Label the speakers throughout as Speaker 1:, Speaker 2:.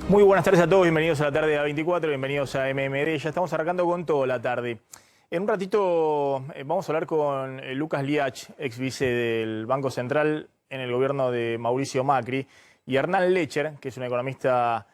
Speaker 1: Muy buenas tardes a todos, bienvenidos a la tarde de A24, bienvenidos a MMD. Ya estamos arrancando con toda la tarde. En un ratito vamos a hablar con Lucas Liach, ex vice del Banco Central en el gobierno de Mauricio Macri, y Hernán Lecher, que es un economista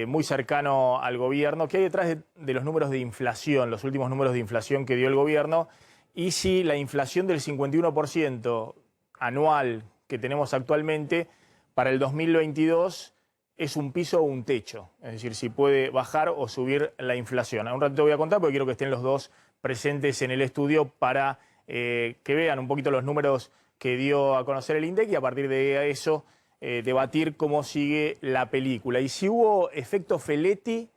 Speaker 1: muy cercano al gobierno, que hay detrás de los números de inflación, los últimos números de inflación que dio el gobierno, y si la inflación del 51% anual que tenemos actualmente para el 2022 es un piso o un techo, es decir, si puede bajar o subir la inflación. A un rato te voy a contar porque quiero que estén los dos presentes en el estudio para que vean un poquito los números que dio a conocer el INDEC y a partir de eso debatir cómo sigue la película. Y si hubo efecto Feletti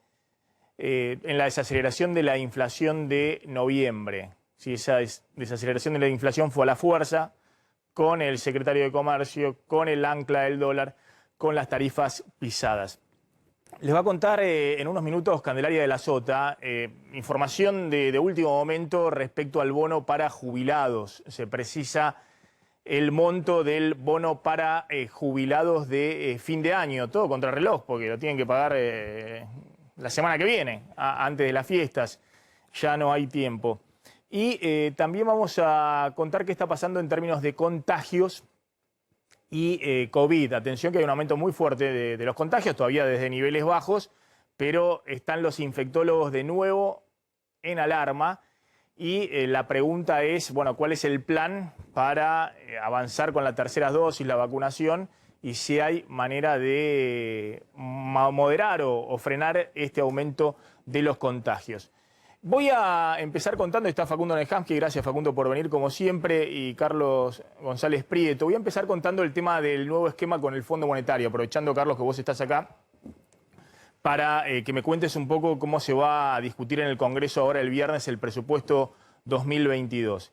Speaker 1: en la desaceleración de la inflación de noviembre. Si esa desaceleración de la inflación fue a la fuerza, con el secretario de Comercio, con el ancla del dólar, con las tarifas pisadas. Les va a contar en unos minutos Candelaria de la Sota información de último momento respecto al bono para jubilados. Se precisa el monto del bono para jubilados de fin de año, todo contrarreloj, porque lo tienen que pagar la semana que viene, antes de las fiestas. Ya no hay tiempo. Y también vamos a contar qué está pasando en términos de contagios y COVID. Atención que hay un aumento muy fuerte de los contagios, todavía desde niveles bajos, pero están los infectólogos de nuevo en alarma y la pregunta es, bueno, ¿cuál es el plan para avanzar con la tercera dosis, la vacunación, y si hay manera de moderar o frenar este aumento de los contagios? Voy a empezar contando, está Facundo Nejamsky, gracias Facundo por venir como siempre, y Carlos González Prieto. Voy a empezar contando el tema del nuevo esquema con el Fondo Monetario, aprovechando, Carlos, que vos estás acá, para que me cuentes un poco cómo se va a discutir en el Congreso ahora el viernes el presupuesto 2022.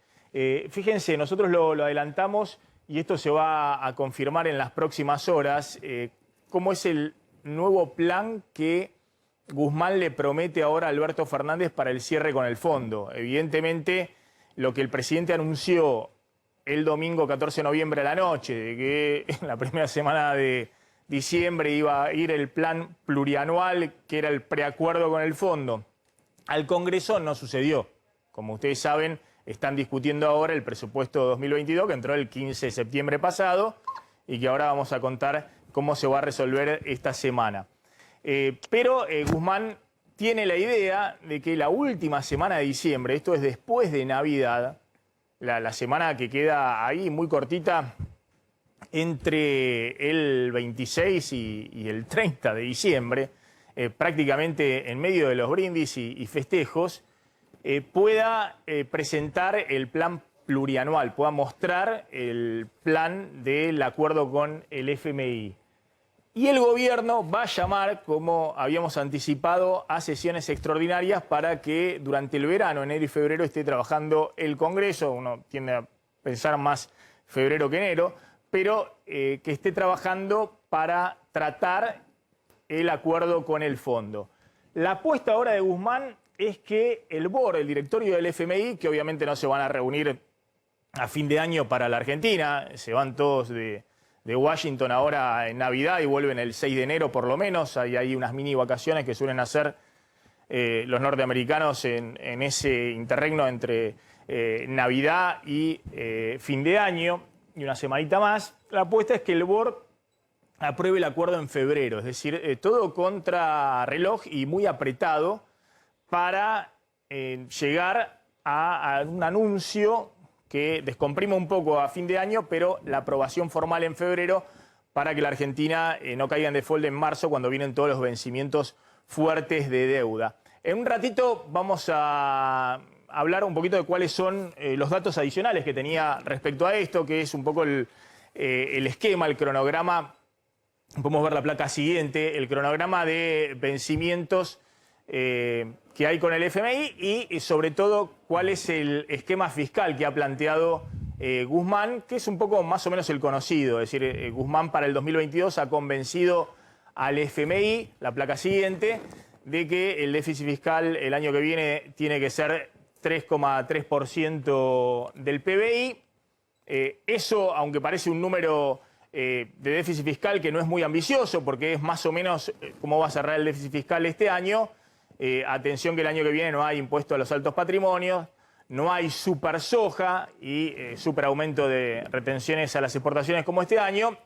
Speaker 1: Fíjense, nosotros lo adelantamos y esto se va a confirmar en las próximas horas, cómo es el nuevo plan que Guzmán le promete ahora a Alberto Fernández para el cierre con el fondo. Evidentemente, lo que el presidente anunció el domingo 14 de noviembre a la noche, de que en la primera semana de diciembre iba a ir el plan plurianual, que era el preacuerdo con el fondo, al Congreso no sucedió. Como ustedes saben, están discutiendo ahora el presupuesto 2022, que entró el 15 de septiembre pasado, y que ahora vamos a contar cómo se va a resolver esta semana. Pero Guzmán tiene la idea de que la última semana de diciembre, esto es después de Navidad, la semana que queda ahí muy cortita entre el 26 y el 30 de diciembre, prácticamente en medio de los brindis y festejos, pueda presentar el plan plurianual, pueda mostrar el plan del acuerdo con el FMI. Y el gobierno va a llamar, como habíamos anticipado, a sesiones extraordinarias para que durante el verano, enero y febrero, esté trabajando el Congreso. Uno tiende a pensar más febrero que enero, pero que esté trabajando para tratar el acuerdo con el fondo. La apuesta ahora de Guzmán es que el board, el directorio del FMI, que obviamente no se van a reunir a fin de año para la Argentina, se van todos de Washington ahora en Navidad y vuelven el 6 de enero por lo menos. Hay unas mini vacaciones que suelen hacer los norteamericanos en ese interregno entre Navidad y fin de año y una semanita más. La apuesta es que el board apruebe el acuerdo en febrero, es decir, todo contra reloj y muy apretado para llegar a un anuncio que descomprima un poco a fin de año, pero la aprobación formal en febrero para que la Argentina no caiga en default en marzo cuando vienen todos los vencimientos fuertes de deuda. En un ratito vamos a hablar un poquito de cuáles son los datos adicionales que tenía respecto a esto, que es un poco el esquema, el cronograma. Podemos ver la placa siguiente, el cronograma de vencimientos que hay con el FMI y sobre todo cuál es el esquema fiscal que ha planteado Guzmán, que es un poco más o menos el conocido. Es decir, Guzmán para el 2022 ha convencido al FMI, la placa siguiente, de que el déficit fiscal el año que viene tiene que ser 3,3% del PBI. Eso, aunque parece un número de déficit fiscal que no es muy ambicioso porque es más o menos cómo va a cerrar el déficit fiscal este año. Atención que el año que viene no hay impuesto a los altos patrimonios, no hay super soja y super aumento de retenciones a las exportaciones como este año.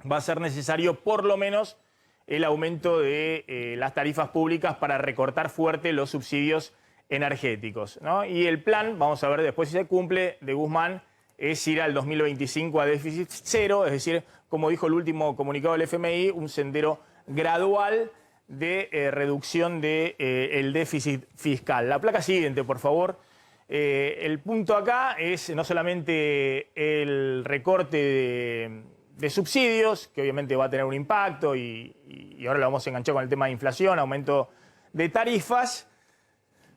Speaker 1: Va a ser necesario por lo menos el aumento de las tarifas públicas para recortar fuerte los subsidios energéticos, ¿no? Y el plan, vamos a ver después si se cumple, de Guzmán, es ir al 2025 a déficit cero, es decir, como dijo el último comunicado del FMI, un sendero gradual de reducción del déficit fiscal. La placa siguiente, por favor. El punto acá es no solamente el recorte de subsidios, que obviamente va a tener un impacto y ahora lo vamos a enganchar con el tema de inflación, aumento de tarifas,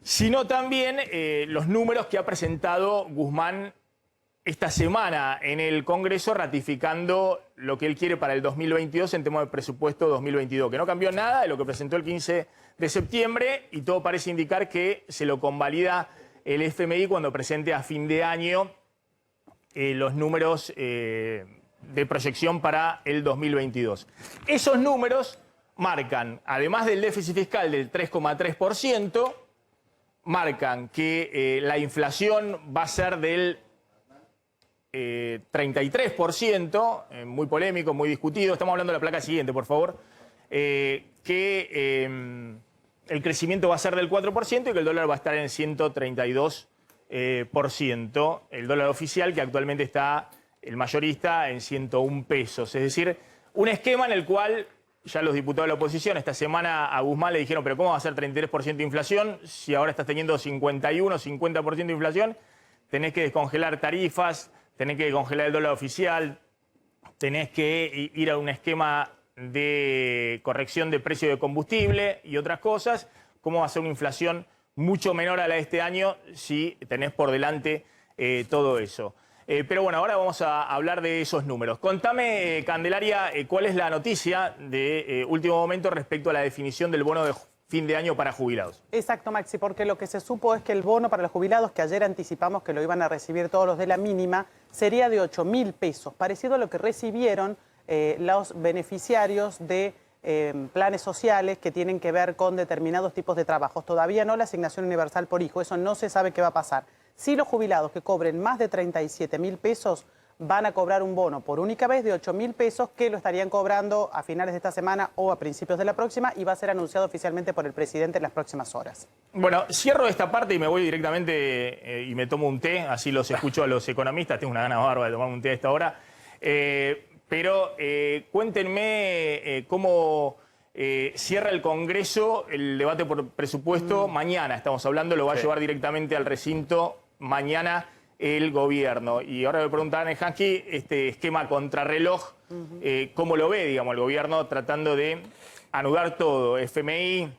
Speaker 1: sino también los números que ha presentado Guzmán esta semana en el Congreso ratificando lo que él quiere para el 2022 en tema de presupuesto 2022, que no cambió nada de lo que presentó el 15 de septiembre y todo parece indicar que se lo convalida el FMI cuando presente a fin de año los números de proyección para el 2022. Esos números marcan, además del déficit fiscal del 3,3%, marcan que la inflación va a ser del 33%, muy polémico, muy discutido. Estamos hablando de la placa siguiente, por favor. Que el crecimiento va a ser del 4% y que el dólar va a estar en 132%. El dólar oficial, que actualmente está el mayorista en 101 pesos. Es decir, un esquema en el cual ya los diputados de la oposición esta semana a Guzmán le dijeron, pero ¿cómo va a ser 33% de inflación si ahora estás teniendo 51, 50% de inflación? Tenés que descongelar tarifas, tenés que descongelar el dólar oficial, tenés que ir a un esquema de corrección de precio de combustible y otras cosas. ¿Cómo va a ser una inflación mucho menor a la de este año si tenés por delante todo eso? Pero bueno, ahora vamos a hablar de esos números. Contame, Candelaria, ¿cuál es la noticia de último momento respecto a la definición del bono de fin de año para jubilados?
Speaker 2: Exacto, Maxi, porque lo que se supo es que el bono para los jubilados, que ayer anticipamos que lo iban a recibir todos los de la mínima, sería de 8.000 pesos, parecido a lo que recibieron los beneficiarios de planes sociales que tienen que ver con determinados tipos de trabajos. Todavía no la asignación universal por hijo, eso no se sabe qué va a pasar. Si los jubilados que cobren más de 37.000 pesos van a cobrar un bono por única vez de 8.000 pesos que lo estarían cobrando a finales de esta semana o a principios de la próxima y va a ser anunciado oficialmente por el presidente en las próximas horas.
Speaker 1: Bueno, cierro esta parte y me voy directamente y me tomo un té, así los escucho a los economistas, tengo una gana bárbara de tomar un té a esta hora. Pero cuéntenme cómo cierra el Congreso el debate por presupuesto mañana. Estamos hablando, lo va a llevar directamente al recinto mañana el gobierno. Y ahora me preguntaban en Hansky, este esquema contrarreloj, ¿cómo lo ve, digamos, el gobierno tratando de anudar todo? FMI,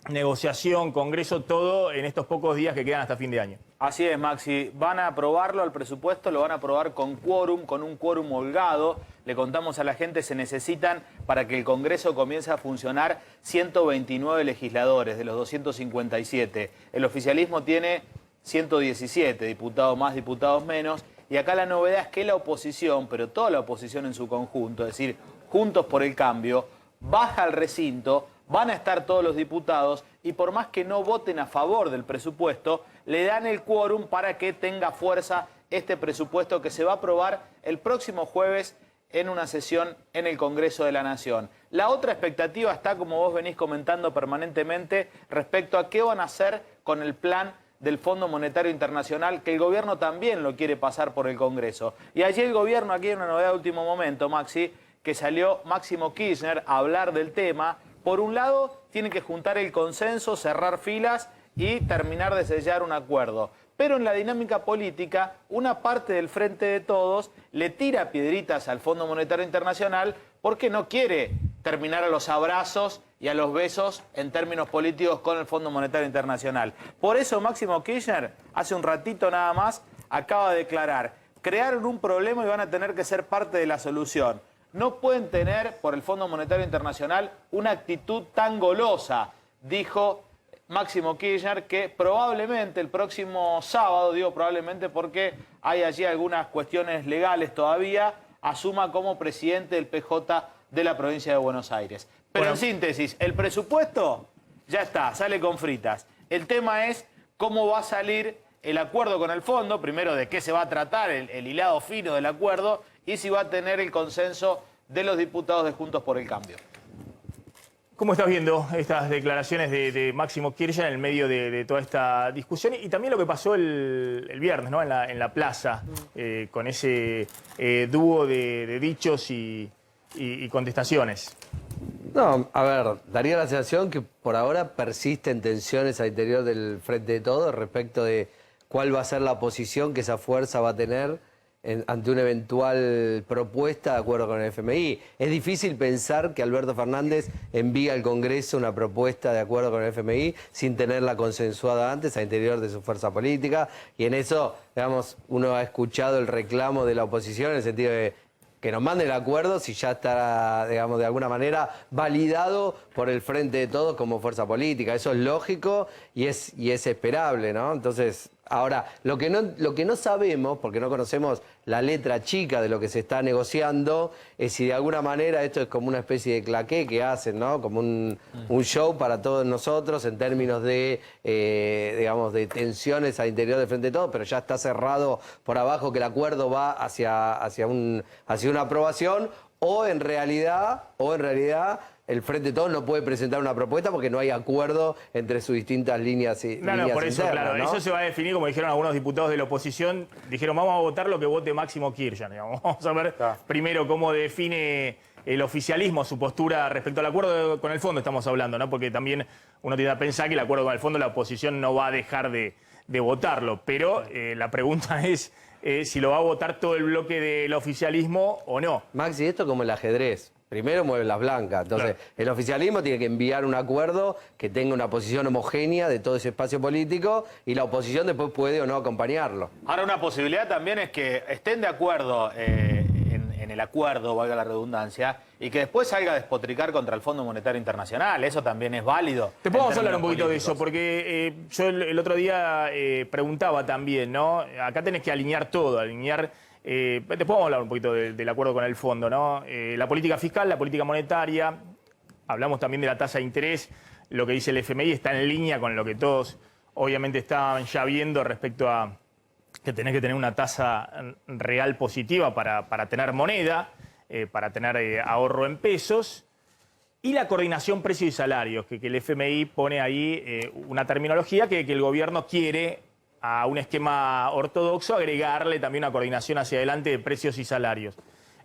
Speaker 1: negociación, Congreso, todo en estos pocos días que quedan hasta fin de año.
Speaker 3: Así es, Maxi. Van a aprobarlo al presupuesto, lo van a aprobar con quórum, con un quórum holgado. Le contamos a la gente, se necesitan para que el Congreso comience a funcionar 129 legisladores de los 257. El oficialismo tiene 117, diputados más, diputados menos. Y acá la novedad es que la oposición, pero toda la oposición en su conjunto, es decir, Juntos por el Cambio, baja al recinto, van a estar todos los diputados y por más que no voten a favor del presupuesto, le dan el quórum para que tenga fuerza este presupuesto que se va a aprobar el próximo jueves en una sesión en el Congreso de la Nación. La otra expectativa está, como vos venís comentando permanentemente, respecto a qué van a hacer con el plan del Fondo Monetario Internacional, que el gobierno también lo quiere pasar por el Congreso. Y allí el gobierno, aquí hay una novedad de último momento, Maxi, que salió Máximo Kirchner a hablar del tema. Por un lado, tiene que juntar el consenso, cerrar filas y terminar de sellar un acuerdo. Pero en la dinámica política, una parte del Frente de Todos le tira piedritas al Fondo Monetario Internacional porque no quiere terminar a los abrazos y a los besos en términos políticos con el Fondo Monetario Internacional. Por eso Máximo Kirchner, hace un ratito nada más, acaba de declarar, crearon un problema y van a tener que ser parte de la solución. No pueden tener, por el Fondo Monetario Internacional, una actitud tan golosa, dijo Máximo Kirchner, que probablemente el próximo sábado, digo probablemente porque hay allí algunas cuestiones legales todavía, asuma como presidente del PJ de la provincia de Buenos Aires. Pero en síntesis, el presupuesto ya está, sale con fritas. El tema es cómo va a salir el acuerdo con el fondo, primero de qué se va a tratar, el hilado fino del acuerdo, y si va a tener el consenso de los diputados de Juntos por el Cambio.
Speaker 1: ¿Cómo estás viendo estas declaraciones de Máximo Kirchner en el medio de toda esta discusión? Y también lo que pasó el viernes, ¿no? en la plaza, con ese dúo de dichos y contestaciones.
Speaker 4: No, a ver, daría la sensación que por ahora persisten tensiones al interior del Frente de Todos respecto de cuál va a ser la posición que esa fuerza va a tener ante una eventual propuesta de acuerdo con el FMI. Es difícil pensar que Alberto Fernández envíe al Congreso una propuesta de acuerdo con el FMI sin tenerla consensuada antes al interior de su fuerza política. Y en eso, digamos, uno ha escuchado el reclamo de la oposición en el sentido de que nos mande el acuerdo si ya está, digamos, de alguna manera validado por el Frente de Todos como fuerza política. Eso es lógico y es esperable, ¿no? Entonces, ahora, lo que no sabemos, porque no conocemos la letra chica de lo que se está negociando, es si de alguna manera esto es como una especie de claqué que hacen, ¿no? Como un show para todos nosotros en términos de, digamos, de tensiones al interior del Frente de Todos, pero ya está cerrado por abajo que el acuerdo va hacia una aprobación, o en realidad el Frente de Todos no puede presentar una propuesta porque no hay acuerdo entre sus distintas líneas
Speaker 1: No, por eso,
Speaker 4: internas,
Speaker 1: claro,
Speaker 4: ¿no?
Speaker 1: eso se va a definir, como dijeron algunos diputados de la oposición, dijeron vamos a votar lo que vote Máximo Kirchner, digamos. Vamos a ver primero cómo define el oficialismo su postura respecto al acuerdo con el fondo, estamos hablando, ¿no? Porque también uno tiende a pensar que el acuerdo con el fondo la oposición no va a dejar de votarlo, pero la pregunta es si lo va a votar todo el bloque del oficialismo o no.
Speaker 4: Maxi, esto es como el ajedrez. Primero mueve las blancas. Entonces, claro, el oficialismo tiene que enviar un acuerdo que tenga una posición homogénea de todo ese espacio político y la oposición después puede o no acompañarlo.
Speaker 3: Ahora, una posibilidad también es que estén de acuerdo en el acuerdo, valga la redundancia, y que después salga a despotricar contra el Fondo Monetario Internacional. Eso también es válido.
Speaker 1: Te podemos hablar un poquito de eso, porque yo el otro día preguntaba también, ¿no? Acá tenés que alinear todo, después vamos a hablar un poquito del acuerdo con el fondo, ¿no? La política fiscal, la política monetaria, hablamos también de la tasa de interés, lo que dice el FMI está en línea con lo que todos obviamente estaban ya viendo respecto a que tenés que tener una tasa real positiva para tener moneda, para tener ahorro en pesos, y la coordinación precios y salarios, que el FMI pone ahí una terminología que el gobierno quiere a un esquema ortodoxo agregarle también una coordinación hacia adelante de precios y salarios.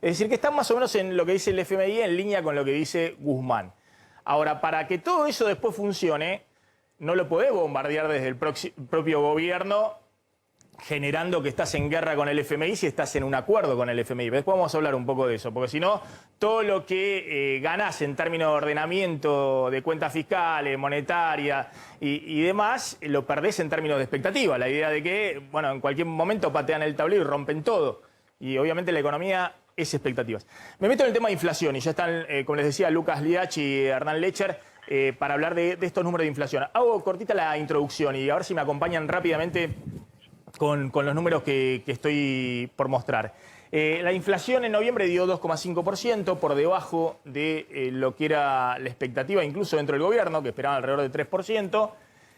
Speaker 1: Es decir, que están más o menos en lo que dice el FMI en línea con lo que dice Guzmán. Ahora, para que todo eso después funcione, no lo podés bombardear desde el propio gobierno generando que estás en guerra con el FMI si estás en un acuerdo con el FMI. Después vamos a hablar un poco de eso, porque si no, todo lo que ganás en términos de ordenamiento de cuentas fiscales, monetaria y demás, lo perdés en términos de expectativa. La idea de que, bueno, en cualquier momento patean el tablero y rompen todo. Y obviamente la economía es expectativas. Me meto en el tema de inflación y ya están, como les decía, Lucas Liach y Hernán Lecher para hablar de estos números de inflación. Hago cortita la introducción y a ver si me acompañan rápidamente con los números que estoy por mostrar. La inflación en noviembre dio 2,5%, por debajo de lo que era la expectativa, incluso dentro del gobierno, que esperaban alrededor de 3%.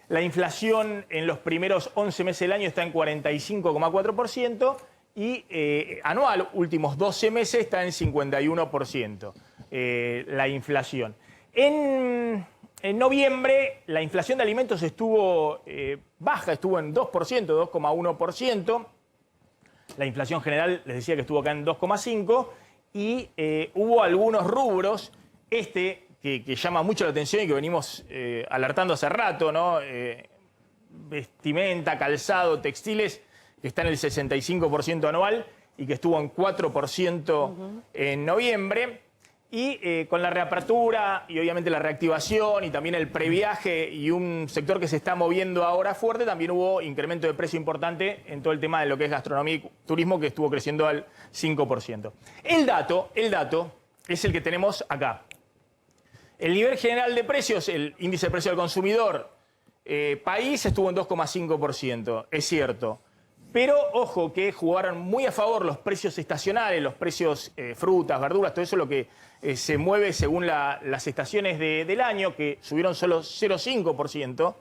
Speaker 1: La inflación en los primeros 11 meses del año está en 45,4% y anual, últimos 12 meses, está en 51% la inflación. En noviembre la inflación de alimentos estuvo baja, estuvo en 2%, 2,1%. La inflación general, les decía que estuvo acá en 2,5%. Y hubo algunos rubros, que llama mucho la atención y que venimos alertando hace rato, ¿no? Vestimenta, calzado, textiles, que está en el 65% anual y que estuvo en 4% en noviembre. Y con la reapertura y obviamente la reactivación y también el previaje y un sector que se está moviendo ahora fuerte, también hubo incremento de precio importante en todo el tema de lo que es gastronomía y turismo, que estuvo creciendo al 5%. El dato es el que tenemos acá. El nivel general de precios, el índice de precio al consumidor país, estuvo en 2,5%, es cierto. Pero ojo que jugaron muy a favor los precios estacionales, los precios frutas, verduras, todo eso lo que se mueve según las estaciones del año, que subieron solo 0,5%,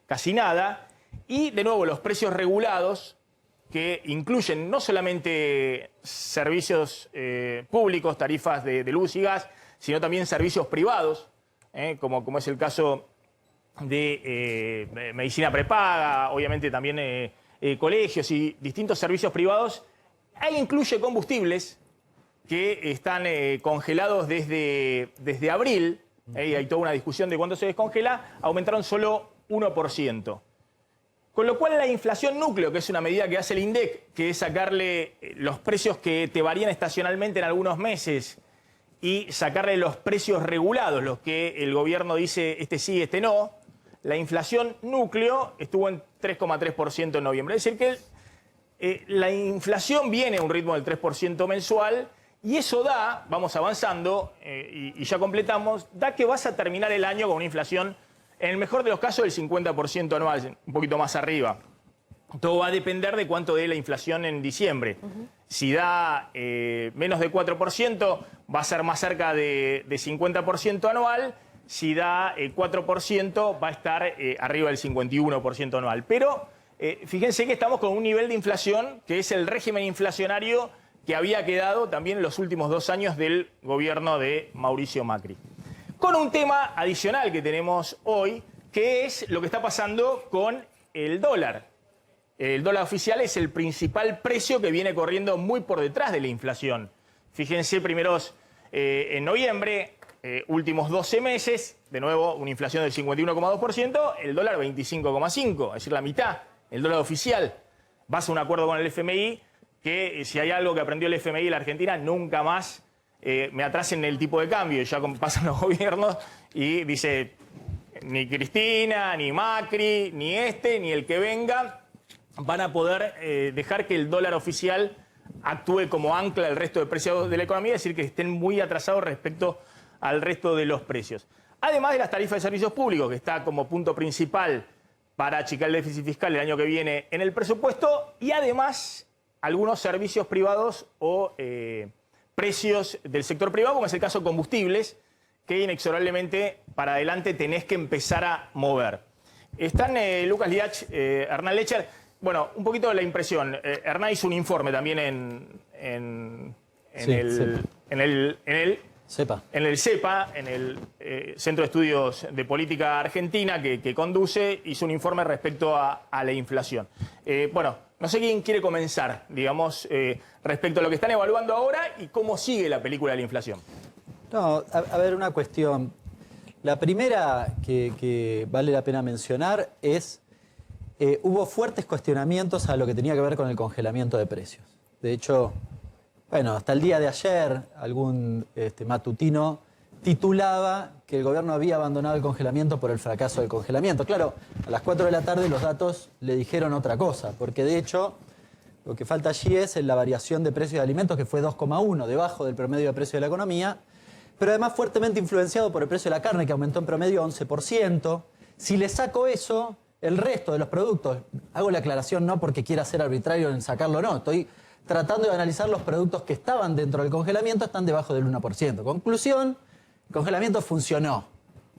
Speaker 1: casi nada. Y de nuevo los precios regulados, que incluyen no solamente servicios públicos, tarifas de luz y gas, sino también servicios privados, como es el caso de medicina prepaga, obviamente también colegios y distintos servicios privados. Ahí incluye combustibles que están congelados desde abril, y hay toda una discusión de cuándo se descongela, aumentaron solo 1%. Con lo cual la inflación núcleo, que es una medida que hace el INDEC, que es sacarle los precios que te varían estacionalmente en algunos meses y sacarle los precios regulados, los que el gobierno dice este sí, este no, la inflación núcleo estuvo en 3,3% en noviembre. Es decir que la inflación viene a un ritmo del 3% mensual y eso da, vamos avanzando y ya completamos, da que vas a terminar el año con una inflación en el mejor de los casos del 50% anual, un poquito más arriba. Todo va a depender de cuánto dé la inflación en diciembre. Si da menos de 4%, va a ser más cerca de 50% anual. Si da 4%, va a estar arriba del 51% anual. Pero fíjense que estamos con un nivel de inflación que es el régimen inflacionario que había quedado también en los últimos 2 años del gobierno de Mauricio Macri. Con un tema adicional que tenemos hoy, que es lo que está pasando con el dólar. El dólar oficial es el principal precio que viene corriendo muy por detrás de la inflación. Fíjense, primeros en noviembre, últimos 12 meses, de nuevo una inflación del 51,2%, el dólar 25,5%, es decir, la mitad, el dólar oficial. Vas a un acuerdo con el FMI, que si hay algo que aprendió el FMI en la Argentina, nunca más me atrasen el tipo de cambio. Ya pasan los gobiernos y dice, ni Cristina, ni Macri, ni ni el que venga, van a poder dejar que el dólar oficial actúe como ancla al resto de precios de la economía, es decir, que estén muy atrasados respecto al resto de los precios. Además de las tarifas de servicios públicos, que está como punto principal para achicar el déficit fiscal el año que viene en el presupuesto, y además algunos servicios privados o precios del sector privado, como es el caso de combustibles, que inexorablemente para adelante tenés que empezar a mover. Están Lucas Liach, Hernán Lecher. Bueno, un poquito de la impresión. Hernán hizo un informe también en el CEPA, en el Centro de Estudios de Política Argentina que conduce, hizo un informe respecto a la inflación. Bueno, no sé quién quiere comenzar, digamos, respecto a lo que están evaluando ahora y cómo sigue la película de la inflación.
Speaker 5: No, a ver, una cuestión. La primera que vale la pena mencionar es, hubo fuertes cuestionamientos a lo que tenía que ver con el congelamiento de precios. De hecho, bueno, hasta el día de ayer, algún matutino titulaba que el gobierno había abandonado el congelamiento por el fracaso del congelamiento. Claro, a las 4 de la tarde los datos le dijeron otra cosa, porque de hecho lo que falta allí es la variación de precios de alimentos, que fue 2,1, debajo del promedio de precio de la economía, pero además fuertemente influenciado por el precio de la carne, que aumentó en promedio 11%. Si le saco eso, el resto de los productos, hago la aclaración no porque quiera ser arbitrario en sacarlo, no, estoy tratando de analizar los productos que estaban dentro del congelamiento, están debajo del 1%. Conclusión, el congelamiento funcionó.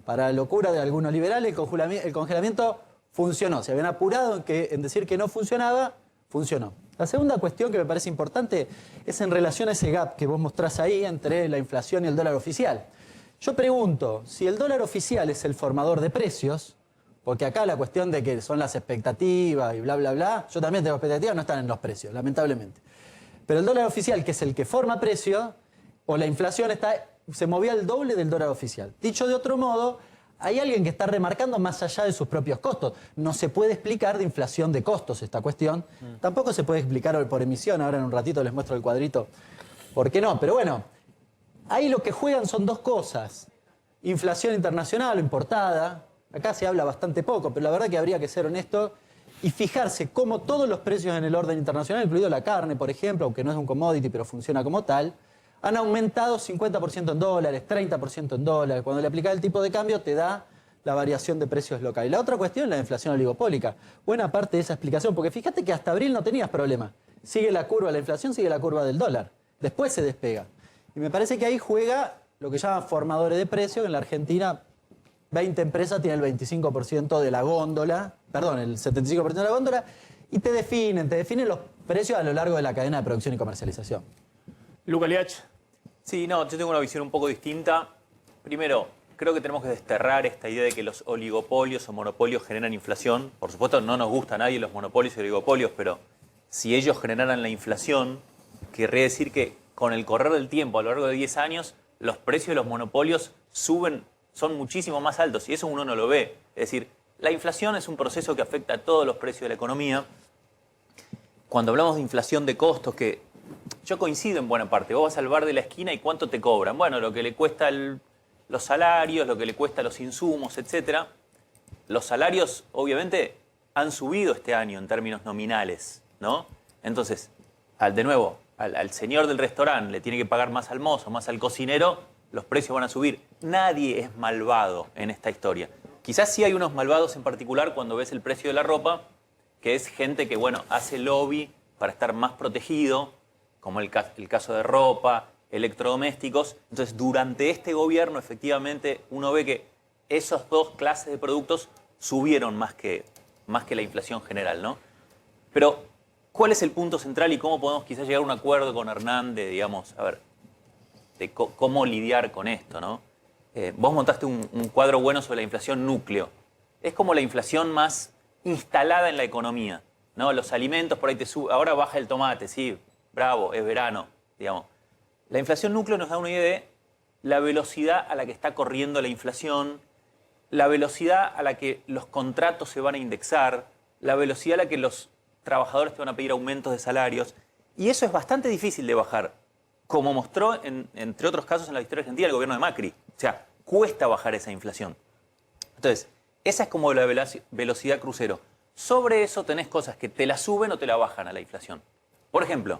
Speaker 5: Para locura de algunos liberales, el congelamiento funcionó. Se habían apurado en decir que no funcionaba, funcionó. La segunda cuestión que me parece importante es en relación a ese gap que vos mostrás ahí entre la inflación y el dólar oficial. Yo pregunto, si el dólar oficial es el formador de precios, porque acá la cuestión de que son las expectativas y bla, bla, bla, yo también tengo expectativas, no están en los precios, lamentablemente. Pero el dólar oficial, que es el que forma precios, o la inflación se movía al doble del dólar oficial. Dicho de otro modo, hay alguien que está remarcando más allá de sus propios costos. No se puede explicar de inflación de costos esta cuestión. Tampoco se puede explicar por emisión. Ahora en un ratito les muestro el cuadrito. ¿Por qué no? Pero bueno, ahí lo que juegan son dos cosas. Inflación internacional o importada. Acá se habla bastante poco, pero la verdad que habría que ser honesto y fijarse cómo todos los precios en el orden internacional, incluido la carne, por ejemplo, aunque no es un commodity, pero funciona como tal, han aumentado 50% en dólares, 30% en dólares. Cuando le aplicas el tipo de cambio te da la variación de precios local. Y la otra cuestión es la inflación oligopólica. Buena parte de esa explicación, porque fíjate que hasta abril no tenías problema. Sigue la curva de la inflación, sigue la curva del dólar. Después se despega. Y me parece que ahí juega lo que llaman formadores de precios. En la Argentina, 20 empresas tienen el 25% de la góndola, perdón, el 75% de la góndola, y te definen los precios a lo largo de la cadena de producción y comercialización.
Speaker 1: Lucas Liach.
Speaker 6: Sí, no, yo tengo una visión un poco distinta. Primero, creo que tenemos que desterrar esta idea de que los oligopolios o monopolios generan inflación. Por supuesto, no nos gusta a nadie los monopolios y oligopolios, pero si ellos generaran la inflación, querría decir que con el correr del tiempo, a lo largo de 10 años, los precios de los monopolios suben, son muchísimo más altos, y eso uno no lo ve. Es decir, la inflación es un proceso que afecta a todos los precios de la economía. Cuando hablamos de inflación de costos, que yo coincido en buena parte, vos vas al bar de la esquina y ¿cuánto te cobran? Bueno, lo que le cuesta los salarios, lo que le cuesta los insumos, etc. Los salarios, obviamente, han subido este año en términos nominales, ¿no? Entonces, de nuevo, al señor del restaurante le tiene que pagar más al mozo, más al cocinero, los precios van a subir. Nadie es malvado en esta historia. Quizás sí hay unos malvados en particular cuando ves el precio de la ropa, que es gente que, bueno, hace lobby para estar más protegido, como el caso de ropa, electrodomésticos. Entonces, durante este gobierno, efectivamente, uno ve que esas dos clases de productos subieron más que la inflación general, ¿no? Pero, ¿cuál es el punto central y cómo podemos quizás llegar a un acuerdo con Hernán de, digamos, a ver, de cómo lidiar con esto, ¿no? Vos montaste un cuadro bueno sobre la inflación núcleo. Es como la inflación más instalada en la economía, ¿no? Los alimentos por ahí te suben, ahora baja el tomate, sí, bravo, es verano, digamos. La inflación núcleo nos da una idea de la velocidad a la que está corriendo la inflación, la velocidad a la que los contratos se van a indexar, la velocidad a la que los trabajadores te van a pedir aumentos de salarios. Y eso es bastante difícil de bajar, como mostró, entre otros casos, en la historia argentina, el gobierno de Macri. O sea, cuesta bajar esa inflación. Entonces, esa es como la velocidad crucero. Sobre eso tenés cosas que te la suben o te la bajan a la inflación. Por ejemplo,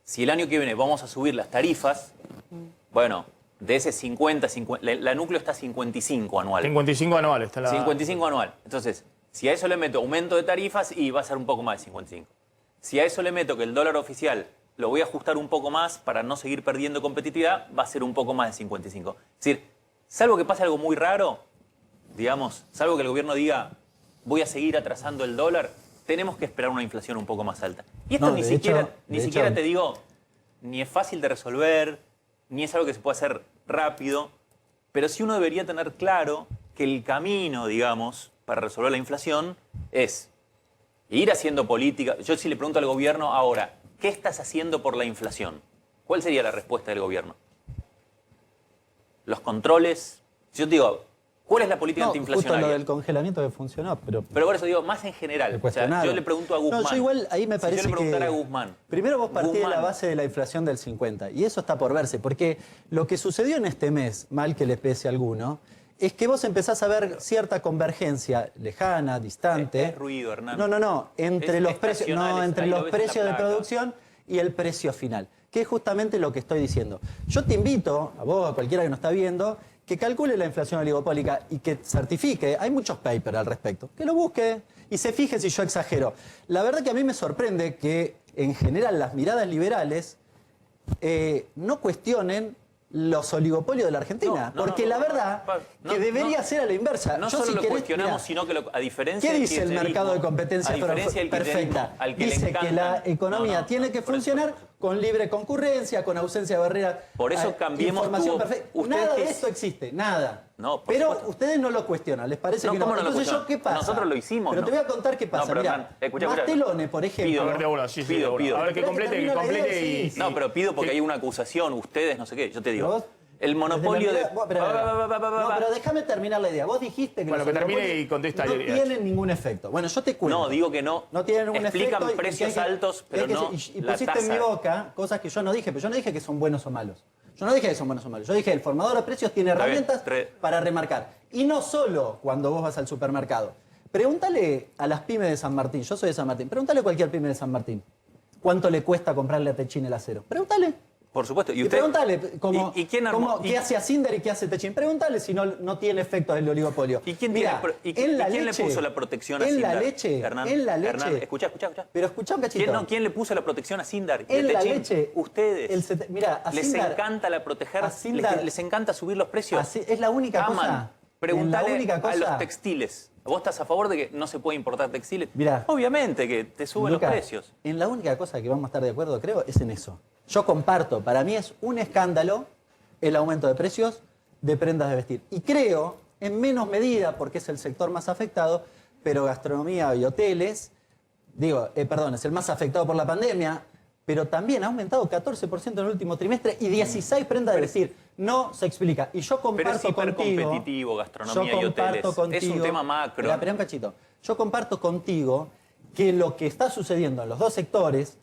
Speaker 6: si el año que viene vamos a subir las tarifas, bueno, de ese 50, la núcleo está a 55 anual.
Speaker 1: 55 anual está la...
Speaker 6: 55 anual. Entonces, si a eso le meto aumento de tarifas, y va a ser un poco más de 55. Si a eso le meto que el dólar oficial lo voy a ajustar un poco más para no seguir perdiendo competitividad, va a ser un poco más de 55. Es decir, salvo que pase algo muy raro, digamos, salvo que el gobierno diga voy a seguir atrasando el dólar, tenemos que esperar una inflación un poco más alta. Y esto ni siquiera te digo, ni es fácil de resolver, ni es algo que se puede hacer rápido, pero sí uno debería tener claro que el camino, digamos, para resolver la inflación es ir haciendo política. Yo si le pregunto al gobierno ahora, ¿qué estás haciendo por la inflación? ¿Cuál sería la respuesta del gobierno? Los controles. Yo te digo, ¿cuál es la política antiinflacionaria?
Speaker 5: Justo lo del congelamiento que funcionó, pero
Speaker 6: por eso digo, más en general. O sea, yo le pregunto a Guzmán.
Speaker 5: No, yo igual ahí me parece
Speaker 6: si yo le preguntara
Speaker 5: que...
Speaker 6: a Guzmán.
Speaker 5: Primero vos partís de la base de la inflación del 50, y eso está por verse, porque lo que sucedió en este mes, mal que les pese a alguno, es que vos empezás a ver cierta convergencia lejana, distante.
Speaker 6: Es ruido, Hernán.
Speaker 5: No, entre los precios, entre los precios de producción y el precio final, que es justamente lo que estoy diciendo. Yo te invito, a vos, a cualquiera que nos está viendo, que calcule la inflación oligopólica y que certifique, hay muchos papers al respecto, que lo busque y se fije si yo exagero. La verdad que a mí me sorprende que en general las miradas liberales no cuestionen los oligopolios de la Argentina, porque la verdad que debería ser a la inversa.
Speaker 6: No solo lo cuestionamos, sino que a diferencia
Speaker 5: ¿qué
Speaker 6: del
Speaker 5: dice el mercado de competencia perfecta? Dice que la economía tiene que funcionar con libre concurrencia, con ausencia de barreras.
Speaker 6: Por eso cambiemos
Speaker 5: información perfecta. Nada de esto existe, nada. Pero ustedes no lo cuestionan, ¿les parece que no? Entonces yo, ¿qué pasa?
Speaker 6: Nosotros lo hicimos.
Speaker 5: Pero te voy a contar qué pasa. Mirá, Mastelone, por ejemplo.
Speaker 6: Pido.
Speaker 1: A ver, que complete y...
Speaker 6: No, pero pido porque hay una acusación, ustedes, no sé qué. Yo te digo, el monopolio de...
Speaker 5: No, pero déjame terminar la idea. Vos dijiste que
Speaker 1: bueno, que termine y contesta.
Speaker 5: No tienen ningún efecto. Bueno, yo te cuento.
Speaker 6: No, digo que no.
Speaker 5: No tienen ningún efecto.
Speaker 6: Explican precios altos, pero no
Speaker 5: y pusiste en mi boca cosas que yo no dije, pero yo no dije que son buenos o malos. Yo no dije que son buenos o malos. Yo dije que el formador de precios tiene herramientas para remarcar. Y no solo cuando vos vas al supermercado. Pregúntale a las pymes de San Martín. Yo soy de San Martín. Pregúntale a cualquier pyme de San Martín. ¿Cuánto le cuesta comprarle a Techín el acero? Pregúntale.
Speaker 6: Por supuesto.
Speaker 5: Y pregúntale
Speaker 6: quién armó?
Speaker 5: qué hace Asindar y qué hace Techín. Pregúntale si no tiene efecto el oligopolio.
Speaker 6: ¿Y quién,
Speaker 5: Mira,
Speaker 6: quién le puso la protección a
Speaker 5: en
Speaker 6: Sindar?
Speaker 5: la leche,
Speaker 6: Hernán,
Speaker 5: en la leche.
Speaker 6: Hernán, escuchá.
Speaker 5: Pero escuchá un cachito.
Speaker 6: ¿Quién le puso la protección a Sindar?
Speaker 5: En la
Speaker 6: Techín?
Speaker 5: leche.
Speaker 6: Ustedes.
Speaker 5: Mira, a
Speaker 6: les
Speaker 5: Sindar,
Speaker 6: encanta la proteger,
Speaker 5: Sindar,
Speaker 6: les encanta subir los precios.
Speaker 5: es la única
Speaker 6: Aman.
Speaker 5: cosa.
Speaker 6: Preguntale
Speaker 5: la única cosa,
Speaker 6: a los textiles. ¿Vos estás a favor de que no se puede importar textiles?
Speaker 5: Mirá,
Speaker 6: obviamente que te suben
Speaker 5: Luca,
Speaker 6: los precios.
Speaker 5: En la única cosa que vamos a estar de acuerdo, creo, es en eso. Yo comparto, para mí es un escándalo el aumento de precios de prendas de vestir. Y creo, en menos medida, porque es el sector más afectado, pero gastronomía y hoteles, es el más afectado por la pandemia, pero también ha aumentado 14% en el último trimestre y 16 prendas de vestir. No se explica. Y yo comparto
Speaker 6: pero es
Speaker 5: contigo...
Speaker 6: hipercompetitivo, gastronomía y hoteles. Es un tema macro.
Speaker 5: Espera un cachito. Yo comparto contigo que lo que está sucediendo en los dos sectores,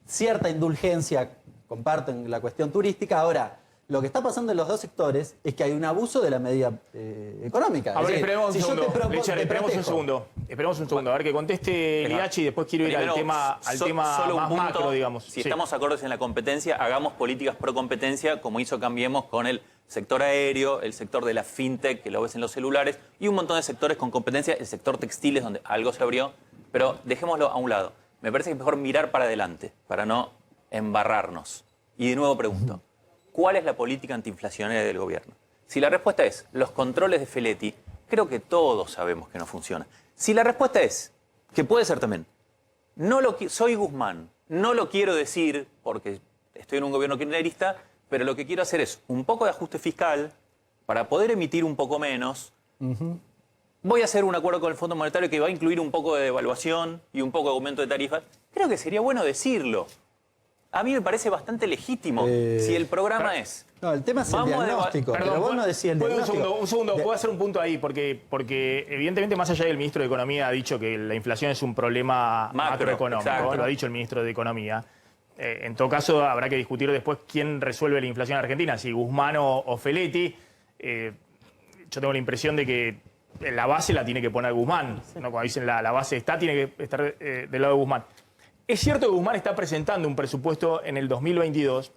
Speaker 5: cierta indulgencia, comparto en la cuestión turística, ahora... Lo que está pasando en los dos sectores es que hay un abuso de la medida económica.
Speaker 1: A ver, esperemos un segundo.
Speaker 5: Richard,
Speaker 1: Esperemos un segundo. A ver que conteste Liachi y después quiero ir al tema
Speaker 6: solo
Speaker 1: más
Speaker 6: un punto,
Speaker 1: macro, digamos.
Speaker 6: Si estamos acordes en la competencia, hagamos políticas pro competencia, como hizo Cambiemos con el sector aéreo, el sector de la fintech, que lo ves en los celulares, y un montón de sectores con competencia, el sector textiles, donde algo se abrió, pero dejémoslo a un lado. Me parece que es mejor mirar para adelante, para no embarrarnos. Y de nuevo pregunto, ¿cuál es la política antiinflacionaria del gobierno? Si la respuesta es los controles de Feletti, creo que todos sabemos que no funciona. Si la respuesta es, que puede ser también, soy Guzmán, no lo quiero decir porque estoy en un gobierno kirchnerista, pero lo que quiero hacer es un poco de ajuste fiscal para poder emitir un poco menos. Voy a hacer un acuerdo con el Fondo Monetario que va a incluir un poco de devaluación y un poco de aumento de tarifas. Creo que sería bueno decirlo. A mí me parece bastante legítimo si el programa es...
Speaker 5: No, el tema es el diagnóstico, pero vos no decís el diagnóstico.
Speaker 1: Un segundo, puedo hacer un punto ahí, porque evidentemente más allá del ministro de Economía ha dicho que la inflación es un problema macroeconómico,
Speaker 6: exacto.
Speaker 1: Lo ha dicho el ministro de Economía. En todo caso, habrá que discutir después quién resuelve la inflación en Argentina, si Guzmán o Feletti. Yo tengo la impresión de que la base la tiene que poner Guzmán, ¿no? Cuando dicen la base tiene que estar del lado de Guzmán. Es cierto que Guzmán está presentando un presupuesto en el 2022,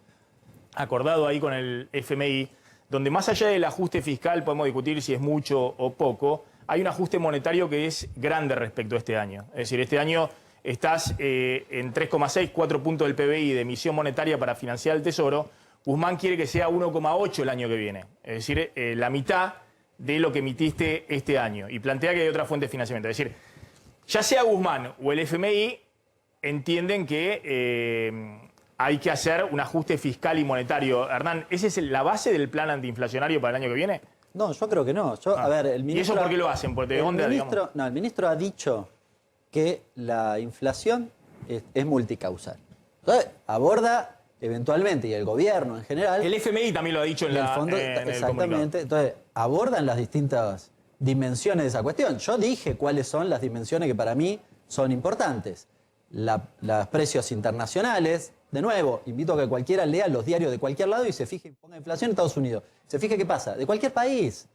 Speaker 1: acordado ahí con el FMI, donde más allá del ajuste fiscal, podemos discutir si es mucho o poco, hay un ajuste monetario que es grande respecto a este año. Es decir, este año estás en 3,6, 4 puntos del PBI de emisión monetaria para financiar el Tesoro. Guzmán quiere que sea 1,8 el año que viene. Es decir, la mitad de lo que emitiste este año. Y plantea que hay otra fuente de financiamiento. Es decir, ya sea Guzmán o el FMI... entienden que hay que hacer un ajuste fiscal y monetario. Hernán, ¿esa es la base del plan antiinflacionario para el año que viene?
Speaker 5: No, yo creo que no. A ver, el ministro,
Speaker 1: ¿y eso por qué lo hacen? ¿De dónde,
Speaker 5: el ministro ha dicho que la inflación es multicausal. Entonces, aborda eventualmente, y el gobierno en general...
Speaker 1: El FMI también lo ha dicho en el fondo.
Speaker 5: Exactamente. Entonces, abordan las distintas dimensiones de esa cuestión. Yo dije cuáles son las dimensiones que para mí son importantes. Los precios internacionales, de nuevo, invito a que cualquiera lea los diarios de cualquier lado y se fije, ponga inflación en Estados Unidos. Se fije qué pasa, de cualquier país.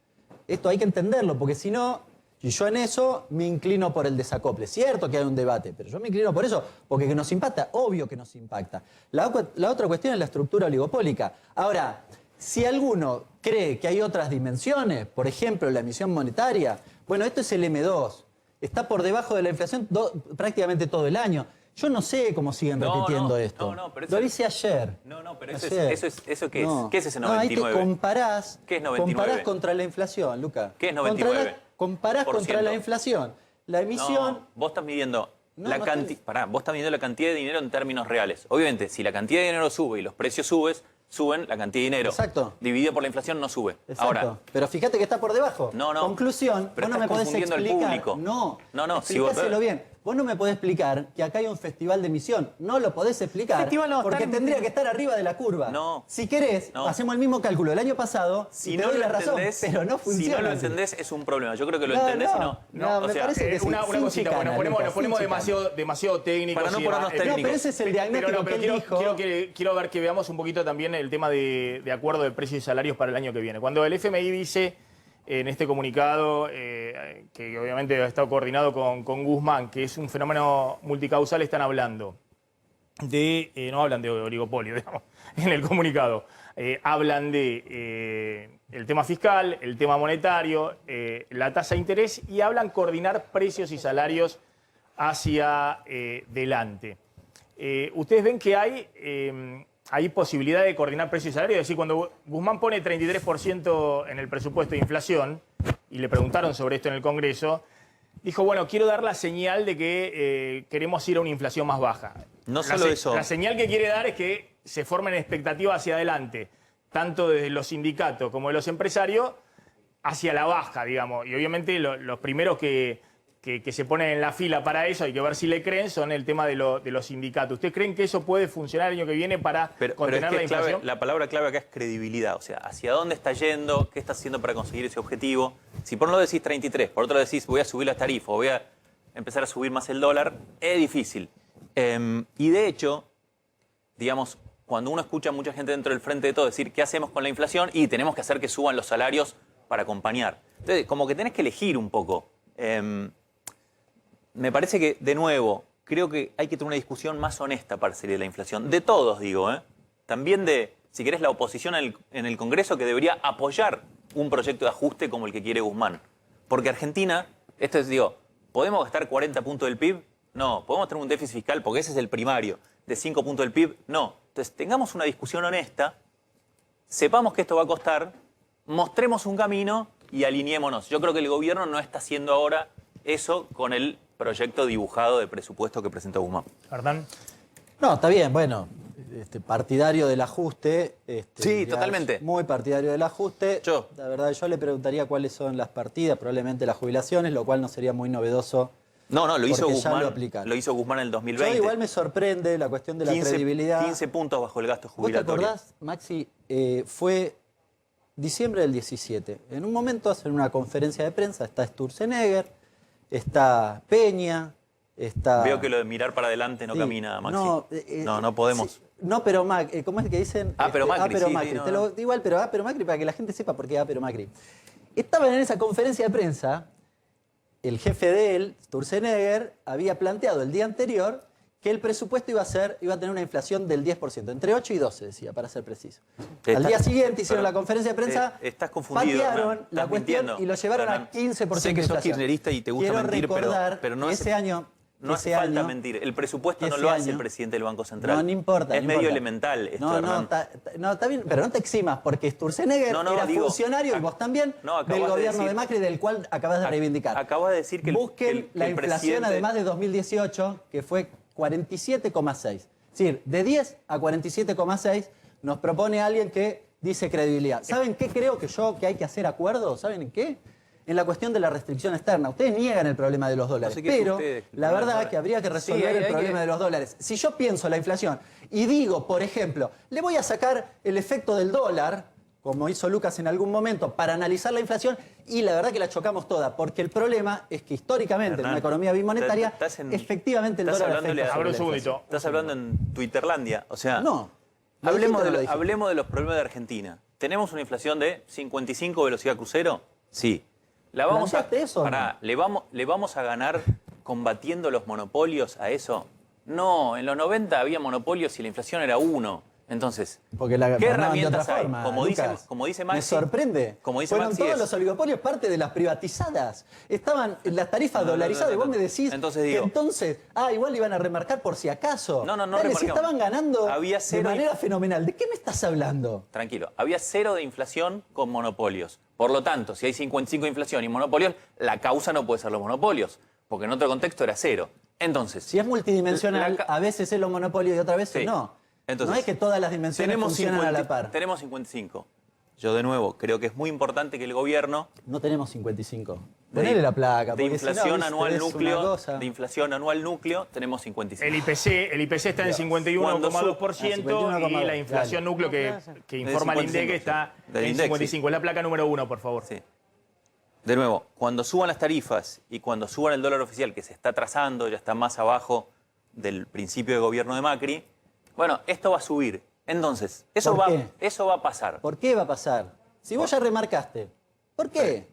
Speaker 5: Esto hay que entenderlo, porque si no, y yo en eso me inclino por el desacople. Cierto que hay un debate, pero yo me inclino por eso, porque que nos impacta, obvio que nos impacta. La otra cuestión es la estructura oligopólica. Ahora, si alguno cree que hay otras dimensiones, por ejemplo, la emisión monetaria, bueno, esto es el M2. Está por debajo de la inflación prácticamente todo el año. Yo no sé cómo siguen repitiendo esto.
Speaker 6: Pero
Speaker 5: lo hice ayer.
Speaker 6: Pero ¿eso qué es? ¿Qué es ese 99?
Speaker 5: Ahí te comparás.
Speaker 6: ¿Qué es 99?
Speaker 5: Comparás contra la inflación, Luca.
Speaker 6: ¿Qué es 99?
Speaker 5: Comparás contra la inflación. La emisión...
Speaker 6: No, vos estás midiendo vos estás midiendo la cantidad de dinero en términos reales. Obviamente, si la cantidad de dinero sube y los precios suben, la cantidad de dinero.
Speaker 5: Exacto.
Speaker 6: Dividido por la inflación no sube.
Speaker 5: Exacto.
Speaker 6: Ahora,
Speaker 5: pero fíjate que está por debajo.
Speaker 6: No.
Speaker 5: Conclusión,
Speaker 6: pero
Speaker 5: vos no me podés explicar.
Speaker 6: al público.
Speaker 5: No.
Speaker 6: Explícaselo
Speaker 5: bien. Vos no me podés explicar que acá hay un festival de emisión. No lo podés explicar porque tendría que estar arriba de la curva.
Speaker 6: No.
Speaker 5: Si querés, hacemos el mismo cálculo del año pasado y te doy la razón, pero no funciona.
Speaker 6: Si no lo entendés es un problema. Yo creo que lo entendés y no.
Speaker 5: Me parece que
Speaker 1: una cosita, bueno, nos ponemos demasiado técnicos.
Speaker 6: Para no ponernos técnicos.
Speaker 5: No, pero ese es el diagnóstico que él dijo.
Speaker 1: Quiero ver que veamos un poquito también el tema de acuerdo de precios y salarios para el año que viene. Cuando el FMI dice en este comunicado, que obviamente ha estado coordinado con Guzmán, que es un fenómeno multicausal, están hablando no hablan de oligopolio, digamos, en el comunicado. Hablan de el tema fiscal, el tema monetario, la tasa de interés y hablan coordinar precios y salarios hacia delante. ¿Ustedes ven que hay posibilidad de coordinar precios y salarios? Es decir, cuando Guzmán pone 33% en el presupuesto de inflación, y le preguntaron sobre esto en el Congreso, dijo, bueno, quiero dar la señal de que queremos ir a una inflación más baja.
Speaker 6: No solo eso.
Speaker 1: La señal que quiere dar es que se formen expectativas hacia adelante, tanto desde los sindicatos como de los empresarios, hacia la baja, digamos. Y obviamente los primeros que se ponen en la fila para eso, hay que ver si le creen, son el tema de los sindicatos. ¿Ustedes creen que eso puede funcionar el año que viene para contener la inflación?
Speaker 6: La palabra clave acá es credibilidad. O sea, ¿hacia dónde está yendo? ¿Qué está haciendo para conseguir ese objetivo? Si por un lado decís 33, por otro decís voy a subir las tarifas, voy a empezar a subir más el dólar, es difícil. Y de hecho, digamos, cuando uno escucha a mucha gente dentro del Frente de Todos decir ¿qué hacemos con la inflación? Y tenemos que hacer que suban los salarios para acompañar. Entonces, como que tenés que elegir un poco. Me parece que, de nuevo, creo que hay que tener una discusión más honesta para salir de la inflación. De todos, digo, ¿eh? También de, si querés, la oposición en el Congreso que debería apoyar un proyecto de ajuste como el que quiere Guzmán. Porque Argentina, esto es, digo, ¿podemos gastar 40 puntos del PIB? No. ¿Podemos tener un déficit fiscal? Porque ese es el primario. ¿De 5 puntos del PIB? No. Entonces, tengamos una discusión honesta, sepamos que esto va a costar, mostremos un camino y alineémonos. Yo creo que el gobierno no está haciendo ahora eso con el proyecto dibujado de presupuesto que presentó Guzmán.
Speaker 1: ¿Hernán?
Speaker 5: No, está bien, bueno, partidario del ajuste.
Speaker 6: Sí, totalmente.
Speaker 5: Muy partidario del ajuste. La verdad, yo le preguntaría cuáles son las partidas, probablemente las jubilaciones, lo cual no sería muy novedoso.
Speaker 6: No, lo hizo Guzmán.
Speaker 5: Lo
Speaker 6: hizo Guzmán en el 2020.
Speaker 5: Yo igual me sorprende la cuestión de la credibilidad.
Speaker 6: 15 puntos bajo el gasto
Speaker 5: ¿Vos te
Speaker 6: jubilatorio.
Speaker 5: acordás, Maxi? Fue diciembre del 17. En un momento hacen una conferencia de prensa, está Sturzenegger, está Peña, está...
Speaker 6: Veo que lo de mirar para adelante no camina, Maxi. No podemos.
Speaker 5: Sí, no, pero Macri, ¿cómo es que dicen?
Speaker 6: Pero Macri,
Speaker 5: pero
Speaker 6: sí,
Speaker 5: Macri.
Speaker 6: sí, no,
Speaker 5: Te lo, igual, pero Macri, para que la gente sepa por qué pero Macri. Estaban en esa conferencia de prensa, el jefe de él, Sturzenegger, había planteado el día anterior que el presupuesto iba a tener una inflación del 10%, entre 8 y 12, decía, para ser preciso. Al día siguiente hicieron la conferencia de prensa,
Speaker 6: estás confundido,
Speaker 5: patearon la cuestión
Speaker 6: mintiendo,
Speaker 5: y lo llevaron
Speaker 6: Hernán.
Speaker 5: a 15%
Speaker 6: Sé que
Speaker 5: de
Speaker 6: sos
Speaker 5: inflación.
Speaker 6: kirchnerista y te gusta
Speaker 5: Quiero
Speaker 6: mentir,
Speaker 5: recordar
Speaker 6: pero no
Speaker 5: que
Speaker 6: hace,
Speaker 5: ese año...
Speaker 6: no hace falta mentir. El presupuesto no lo hace el presidente del Banco Central.
Speaker 5: No importa.
Speaker 6: Es medio elemental esto, Hernán.
Speaker 5: No, está bien, pero no te eximas, porque Sturzenegger era funcionario, y vos también, del gobierno de Macri, del cual acabas de reivindicar.
Speaker 6: Acabas de decir que
Speaker 5: Busquen la inflación, además de 2018, que fue 47,6. Es decir, de 10 a 47,6 nos propone alguien que dice credibilidad. ¿Saben qué creo que hay que hacer acuerdos? ¿Saben en qué? En la cuestión de la restricción externa. Ustedes niegan el problema de los dólares, pero la verdad es que habría que resolver el problema de los dólares. Si yo pienso la inflación y digo, por ejemplo, le voy a sacar el efecto del dólar, como hizo Lucas en algún momento, para analizar la inflación, y la verdad que la chocamos toda, porque el problema es que históricamente, Hernán, en una economía bimonetaria, efectivamente el dólar afecta.
Speaker 1: Abre un segundito.
Speaker 6: Estás hablando en Twitterlandia, o sea...
Speaker 5: No.
Speaker 6: Hablemos de los problemas de Argentina. ¿Tenemos una inflación de 55 velocidad crucero? Sí. ¿Le vamos a ganar combatiendo los monopolios a eso? No, en los 90 había monopolios y la inflación era 1. Entonces, ¿qué herramientas hay? Como dice Maxi,
Speaker 5: me sorprende. Fueron
Speaker 6: Maxi
Speaker 5: todos los oligopolios parte de las privatizadas. Estaban las tarifas dolarizadas y vos me decís que igual iban a remarcar por si acaso. Dale, si estaban ganando de manera fenomenal. ¿De qué me estás hablando?
Speaker 6: Tranquilo, había 0 de inflación con monopolios. Por lo tanto, si hay 55 de inflación y monopolios, la causa no puede ser los monopolios, porque en otro contexto era 0. Entonces,
Speaker 5: si es multidimensional, a veces es los monopolios y otras veces no. Entonces, no es que todas las dimensiones funcionan a la par.
Speaker 6: Tenemos 55. Yo, de nuevo, creo que es muy importante que el gobierno...
Speaker 5: No tenemos 55. Ponele la placa.
Speaker 6: De inflación anual núcleo, tenemos 55.
Speaker 1: El IPC está en 51,2% y la inflación núcleo que informa el INDEC está en 55. Es la placa número 1, por favor.
Speaker 6: Sí. De nuevo, cuando suban las tarifas y cuando suban el dólar oficial, que se está trazando, ya está más abajo del principio de gobierno de Macri, bueno, esto va a subir. Entonces, eso va a pasar.
Speaker 5: ¿Por qué va a pasar? Si vos ya remarcaste, ¿por qué?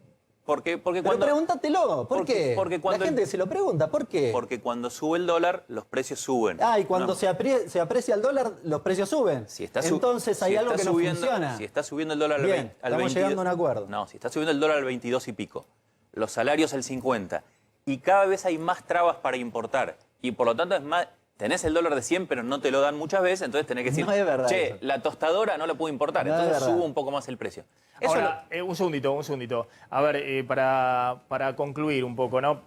Speaker 6: Porque
Speaker 5: Pero
Speaker 6: cuando,
Speaker 5: pregúntatelo, ¿por qué?
Speaker 6: porque cuando
Speaker 5: la gente se lo pregunta, ¿por qué?
Speaker 6: porque cuando sube el dólar, los precios suben.
Speaker 5: Ah, y cuando
Speaker 6: No.
Speaker 5: se aprecia el dólar, los precios suben.
Speaker 6: Si está
Speaker 5: Entonces hay
Speaker 6: si
Speaker 5: algo
Speaker 6: está
Speaker 5: que no
Speaker 6: subiendo,
Speaker 5: funciona.
Speaker 6: Si está subiendo el dólar
Speaker 5: Bien,
Speaker 6: al 22,
Speaker 5: estamos llegando a un acuerdo.
Speaker 6: No, si está subiendo el dólar al 22 y pico, los salarios al 50, y cada vez hay más trabas para importar, y por lo tanto es más, tenés el dólar de 100, pero no te lo dan muchas veces, entonces tenés que decir,
Speaker 5: No es verdad
Speaker 6: che,
Speaker 5: eso.
Speaker 6: la tostadora no la puedo importar,
Speaker 5: No es
Speaker 6: entonces
Speaker 5: verdad.
Speaker 6: subo un poco más el precio. Eso
Speaker 1: Ahora, un segundito. A ver, para concluir un poco, ¿no?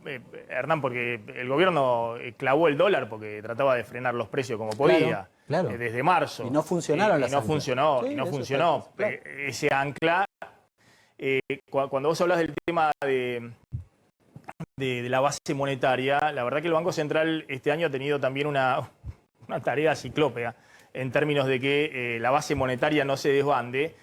Speaker 1: Hernán, porque el gobierno clavó el dólar porque trataba de frenar los precios como podía.
Speaker 5: Claro.
Speaker 1: Desde marzo.
Speaker 5: Y no funcionaron las
Speaker 1: no
Speaker 5: anclas.
Speaker 1: funcionó,
Speaker 5: Sí,
Speaker 1: y no
Speaker 5: eso
Speaker 1: funcionó.
Speaker 5: está claro.
Speaker 1: Ese ancla, cuando vos hablas del tema de la base monetaria, la verdad que el Banco Central este año ha tenido también una tarea ciclópea en términos de que la base monetaria no se desbande,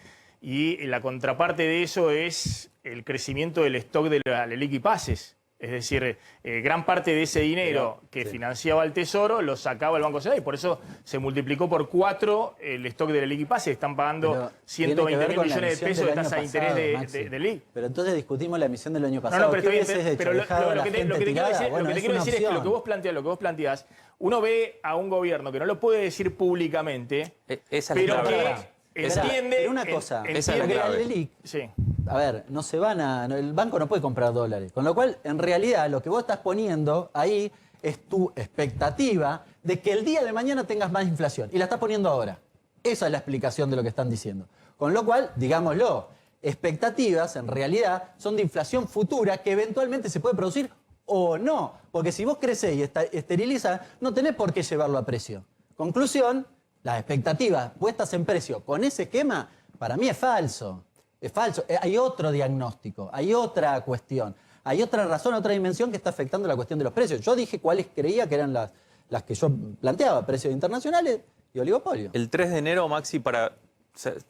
Speaker 1: y la contraparte de eso es el crecimiento del stock de la LELIQ y pases. Es decir, gran parte de ese dinero que financiaba el Tesoro lo sacaba el Banco Central, y por eso se multiplicó por 4 el stock de la LELIQ y pases. Están pagando
Speaker 5: Pero
Speaker 1: 120
Speaker 5: tiene que ver
Speaker 1: mil
Speaker 5: con la
Speaker 1: millones de
Speaker 5: emisión
Speaker 1: pesos de
Speaker 5: del año
Speaker 1: tasa de interés
Speaker 5: pasado,
Speaker 1: de
Speaker 5: Maxi.
Speaker 1: LELIQ.
Speaker 5: Pero entonces discutimos la emisión del año
Speaker 1: No,
Speaker 5: pasado.
Speaker 1: no, pero
Speaker 5: ¿Qué
Speaker 1: está bien,
Speaker 5: hubieses hecho?
Speaker 1: pero
Speaker 5: ¿Dejado a la
Speaker 1: lo que
Speaker 5: gente
Speaker 1: te quiero
Speaker 5: tirada?
Speaker 1: decir,
Speaker 5: Bueno,
Speaker 1: lo que te
Speaker 5: es
Speaker 1: quiero
Speaker 5: una
Speaker 1: decir es que lo que
Speaker 5: opción.
Speaker 1: vos planteás, uno ve a un gobierno que no lo puede decir públicamente,
Speaker 6: esa es
Speaker 1: pero
Speaker 6: la
Speaker 1: que
Speaker 6: clave.
Speaker 1: entiende...
Speaker 5: Pero una cosa,
Speaker 6: esa es la
Speaker 5: porque la
Speaker 6: clave.
Speaker 5: LELIQ,
Speaker 1: Sí.
Speaker 5: a ver, no se van a... El banco no puede comprar dólares. Con lo cual, en realidad, lo que vos estás poniendo ahí es tu expectativa de que el día de mañana tengas más inflación. Y la estás poniendo ahora. Esa es la explicación de lo que están diciendo. Con lo cual, digámoslo, expectativas, en realidad, son de inflación futura que eventualmente se puede producir o no. Porque si vos crecés y esterilizás, no tenés por qué llevarlo a precio. Conclusión, las expectativas puestas en precio con ese esquema, para mí es falso. Es falso. Hay otro diagnóstico, hay otra cuestión, hay otra razón, otra dimensión que está afectando la cuestión de los precios. Yo dije cuáles creía que eran las que yo planteaba, precios internacionales y oligopolio.
Speaker 6: El 3 de enero, Maxi,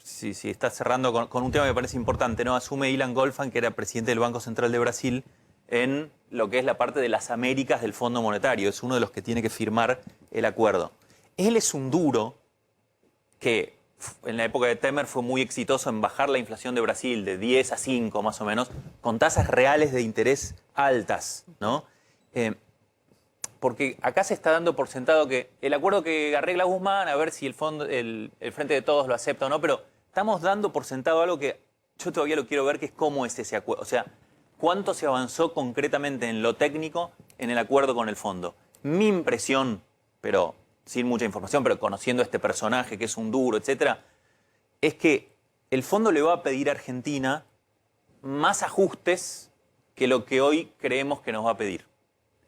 Speaker 6: si estás cerrando con un tema que me parece importante, ¿no? Asume Ilan Goldfan, que era presidente del Banco Central de Brasil, en lo que es la parte de las Américas del Fondo Monetario. Es uno de los que tiene que firmar el acuerdo. Él es un duro que en la época de Temer fue muy exitoso en bajar la inflación de Brasil de 10 a 5 más o menos, con tasas reales de interés altas, ¿no? Porque acá se está dando por sentado que el acuerdo que arregla Guzmán, a ver si el Frente de Todos lo acepta o no, pero estamos dando por sentado algo que yo todavía lo quiero ver, que es cómo es ese acuerdo. O sea, cuánto se avanzó concretamente en lo técnico en el acuerdo con el fondo. Mi impresión, pero sin mucha información, pero conociendo a este personaje que es un duro, etcétera, es que el fondo le va a pedir a Argentina más ajustes que lo que hoy creemos que nos va a pedir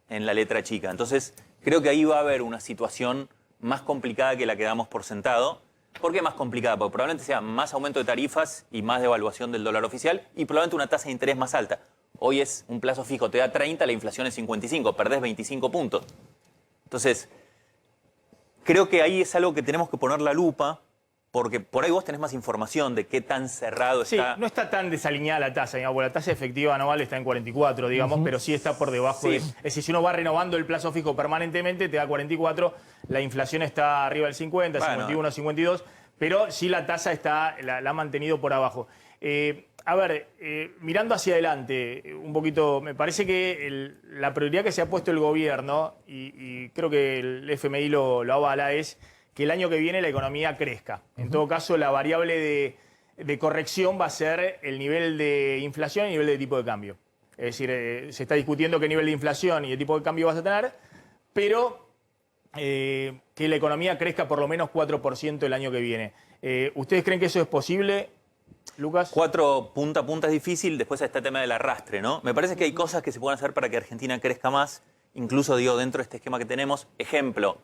Speaker 6: en la letra chica. Entonces, creo que ahí va a haber una situación más complicada que la que damos por sentado. ¿Por qué más complicada? Porque probablemente sea más aumento de tarifas y más devaluación del dólar oficial, y probablemente una tasa de interés más alta. Hoy es un plazo fijo, te da 30, la inflación es 55, perdés 25 puntos. Entonces, creo que ahí es algo que tenemos que poner la lupa, porque por ahí vos tenés más información de qué tan cerrado
Speaker 1: Sí,
Speaker 6: está.
Speaker 1: no está tan desalineada la tasa, digamos, porque la tasa efectiva anual está en 44, digamos, pero sí está por debajo de... Es decir, si uno va renovando el plazo fijo permanentemente, te da 44, la inflación está arriba del 50,
Speaker 6: Bueno.
Speaker 1: 51, 52, pero sí la tasa la ha mantenido por abajo. A ver, mirando hacia adelante un poquito, me parece que la prioridad que se ha puesto el gobierno, y creo que el FMI lo avala, es que el año que viene la economía crezca. En todo caso, la variable de corrección va a ser el nivel de inflación y el nivel de tipo de cambio. Es decir, se está discutiendo qué nivel de inflación y de tipo de cambio vas a tener, pero que la economía crezca por lo menos 4% el año que viene. ¿Ustedes creen que eso es posible, Lucas?
Speaker 6: 4 punta a punta es difícil, después está el tema del arrastre, ¿no? Me parece que hay cosas que se pueden hacer para que Argentina crezca más, incluso digo dentro de este esquema que tenemos. Ejemplo,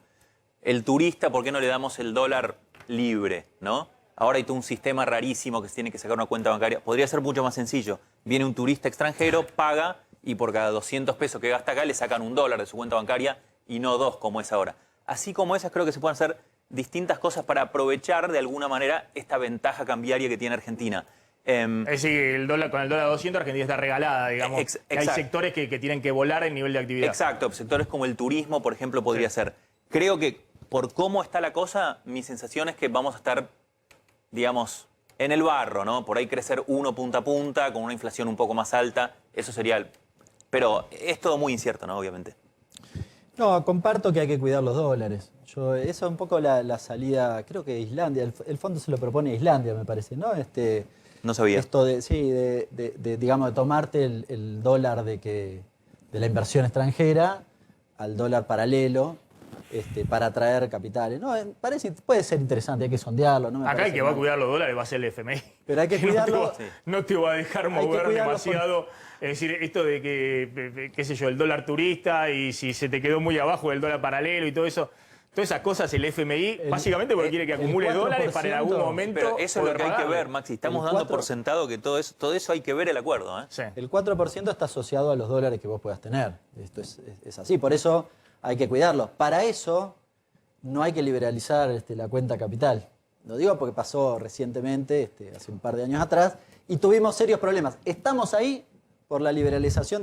Speaker 6: el turista, ¿por qué no le damos el dólar libre, no? Ahora hay todo un sistema rarísimo que se tiene que sacar una cuenta bancaria. Podría ser mucho más sencillo. Viene un turista extranjero, paga y por cada 200 pesos que gasta acá le sacan $1 de su cuenta bancaria y no 2 como es ahora. Así como esas, creo que se pueden hacer distintas cosas para aprovechar de alguna manera esta ventaja cambiaria que tiene Argentina.
Speaker 1: Es decir, con el dólar a 200 Argentina está regalada, digamos. Que hay sectores que tienen que volar en nivel de actividad.
Speaker 6: Exacto, sectores como el turismo, por ejemplo, podría ser. Creo que por cómo está la cosa, mi sensación es que vamos a estar, digamos, en el barro, ¿no? Por ahí crecer uno punta a punta, con una inflación un poco más alta, eso sería... Pero es todo muy incierto, ¿no? Obviamente.
Speaker 5: No, comparto que hay que cuidar los dólares. Eso es un poco la salida, creo que Islandia, el fondo se lo propone Islandia, me parece, ¿no?
Speaker 6: No sabía.
Speaker 5: Esto digamos, de tomarte el dólar de la inversión extranjera al dólar paralelo para atraer capitales. No, puede ser interesante, hay que sondearlo. No me
Speaker 1: Acá el
Speaker 5: parece
Speaker 1: que va a
Speaker 5: mal.
Speaker 1: cuidar los dólares va a ser el FMI.
Speaker 5: Pero hay que cuidarlo.
Speaker 1: No te va a dejar
Speaker 5: Hay que
Speaker 1: mover
Speaker 5: cuidarlo
Speaker 1: demasiado. Es decir, esto de que, qué sé yo, el dólar turista y si se te quedó muy abajo el dólar paralelo y todo eso. Todas esas cosas el FMI, básicamente porque quiere que acumule dólares para en algún momento.
Speaker 6: Pero eso es lo que hay que
Speaker 1: pagarle.
Speaker 6: ver, Maxi. Estamos
Speaker 5: El
Speaker 6: dando
Speaker 5: 4.
Speaker 6: por sentado que todo eso hay que ver el acuerdo, ¿eh?
Speaker 1: Sí.
Speaker 5: El 4% está asociado a los dólares que vos puedas tener. Esto es así, por eso hay que cuidarlo. Para eso no hay que liberalizar la cuenta capital. Lo digo porque pasó recientemente, hace un par de años atrás, y tuvimos serios problemas. Estamos ahí por la liberalización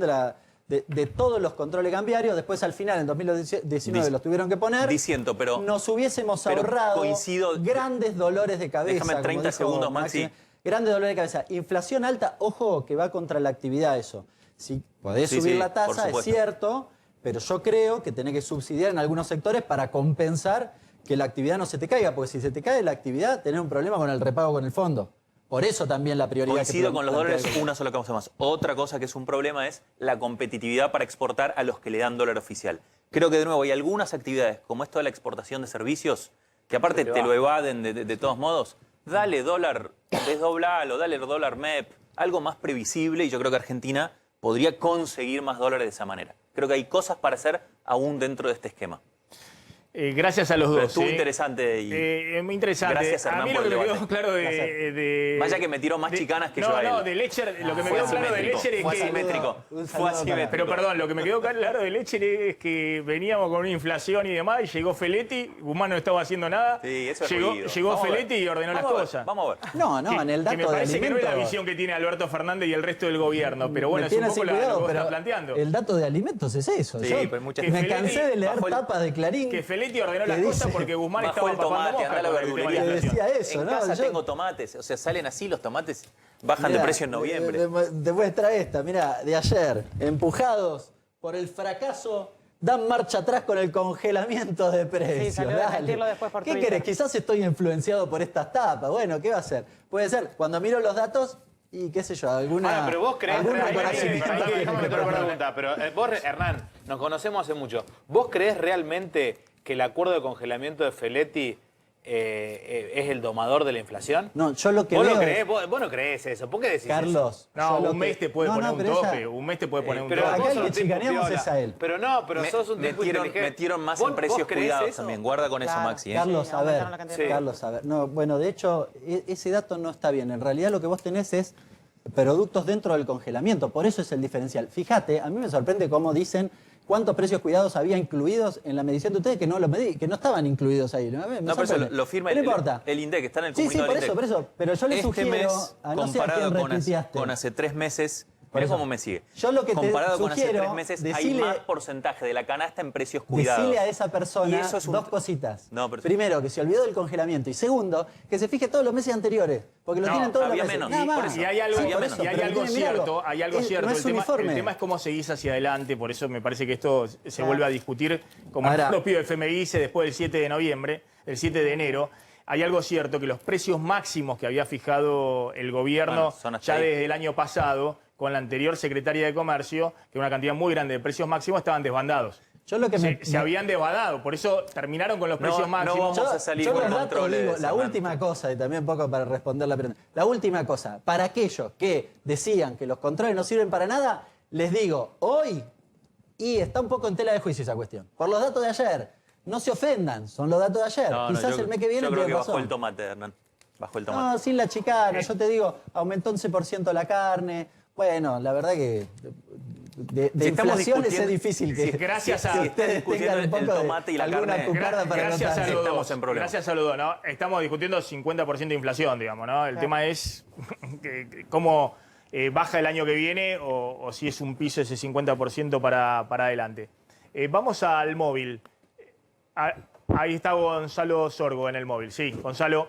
Speaker 5: de todos los controles cambiarios. Después, al final, en 2019, los tuvieron que poner.
Speaker 6: Diciendo, pero...
Speaker 5: Nos hubiésemos
Speaker 6: pero
Speaker 5: ahorrado
Speaker 6: coincido-
Speaker 5: grandes dolores de cabeza.
Speaker 6: Déjame
Speaker 5: como
Speaker 6: 30
Speaker 5: dijo
Speaker 6: segundos, Maxi.
Speaker 5: Grandes dolores de cabeza. Inflación alta, ojo, que va contra la actividad eso. Si podés
Speaker 6: Sí,
Speaker 5: subir
Speaker 6: sí,
Speaker 5: la
Speaker 6: por
Speaker 5: tasa, es
Speaker 6: supuesto.
Speaker 5: cierto, pero yo creo que tenés que subsidiar en algunos sectores para compensar que la actividad no se te caiga, porque si se te cae la actividad, tenés un problema con el repago con el fondo. Por eso también la prioridad.
Speaker 6: Coincido con los
Speaker 5: plantea
Speaker 6: dólares,
Speaker 5: el-
Speaker 6: una sola cosa más. Otra cosa que es un problema es la competitividad para exportar a los que le dan dólar oficial. Creo que de nuevo hay algunas actividades, como esto de la exportación de servicios, que aparte te lo evaden de todos modos. Dale dólar, desdoblalo, dale dólar MEP, algo más previsible, y yo creo que Argentina podría conseguir más dólares de esa manera. Creo que hay cosas para hacer aún dentro de este esquema.
Speaker 1: Gracias a los
Speaker 6: Pero
Speaker 1: dos.
Speaker 6: estuvo interesante y
Speaker 1: muy interesante.
Speaker 6: gracias, Hernán,
Speaker 1: a mí
Speaker 6: por
Speaker 1: lo que
Speaker 6: el
Speaker 1: me quedó
Speaker 6: debate.
Speaker 1: claro de...
Speaker 6: Vaya que me tiró más chicanas que
Speaker 1: no,
Speaker 6: yo a él.
Speaker 1: No, de Lecher, lo que me
Speaker 6: Fue
Speaker 1: quedó claro de
Speaker 6: asimétrico,
Speaker 1: Lecher es
Speaker 6: fue
Speaker 1: que...
Speaker 6: asimétrico.
Speaker 5: Un
Speaker 6: Fue
Speaker 5: saludo
Speaker 6: asimétrico.
Speaker 1: Pero perdón, lo que me quedó claro de Lecher es que veníamos con una inflación y demás, y llegó Feletti, Guzmán no estaba haciendo nada.
Speaker 6: Sí, eso es
Speaker 1: llegó
Speaker 6: ruido. Vamos a
Speaker 1: Feletti
Speaker 6: ver.
Speaker 1: y ordenó las
Speaker 6: Vamos a ver,
Speaker 1: cosas.
Speaker 6: Vamos a ver.
Speaker 5: No, en el dato
Speaker 1: que me parece
Speaker 5: de
Speaker 1: que no es la
Speaker 5: alimentos.
Speaker 1: visión que tiene Alberto Fernández y el resto del gobierno, pero bueno,
Speaker 5: Me
Speaker 1: es un
Speaker 5: tienen
Speaker 1: poco
Speaker 5: sin
Speaker 1: lo que
Speaker 5: cuidado,
Speaker 1: vos
Speaker 5: pero
Speaker 1: estás planteando.
Speaker 5: el dato de alimentos es eso.
Speaker 6: Sí,
Speaker 5: Yo
Speaker 6: pero muchas-
Speaker 1: que
Speaker 5: me
Speaker 1: Feletti
Speaker 5: cansé de leer
Speaker 1: bajó el-
Speaker 5: tapas de Clarín.
Speaker 1: Que Feletti ordenó
Speaker 5: que
Speaker 1: las cosas
Speaker 5: dice-
Speaker 1: porque Guzmán
Speaker 6: Bajó
Speaker 1: estaba
Speaker 6: el
Speaker 1: papando
Speaker 6: tomate,
Speaker 1: mosca
Speaker 6: anda a la
Speaker 1: con el tema de
Speaker 6: verdulería.
Speaker 1: la inflación.
Speaker 5: Decía eso,
Speaker 6: En
Speaker 5: ¿no?
Speaker 6: casa
Speaker 5: Yo-
Speaker 6: tengo tomates, o sea, salen así los tomates, bajan de
Speaker 5: Mirá,
Speaker 6: precio en noviembre.
Speaker 5: Demuestra esta, mira, de ayer. Empujados por el fracaso, dan marcha atrás con el congelamiento de precios.
Speaker 2: salió a
Speaker 5: Dale.
Speaker 2: desmentirlo después por
Speaker 5: ¿Qué
Speaker 2: Twitter.
Speaker 5: querés? Quizás estoy influenciado por estas tapas. Bueno, ¿qué va a hacer? Puede ser, cuando miro los datos, y qué sé yo, alguna.
Speaker 3: Ahora, pero vos creés
Speaker 5: algún
Speaker 3: realmente,
Speaker 5: reconocimiento
Speaker 3: déjame
Speaker 5: tiene que
Speaker 3: meter una
Speaker 5: tener.
Speaker 3: pregunta, pero vos, Hernán, nos conocemos hace mucho. ¿Vos creés realmente que el acuerdo de congelamiento de Feletti es el domador de la inflación?
Speaker 5: No, yo lo que
Speaker 3: ¿Vos
Speaker 5: veo
Speaker 3: lo
Speaker 5: es-
Speaker 3: creés? ¿Vos no creés eso? ¿Por qué decís eso?
Speaker 5: Carlos.
Speaker 1: No,
Speaker 5: yo lo
Speaker 1: un mes
Speaker 5: que-
Speaker 1: te puede
Speaker 5: No,
Speaker 1: poner
Speaker 5: no,
Speaker 1: un
Speaker 5: pero esa-
Speaker 1: tope, un mes te puede poner un
Speaker 3: Pero
Speaker 1: tope.
Speaker 5: acá
Speaker 3: vos
Speaker 5: el
Speaker 3: sos
Speaker 5: que
Speaker 3: un tipo
Speaker 5: chicaneamos
Speaker 3: piola.
Speaker 5: es a él.
Speaker 3: Pero sos un tipo inteligente.
Speaker 6: Metieron más
Speaker 3: ¿Vos-
Speaker 6: en precios
Speaker 3: vos creés
Speaker 6: cuidados
Speaker 3: eso?
Speaker 6: también. Guarda con eso,
Speaker 2: Claro.
Speaker 6: Maxi.
Speaker 5: Carlos,
Speaker 2: Sí,
Speaker 5: a ver,
Speaker 2: aumentaron la cantidad de
Speaker 5: Carlos, a ver. No, bueno, de hecho, ese dato no está bien. En realidad lo que vos tenés es productos dentro del congelamiento. Por eso es el diferencial. Fíjate, a mí me sorprende cómo dicen cuántos precios cuidados había incluidos en la medición de ustedes que no que no estaban incluidos ahí. Me
Speaker 6: No, pero eso
Speaker 5: sorprende.
Speaker 6: lo firma
Speaker 5: Pero no importa.
Speaker 6: el INDEC, está en el
Speaker 5: Sí, sí,
Speaker 6: comunicado
Speaker 5: por
Speaker 6: del
Speaker 5: eso,
Speaker 6: INDEC.
Speaker 5: por eso. Pero yo le
Speaker 6: Este
Speaker 5: sugiero,
Speaker 6: mes,
Speaker 5: a no ser a
Speaker 6: comparado
Speaker 5: quién
Speaker 6: con
Speaker 5: retuiteaste.
Speaker 6: hace 3 meses,
Speaker 5: Por
Speaker 6: mirá
Speaker 5: eso.
Speaker 6: cómo me sigue.
Speaker 5: Yo lo que te
Speaker 6: comparado con hace
Speaker 5: sugiero,
Speaker 6: 3 meses, hay
Speaker 5: decile-
Speaker 6: más porcentaje de la canasta en precios cuidados.
Speaker 5: Decile a esa persona
Speaker 6: Y eso es un-
Speaker 5: dos cositas.
Speaker 6: No, pero-
Speaker 5: Primero, que se olvidó del congelamiento. Y segundo, que se fije todos los meses anteriores. Porque lo
Speaker 1: No,
Speaker 5: tienen todos los
Speaker 6: había
Speaker 5: meses.
Speaker 6: menos.
Speaker 5: Nada
Speaker 6: Y por
Speaker 5: más.
Speaker 6: eso-
Speaker 1: Y hay algo,
Speaker 6: Había
Speaker 5: por
Speaker 6: menos.
Speaker 5: eso,
Speaker 1: y hay
Speaker 5: pero
Speaker 1: algo
Speaker 5: quieren mirarlo.
Speaker 1: cierto, hay algo cierto.
Speaker 5: No es
Speaker 1: el
Speaker 5: uniforme.
Speaker 1: tema es cómo seguís hacia adelante, por eso me parece que esto se vuelve a discutir, como
Speaker 5: Ahora-
Speaker 1: el propio FMI dice después del 7 de noviembre, el 7 de enero. Hay algo cierto, que los precios máximos que había fijado el gobierno
Speaker 6: Bueno, son hasta
Speaker 1: ya
Speaker 6: ahí.
Speaker 1: desde el año pasado, con la anterior secretaria de Comercio, que una cantidad muy grande de precios máximos estaban desbandados.
Speaker 5: Yo lo que
Speaker 1: Se habían desbandado, por eso terminaron con los precios
Speaker 6: No
Speaker 1: máximos.
Speaker 6: vamos a salir
Speaker 5: yo
Speaker 6: con
Speaker 5: los datos
Speaker 6: controles,
Speaker 5: digo, la
Speaker 6: Hernán.
Speaker 5: última cosa, y también un poco para responder la pregunta. La última cosa, para aquellos que decían que los controles no sirven para nada, les digo, hoy, y está un poco en tela de juicio esa cuestión. Por los datos de ayer, no se ofendan, son los datos de ayer.
Speaker 6: No, no,
Speaker 5: Quizás
Speaker 6: yo-
Speaker 5: el mes que viene
Speaker 6: yo creo que
Speaker 5: tienen
Speaker 6: bajó
Speaker 5: razón.
Speaker 6: el tomate, Hernán. Bajó el tomate.
Speaker 5: No, sin la chicana, yo te digo, aumentó 11% la carne. Bueno, la verdad que de
Speaker 6: Si estamos
Speaker 5: inflaciones
Speaker 6: discutiendo-
Speaker 5: es difícil que,
Speaker 1: Sí, gracias
Speaker 5: que
Speaker 1: a-
Speaker 6: si
Speaker 5: ustedes
Speaker 6: discutiendo
Speaker 5: tengan un
Speaker 6: el
Speaker 5: poco
Speaker 6: tomate y la
Speaker 5: alguna
Speaker 6: carne,
Speaker 5: cucarda para
Speaker 1: Gracias
Speaker 5: no
Speaker 1: a
Speaker 5: estar-
Speaker 1: los
Speaker 6: Estamos
Speaker 1: dos.
Speaker 6: en problemas.
Speaker 1: Gracias a los dos, ¿no? Estamos discutiendo 50% de inflación, digamos, ¿no? El tema es cómo baja el año que viene o si es un piso ese 50% para adelante. Vamos al móvil. Ahí está Gonzalo Sorgo en el móvil. Sí, Gonzalo.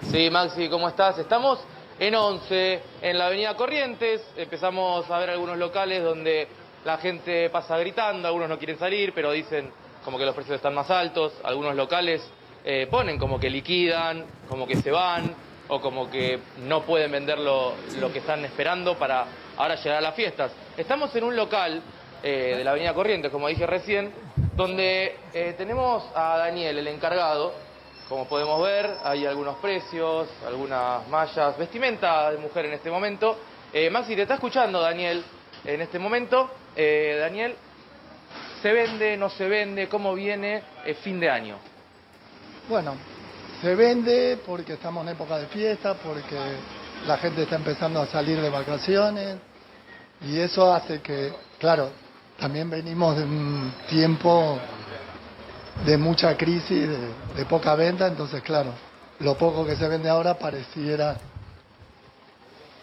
Speaker 7: Sí, Maxi, ¿cómo estás? Estamos en 11, en la avenida Corrientes. Empezamos a ver algunos locales donde la gente pasa gritando, algunos no quieren salir, pero dicen como que los precios están más altos. Algunos locales ponen como que liquidan, como que se van, o como que no pueden vender lo que están esperando para ahora llegar a las fiestas. Estamos en un local de la avenida Corrientes, como dije recién, donde tenemos a Daniel, el encargado. Como podemos ver, hay algunos precios, algunas mallas, vestimenta de mujer en este momento. Maxi, te está escuchando Daniel en este momento. Daniel, ¿se vende, no se vende? ¿Cómo viene fin de año?
Speaker 8: Bueno, se vende porque estamos en época de fiesta, porque la gente está empezando a salir de vacaciones y eso hace que, claro, también venimos de un tiempo de mucha crisis, de poca venta, entonces claro, lo poco que se vende ahora pareciera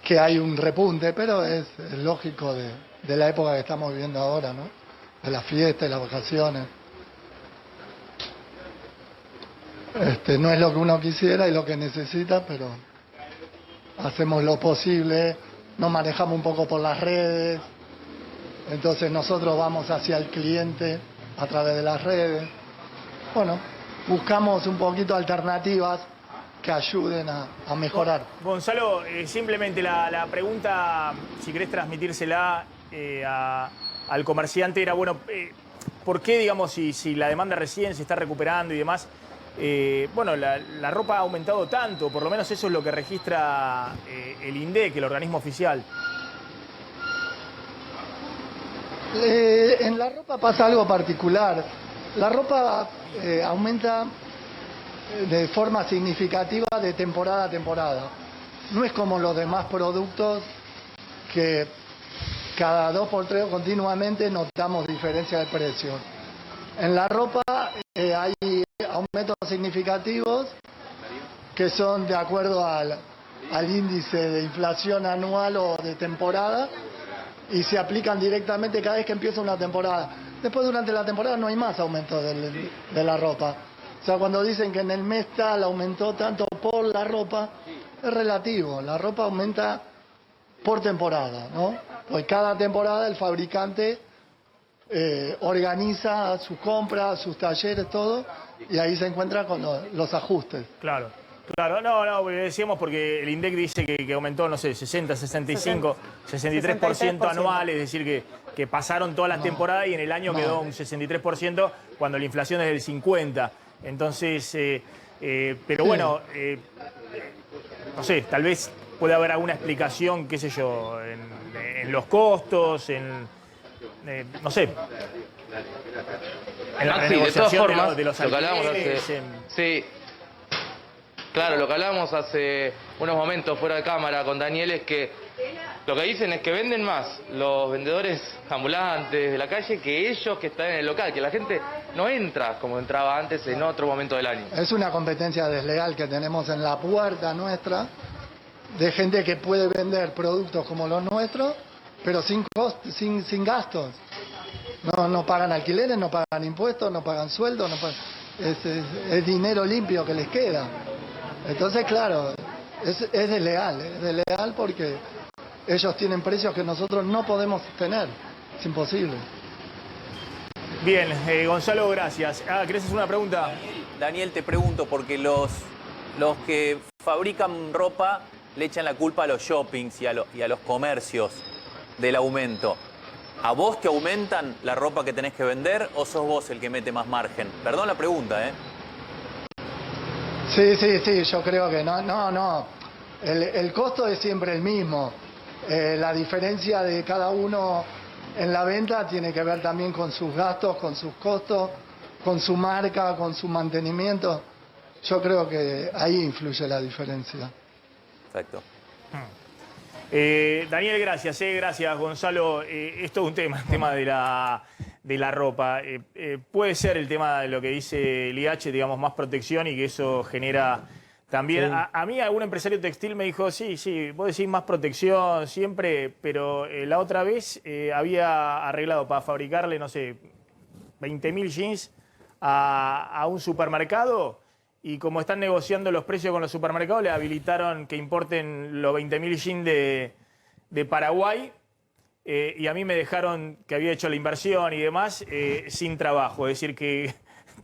Speaker 8: que hay un repunte, pero es lógico de la época que estamos viviendo ahora, ¿no? De las fiestas y las vacaciones. No es lo que uno quisiera y lo que necesita, pero hacemos lo posible, nos manejamos un poco por las redes, entonces nosotros vamos hacia el cliente a través de las redes. Bueno, buscamos un poquito alternativas que ayuden a mejorar.
Speaker 1: Gonzalo, simplemente la pregunta, si querés transmitírsela al comerciante, era, bueno, ¿por qué, digamos, si la demanda recién se está recuperando y demás, bueno, la ropa ha aumentado tanto? Por lo menos eso es lo que registra el INDEC, el organismo oficial.
Speaker 8: En la ropa pasa algo particular. La ropa aumenta de forma significativa de temporada a temporada. No es como los demás productos que cada 2 por 3 continuamente notamos diferencia de precio. En la ropa hay aumentos significativos que son de acuerdo al índice de inflación anual o de temporada y se aplican directamente cada vez que empieza una temporada. Después, durante la temporada, no hay más aumento de la ropa. O sea, cuando dicen que en el mes tal aumentó tanto por la ropa, es relativo. La ropa aumenta por temporada, ¿no? Pues cada temporada el fabricante organiza sus compras, sus talleres, todo, y ahí se encuentra con los ajustes.
Speaker 1: Claro. Claro, no, decíamos porque el INDEC dice que aumentó, no sé, 60, 65, 63% anual, es decir, que pasaron todas las temporadas y en el año quedó un 63% cuando la inflación es del 50%. Entonces, pero bueno, no sé, tal vez puede haber alguna explicación, qué sé yo, en los costos, no sé, en la
Speaker 7: Maxi, de todas formas,
Speaker 1: de los
Speaker 7: lo que hablábamos
Speaker 1: alquileres,
Speaker 7: sí. Claro, lo que hablábamos hace unos momentos fuera de cámara con Daniel es que lo que dicen es que venden más los vendedores ambulantes de la calle que ellos que están en el local, que la gente no entra como entraba antes en otro momento del año.
Speaker 8: Es una competencia desleal que tenemos en la puerta nuestra de gente que puede vender productos como los nuestros, pero sin gastos. No pagan alquileres, no pagan impuestos, no pagan sueldos, es dinero limpio que les queda. Entonces, claro, es desleal porque ellos tienen precios que nosotros no podemos tener, es imposible.
Speaker 1: Bien, Gonzalo, gracias. ¿Querés hacer una pregunta?
Speaker 6: Daniel, te pregunto, porque los que fabrican ropa le echan la culpa a los shoppings y a los comercios del aumento. ¿A vos te aumentan la ropa que tenés que vender o sos vos el que mete más margen? Perdón la pregunta, ¿eh?
Speaker 8: Sí, yo creo que no. El costo es siempre el mismo. La diferencia de cada uno en la venta tiene que ver también con sus gastos, con sus costos, con su marca, con su mantenimiento. Yo creo que ahí influye la diferencia.
Speaker 6: Perfecto.
Speaker 1: Daniel, gracias, Gonzalo. Esto es un tema, el tema de la ropa. Puede ser el tema de lo que dice el IH, digamos, más protección y que eso genera también... Sí. A mí algún empresario textil me dijo, sí, vos decís más protección siempre, pero la otra vez había arreglado para fabricarle, no sé, 20.000 jeans a un supermercado y como están negociando los precios con los supermercados, le habilitaron que importen los 20.000 yen de Paraguay. Y a mí me dejaron, que había hecho la inversión y demás, sin trabajo. Es decir, que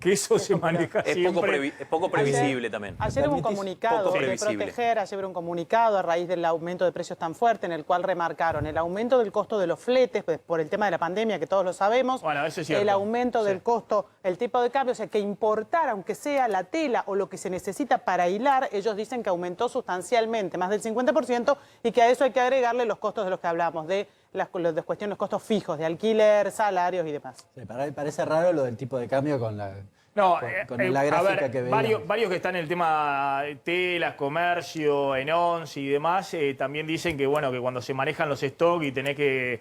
Speaker 1: eso se maneja
Speaker 6: Es
Speaker 1: siempre.
Speaker 6: poco previsible también.
Speaker 2: Ayer hubo un comunicado
Speaker 6: poco
Speaker 2: de
Speaker 6: previsible.
Speaker 2: Proteger, ayer hubo un comunicado a raíz del aumento de precios tan fuerte, en el cual remarcaron el aumento del costo de los fletes, pues, por el tema de la pandemia, que todos lo sabemos,
Speaker 1: Bueno, eso es cierto.
Speaker 2: el aumento del costo, el tipo de cambio, o sea, que importar, aunque sea la tela o lo que se necesita para hilar, ellos dicen que aumentó sustancialmente, más del 50%, y que a eso hay que agregarle los costos de los que hablamos, de las cuestiones, los costos fijos, de alquiler, salarios y demás.
Speaker 5: Sí, parece raro lo del tipo de cambio con la,
Speaker 1: No,
Speaker 5: con la gráfica
Speaker 1: a ver,
Speaker 5: que veíamos.
Speaker 1: varios que están en el tema telas, comercio, en ONS y demás, también dicen que bueno, que cuando se manejan los stocks y tenés que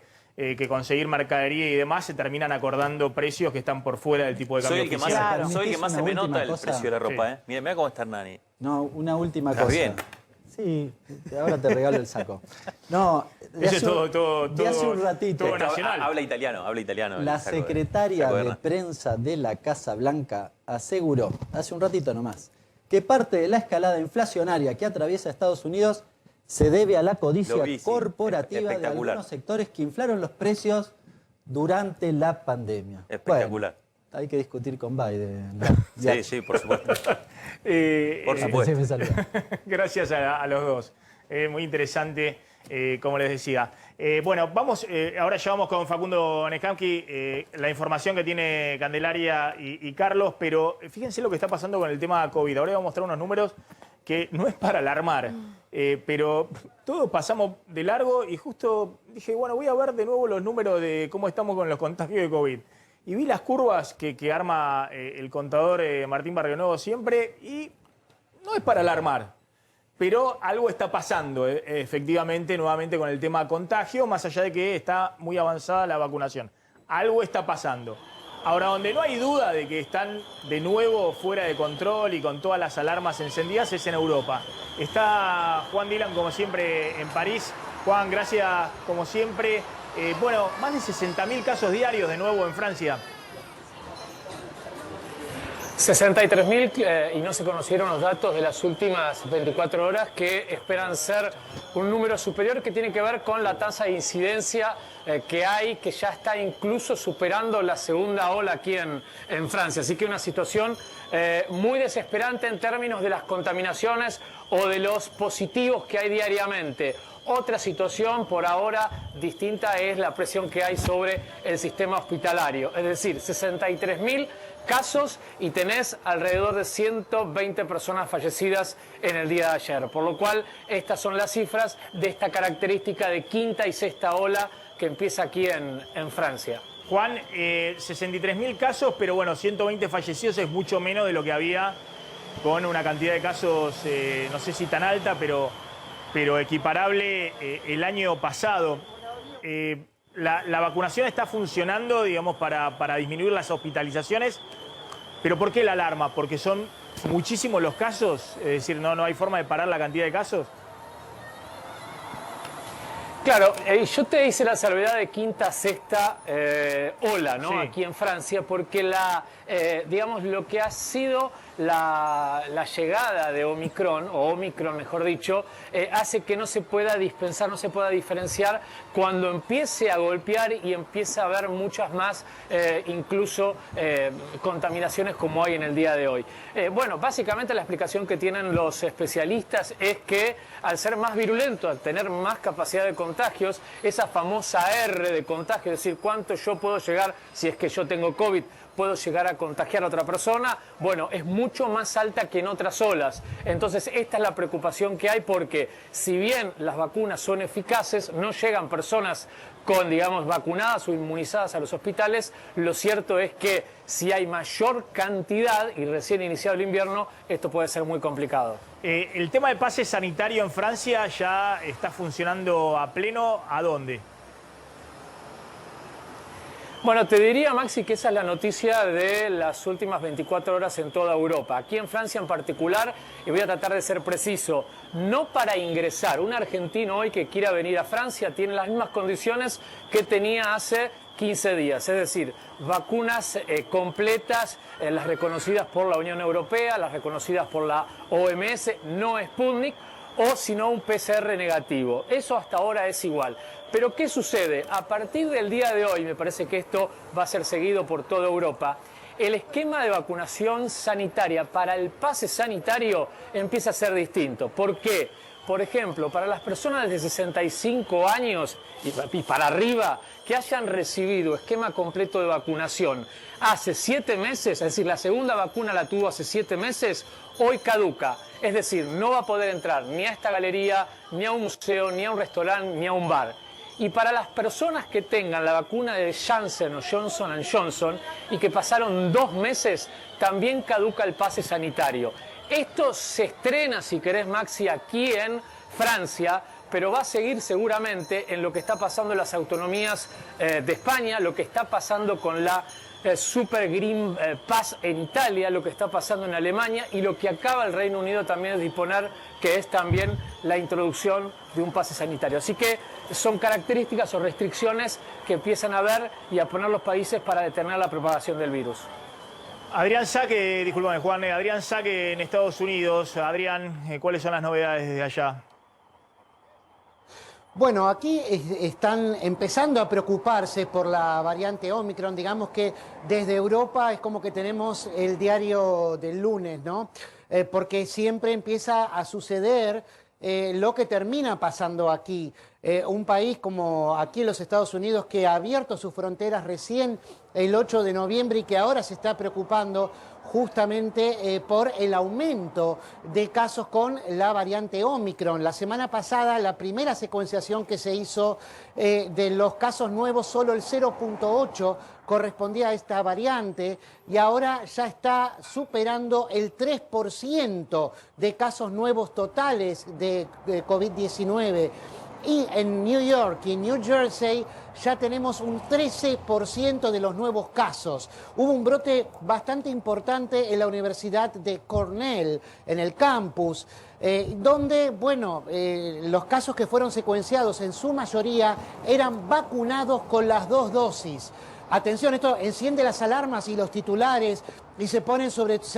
Speaker 1: conseguir mercadería y demás, se terminan acordando precios que están por fuera del tipo de cambio
Speaker 6: Soy el que más,
Speaker 1: oficial.
Speaker 2: Claro.
Speaker 6: soy el que más se me
Speaker 5: Una
Speaker 6: nota el
Speaker 5: última cosa.
Speaker 6: precio de la ropa,
Speaker 1: Sí.
Speaker 6: ¿eh? Mira cómo está Hernani.
Speaker 5: No, una última
Speaker 6: ¿Estás
Speaker 5: cosa.
Speaker 6: bien?
Speaker 5: Sí, ahora te regalo el saco. No, de
Speaker 1: Eso es
Speaker 5: de hace un ratito.
Speaker 1: todo nacional.
Speaker 6: Habla italiano.
Speaker 5: La
Speaker 6: el saco de-
Speaker 5: secretaria
Speaker 6: saco de
Speaker 5: de
Speaker 6: Hernán.
Speaker 5: prensa de la Casa Blanca aseguró, hace un ratito nomás, que parte de la escalada inflacionaria que atraviesa Estados Unidos se debe a la codicia
Speaker 6: Lo vi, sí.
Speaker 5: corporativa de
Speaker 6: Espectacular.
Speaker 5: algunos sectores que inflaron los precios durante la pandemia.
Speaker 6: Espectacular.
Speaker 5: Bueno, hay que discutir con Biden.
Speaker 6: Sí, sí, por supuesto. Por supuesto.
Speaker 5: Me saluda.
Speaker 1: Gracias a los dos. Muy interesante, como les decía. Bueno, vamos, ahora ya vamos con Facundo Nescamski, la información que tiene Candelaria y Carlos, pero fíjense lo que está pasando con el tema COVID. Ahora voy a mostrar unos números que no es para alarmar, pero todos pasamos de largo y justo dije, bueno, voy a ver de nuevo los números de cómo estamos con los contagios de COVID. Y vi las curvas que arma el contador Martín Barrionuevo siempre y no es para alarmar. Pero algo está pasando, efectivamente, nuevamente con el tema contagio, más allá de que está muy avanzada la vacunación. Algo está pasando. Ahora, donde no hay duda de que están de nuevo fuera de control y con todas las alarmas encendidas es en Europa. Está Juan Dylan, como siempre, en París. Juan, gracias, como siempre. Bueno, más de 60.000 casos diarios de nuevo en Francia.
Speaker 9: 63.000 y no se conocieron los datos de las últimas 24 horas que esperan ser un número superior que tiene que ver con la tasa de incidencia que hay, que ya está incluso superando la segunda ola aquí en Francia. Así que una situación muy desesperante en términos de las contaminaciones o de los positivos que hay diariamente. Otra situación por ahora distinta es la presión que hay sobre el sistema hospitalario, es decir, 63.000 casos y tenés alrededor de 120 personas fallecidas en el día de ayer, por lo cual estas son las cifras de esta característica de quinta y sexta ola que empieza aquí en Francia.
Speaker 1: Juan, 63.000 casos, pero bueno, 120 fallecidos es mucho menos de lo que había con una cantidad de casos, no sé si tan alta, pero equiparable el año pasado. La vacunación está funcionando, digamos, para disminuir las hospitalizaciones, pero ¿por qué la alarma? ¿Porque son muchísimos los casos? Es decir, no hay forma de parar la cantidad de casos.
Speaker 9: Claro, yo te hice la salvedad de quinta, sexta ola, ¿no?
Speaker 1: Sí.
Speaker 9: Aquí en Francia, porque digamos, lo que ha sido la llegada de Omicron, o Omicron mejor dicho, hace que no se pueda dispensar, no se pueda diferenciar cuando empiece a golpear y empieza a haber muchas más, incluso contaminaciones como hay en el día de hoy. Bueno, básicamente la explicación que tienen los especialistas es que al ser más virulento, al tener más capacidad de contagios, esa famosa R de contagio, es decir, cuánto yo puedo llegar, si es que yo tengo COVID, puedo llegar a contagiar a otra persona, bueno, es mucho más alta que en otras olas. Entonces, esta es la preocupación que hay porque si bien las vacunas son eficaces, no llegan personas con, digamos, vacunadas o inmunizadas a los hospitales, lo cierto es que si hay mayor cantidad y recién iniciado el invierno, esto puede ser muy complicado.
Speaker 1: El tema de pase sanitario en Francia ya está funcionando a pleno. ¿A dónde?
Speaker 9: Bueno, te diría, Maxi, que esa es la noticia de las últimas 24 horas en toda Europa. Aquí en Francia en particular, y voy a tratar de ser preciso, no para ingresar. Un argentino hoy que quiera venir a Francia tiene las mismas condiciones que tenía hace 15 días, es decir, vacunas completas, las reconocidas por la Unión Europea, las reconocidas por la OMS, no Sputnik, o si no un PCR negativo. Eso hasta ahora es igual. Pero ¿qué sucede? A partir del día de hoy, me parece que esto va a ser seguido por toda Europa, el esquema de vacunación sanitaria para el pase sanitario empieza a ser distinto. ¿Por qué? Por ejemplo, para las personas de 65 años y para arriba que hayan recibido esquema completo de vacunación hace 7 meses, es decir, la segunda vacuna la tuvo hace 7 meses, hoy caduca. Es decir, no va a poder entrar ni a esta galería, ni a un museo, ni a un restaurante, ni a un bar. Y para las personas que tengan la vacuna de Janssen o Johnson & Johnson y que pasaron 2 meses, también caduca el pase sanitario. Esto se estrena, si querés, Maxi, aquí en Francia, pero va a seguir seguramente en lo que está pasando en las autonomías de España, lo que está pasando con la Super Green Pass en Italia, lo que está pasando en Alemania y lo que acaba el Reino Unido también de disponer, que es también la introducción de un pase sanitario. Así que son características o restricciones que empiezan a ver y a poner los países para detener la propagación del virus.
Speaker 1: Adrián Saque, discúlpame Juan, Adrián Saque en Estados Unidos. Adrián, ¿cuáles son las novedades desde allá?
Speaker 10: Bueno, aquí están empezando a preocuparse por la variante Omicron. Digamos que desde Europa es como que tenemos el diario del lunes, ¿no? Porque siempre empieza a suceder lo que termina pasando aquí. Un país como aquí en los Estados Unidos que ha abierto sus fronteras recién el 8 de noviembre y que ahora se está preocupando justamente por el aumento de casos con la variante Omicron. La semana pasada, la primera secuenciación que se hizo de los casos nuevos, solo el 0.8 correspondía a esta variante y ahora ya está superando el 3% de casos nuevos totales de COVID-19. Y en New York y en New Jersey ya tenemos un 13% de los nuevos casos. Hubo un brote bastante importante en la Universidad de Cornell, en el campus, donde, bueno, los casos que fueron secuenciados en su mayoría eran vacunados con las 2 dosis. Atención, esto enciende las alarmas y los titulares y se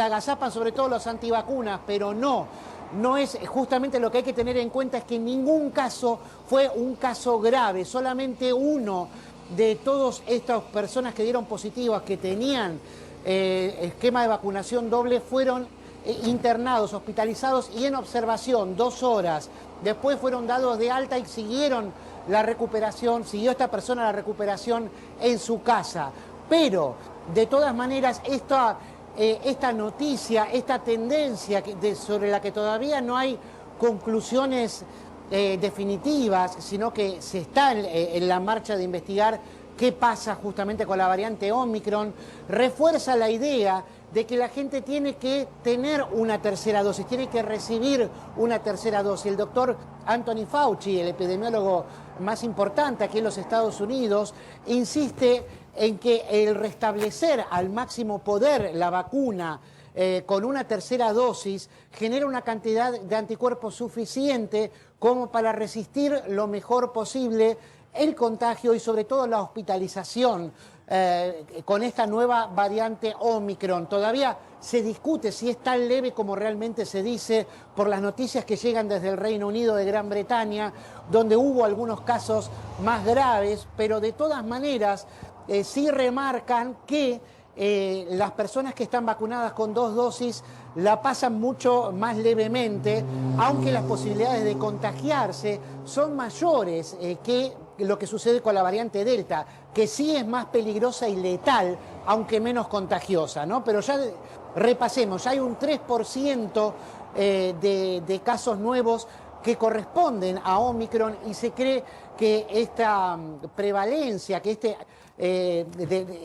Speaker 10: agazapan sobre todo los antivacunas, pero no es justamente lo que hay que tener en cuenta, es que en ningún caso fue un caso grave, solamente uno de todas estas personas que dieron positivas, que tenían esquema de vacunación doble, fueron internados, hospitalizados y en observación 2 horas. Después fueron dados de alta y siguieron la recuperación, siguió esta persona la recuperación en su casa. Pero, de todas maneras, esta noticia, esta tendencia sobre la que todavía no hay conclusiones definitivas, sino que se está en la marcha de investigar qué pasa justamente con la variante Omicron, refuerza la idea de que la gente tiene que tener una tercera dosis, tiene que recibir una tercera dosis. El doctor Anthony Fauci, el epidemiólogo más importante aquí en los Estados Unidos, insiste en que el restablecer al máximo poder la vacuna con una tercera dosis genera una cantidad de anticuerpos suficiente como para resistir lo mejor posible el contagio y sobre todo la hospitalización con esta nueva variante Omicron. Todavía se discute si es tan leve como realmente se dice por las noticias que llegan desde el Reino Unido de Gran Bretaña, donde hubo algunos casos más graves, pero de todas maneras sí remarcan que las personas que están vacunadas con 2 dosis la pasan mucho más levemente, aunque las posibilidades de contagiarse son mayores que lo que sucede con la variante Delta, que sí es más peligrosa y letal, aunque menos contagiosa, ¿no? Pero ya repasemos, ya hay un 3% de casos nuevos que corresponden a Omicron y se cree que esta prevalencia, que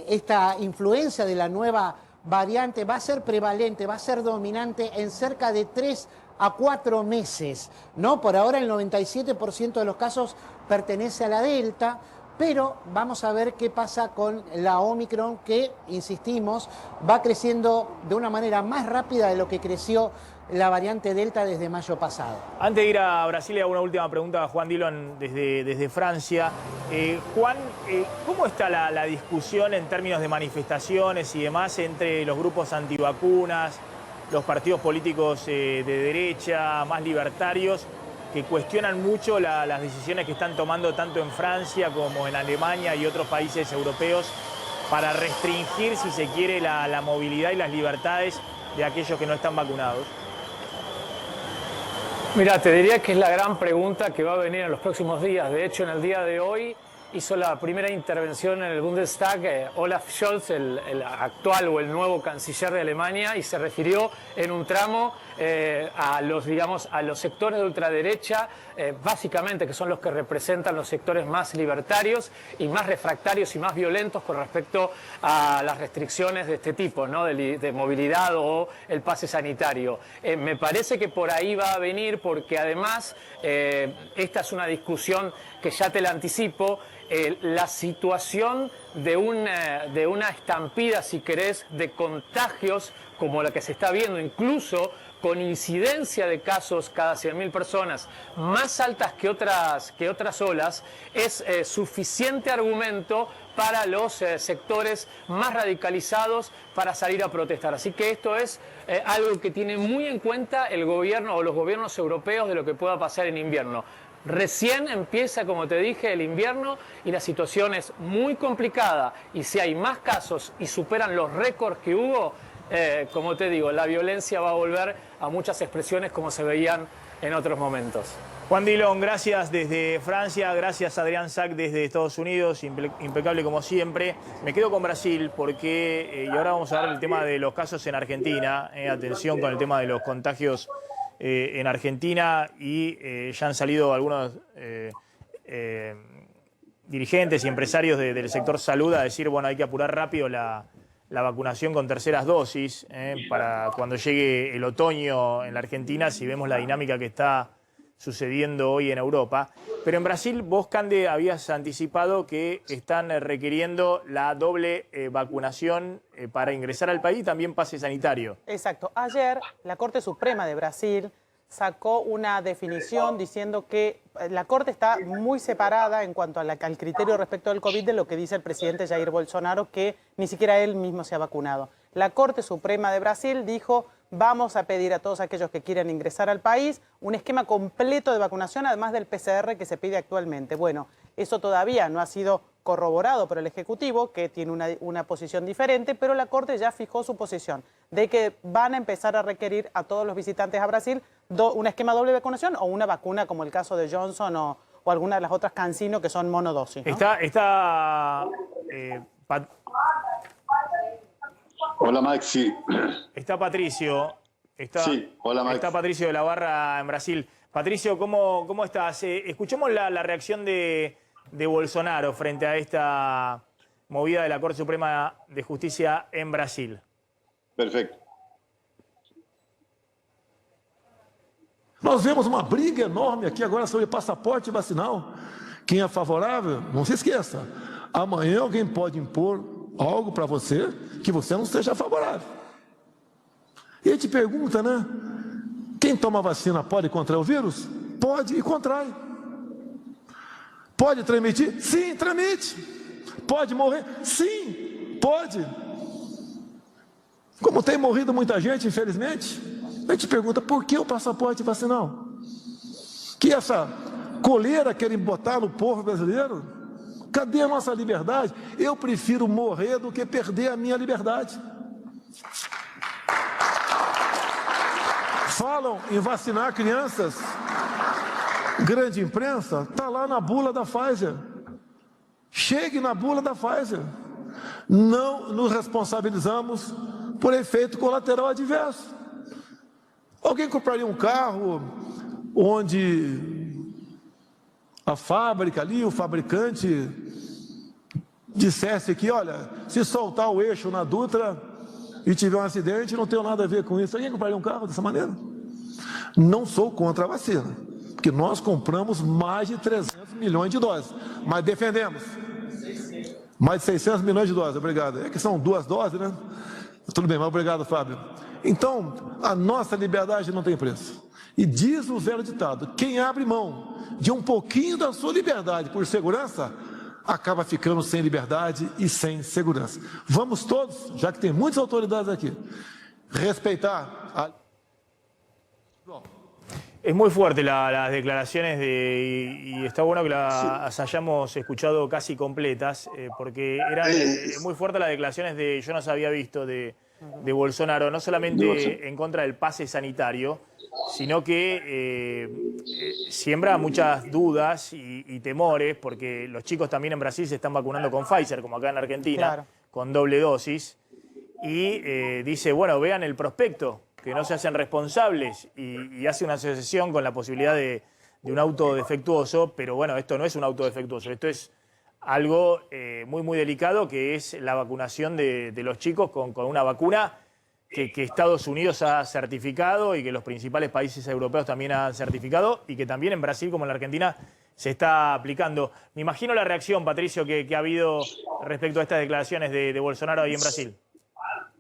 Speaker 10: esta influencia de la nueva variante va a ser prevalente, va a ser dominante en cerca de 3 a 4 meses, ¿no? Por ahora el 97% de los casos pertenece a la Delta, pero vamos a ver qué pasa con la Omicron, que, insistimos, va creciendo de una manera más rápida de lo que creció la variante Delta desde mayo pasado.
Speaker 1: Antes de ir a Brasil, le hago una última pregunta a Juan Dillon desde Francia. Juan, ¿cómo está la discusión en términos de manifestaciones y demás entre los grupos antivacunas, los partidos políticos de derecha, más libertarios, que cuestionan mucho las decisiones que están tomando tanto en Francia como en Alemania y otros países europeos para restringir, si se quiere, la movilidad y las libertades de aquellos que no están vacunados?
Speaker 9: Mira, te diría que es la gran pregunta que va a venir en los próximos días. De hecho, en el día de hoy hizo la primera intervención en el Bundestag Olaf Scholz, el actual o el nuevo canciller de Alemania, y se refirió en un tramo a los sectores de ultraderecha, básicamente, que son los que representan los sectores más libertarios y más refractarios y más violentos con respecto a las restricciones de este tipo, ¿no? de movilidad o el pase sanitario. Me parece que por ahí va a venir, porque además esta es una discusión que ya te la anticipo. La situación de una estampida, si querés, de contagios como la que se está viendo, incluso con incidencia de casos cada 100.000 personas más altas que otras olas, es suficiente argumento para los sectores más radicalizados para salir a protestar. Así que esto es algo que tiene muy en cuenta el gobierno o los gobiernos europeos de lo que pueda pasar en invierno. Recién empieza, como te dije, el invierno y la situación es muy complicada. Y si hay más casos y superan los récords que hubo, como te digo, la violencia va a volver a muchas expresiones como se veían en otros momentos.
Speaker 1: Juan Dillon, gracias desde Francia, gracias Adrián Sack desde Estados Unidos, impecable como siempre. Me quedo con Brasil porque, y ahora vamos a ver el tema de los casos en Argentina, atención con el tema de los contagios en Argentina, y ya han salido algunos dirigentes y empresarios del sector salud a decir, bueno, hay que apurar rápido la vacunación con terceras dosis para cuando llegue el otoño en la Argentina, si vemos la dinámica que está sucediendo hoy en Europa. Pero en Brasil, vos, Cande, habías anticipado que están requiriendo la doble vacunación para ingresar al país y también pase sanitario.
Speaker 2: Exacto. Ayer la Corte Suprema de Brasil sacó una definición diciendo que la Corte está muy separada en cuanto al criterio respecto del COVID de lo que dice el presidente Jair Bolsonaro, que ni siquiera él mismo se ha vacunado. La Corte Suprema de Brasil dijo: vamos a pedir a todos aquellos que quieran ingresar al país un esquema completo de vacunación, además del PCR que se pide actualmente. Bueno, eso todavía no ha sido corroborado por el Ejecutivo, que tiene una posición diferente, pero la Corte ya fijó su posición de que van a empezar a requerir a todos los visitantes a Brasil un esquema doble de vacunación o una vacuna como el caso de Johnson o alguna de las otras CanSino que son monodosis, ¿no?
Speaker 11: Hola, Maxi.
Speaker 1: Está Patricio.
Speaker 11: Sí, hola, Maxi.
Speaker 1: Está Patricio de la Barra en Brasil. Patricio, ¿cómo estás? Escuchemos la reacción de Bolsonaro frente a esta movida de la Corte Suprema de Justicia en Brasil.
Speaker 11: Perfeito.
Speaker 12: Nós vemos uma briga enorme aqui agora sobre passaporte vacinal. Quem é favorável, não se esqueça, amanhã alguém pode impor algo para você que você não seja favorável. E aí te pergunta, né? Quem toma vacina pode contrair o vírus? Pode e contrai. Pode transmitir? Sim, transmite. Pode morrer? Sim, pode. Como tem morrido muita gente, infelizmente, a gente pergunta, por que o passaporte vacinal? Que essa coleira querem botar no povo brasileiro? Cadê a nossa liberdade? Eu prefiro morrer do que perder a minha liberdade. Falam em vacinar crianças. Grande imprensa, está lá na bula da Pfizer. Chegue na bula da Pfizer. Não nos responsabilizamos por efeito colateral adverso. Alguém compraria um carro onde a fábrica ali, o fabricante, dissesse que, olha, se soltar o eixo na Dutra e tiver um acidente, não tem nada a ver com isso. Alguém compraria um carro dessa maneira? Não sou contra a vacina, porque nós compramos mais de 300 milhões de doses, mas defendemos Mais de 600 milhões de doses, obrigado. É que são 2 doses, né? Tudo bem, mas obrigado, Fábio. Então, a nossa liberdade não tem preço. E diz o velho ditado, quem abre mão de um pouquinho da sua liberdade por segurança, acaba ficando sem liberdade e sem segurança. Vamos todos, já que tem muitas autoridades aqui, respeitar a...
Speaker 1: Es muy fuerte las declaraciones y está bueno que las hayamos escuchado casi completas, porque eran muy fuertes las declaraciones de, yo no se había visto, de Bolsonaro, no solamente en contra del pase sanitario, sino que siembra muchas dudas y temores, porque los chicos también en Brasil se están vacunando con Pfizer, como acá en Argentina,
Speaker 2: Claro.
Speaker 1: con doble dosis, y dice, bueno, vean el prospecto, que no se hacen responsables, y hace una asociación con la posibilidad de un auto defectuoso, pero bueno, esto no es un auto defectuoso, esto es algo muy, muy delicado, que es la vacunación de los chicos con una vacuna que Estados Unidos ha certificado y que los principales países europeos también han certificado y que también en Brasil, como en la Argentina, se está aplicando. Me imagino la reacción, Patricio, que ha habido respecto a estas declaraciones de Bolsonaro ahí en Brasil.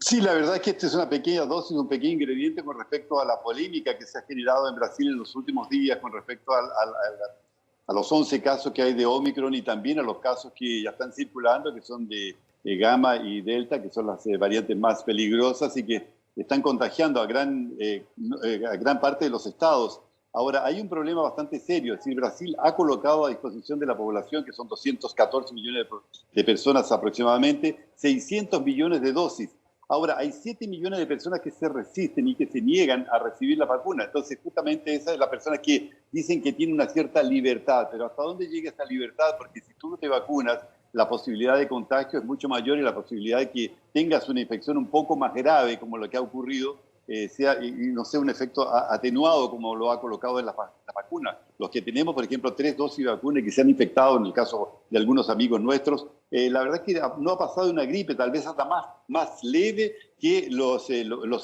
Speaker 11: Sí, la verdad es que esta es una pequeña dosis, un pequeño ingrediente con respecto a la polémica que se ha generado en Brasil en los últimos días con respecto a los 11 casos que hay de Omicron y también a los casos que ya están circulando, que son de Gamma y Delta, que son las variantes más peligrosas y que están contagiando a gran parte de los estados. Ahora, hay un problema bastante serio, es decir, Brasil ha colocado a disposición de la población, que son 214 millones de personas aproximadamente, 600 millones de dosis. Ahora, hay 7 millones de personas que se resisten y que se niegan a recibir la vacuna. Entonces, justamente esa es la persona que dicen que tiene una cierta libertad. Pero ¿hasta dónde llega esa libertad? Porque si tú no te vacunas, la posibilidad de contagio es mucho mayor y la posibilidad de que tengas una infección un poco más grave, como lo que ha ocurrido, no sea un efecto atenuado como lo ha colocado en la vacuna. Los que tenemos, por ejemplo, 3 dosis de vacuna y que se han infectado, en el caso de algunos amigos nuestros, la verdad es que no ha pasado de una gripe, tal vez hasta más leve que los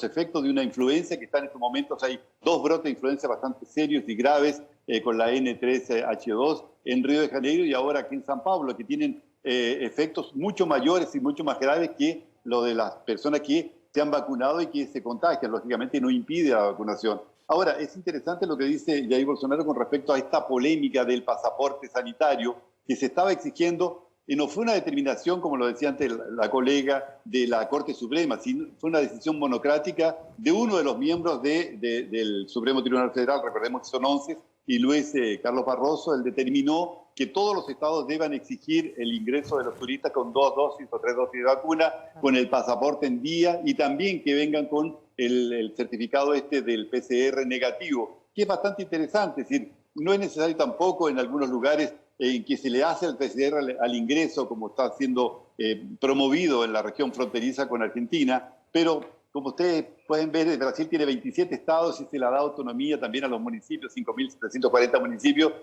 Speaker 11: efectos de una influenza, que están en estos momentos. Hay 2 brotes de influenza bastante serios y graves con la N3H2 en Río de Janeiro y ahora aquí en San Pablo, que tienen efectos mucho mayores y mucho más graves que lo de las personas que se han vacunado y que se contagian. Lógicamente no impide la vacunación. Ahora, es interesante lo que dice Jair Bolsonaro con respecto a esta polémica del pasaporte sanitario que se estaba exigiendo, y no fue una determinación, como lo decía antes la colega, de la Corte Suprema, sino fue una decisión monocrática de uno de los miembros del Supremo Tribunal Federal, recordemos que son 11, y Luis Carlos Barroso, él determinó que todos los estados deban exigir el ingreso de los turistas con 2 dosis o 3 dosis de vacuna, con el pasaporte en día y también que vengan con el certificado del PCR negativo, que es bastante interesante. Es decir, no es necesario tampoco en algunos lugares en que se le hace el PCR al ingreso, como está siendo promovido en la región fronteriza con Argentina, pero como ustedes pueden ver, Brasil tiene 27 estados y se le da autonomía también a los municipios, 5.740 municipios,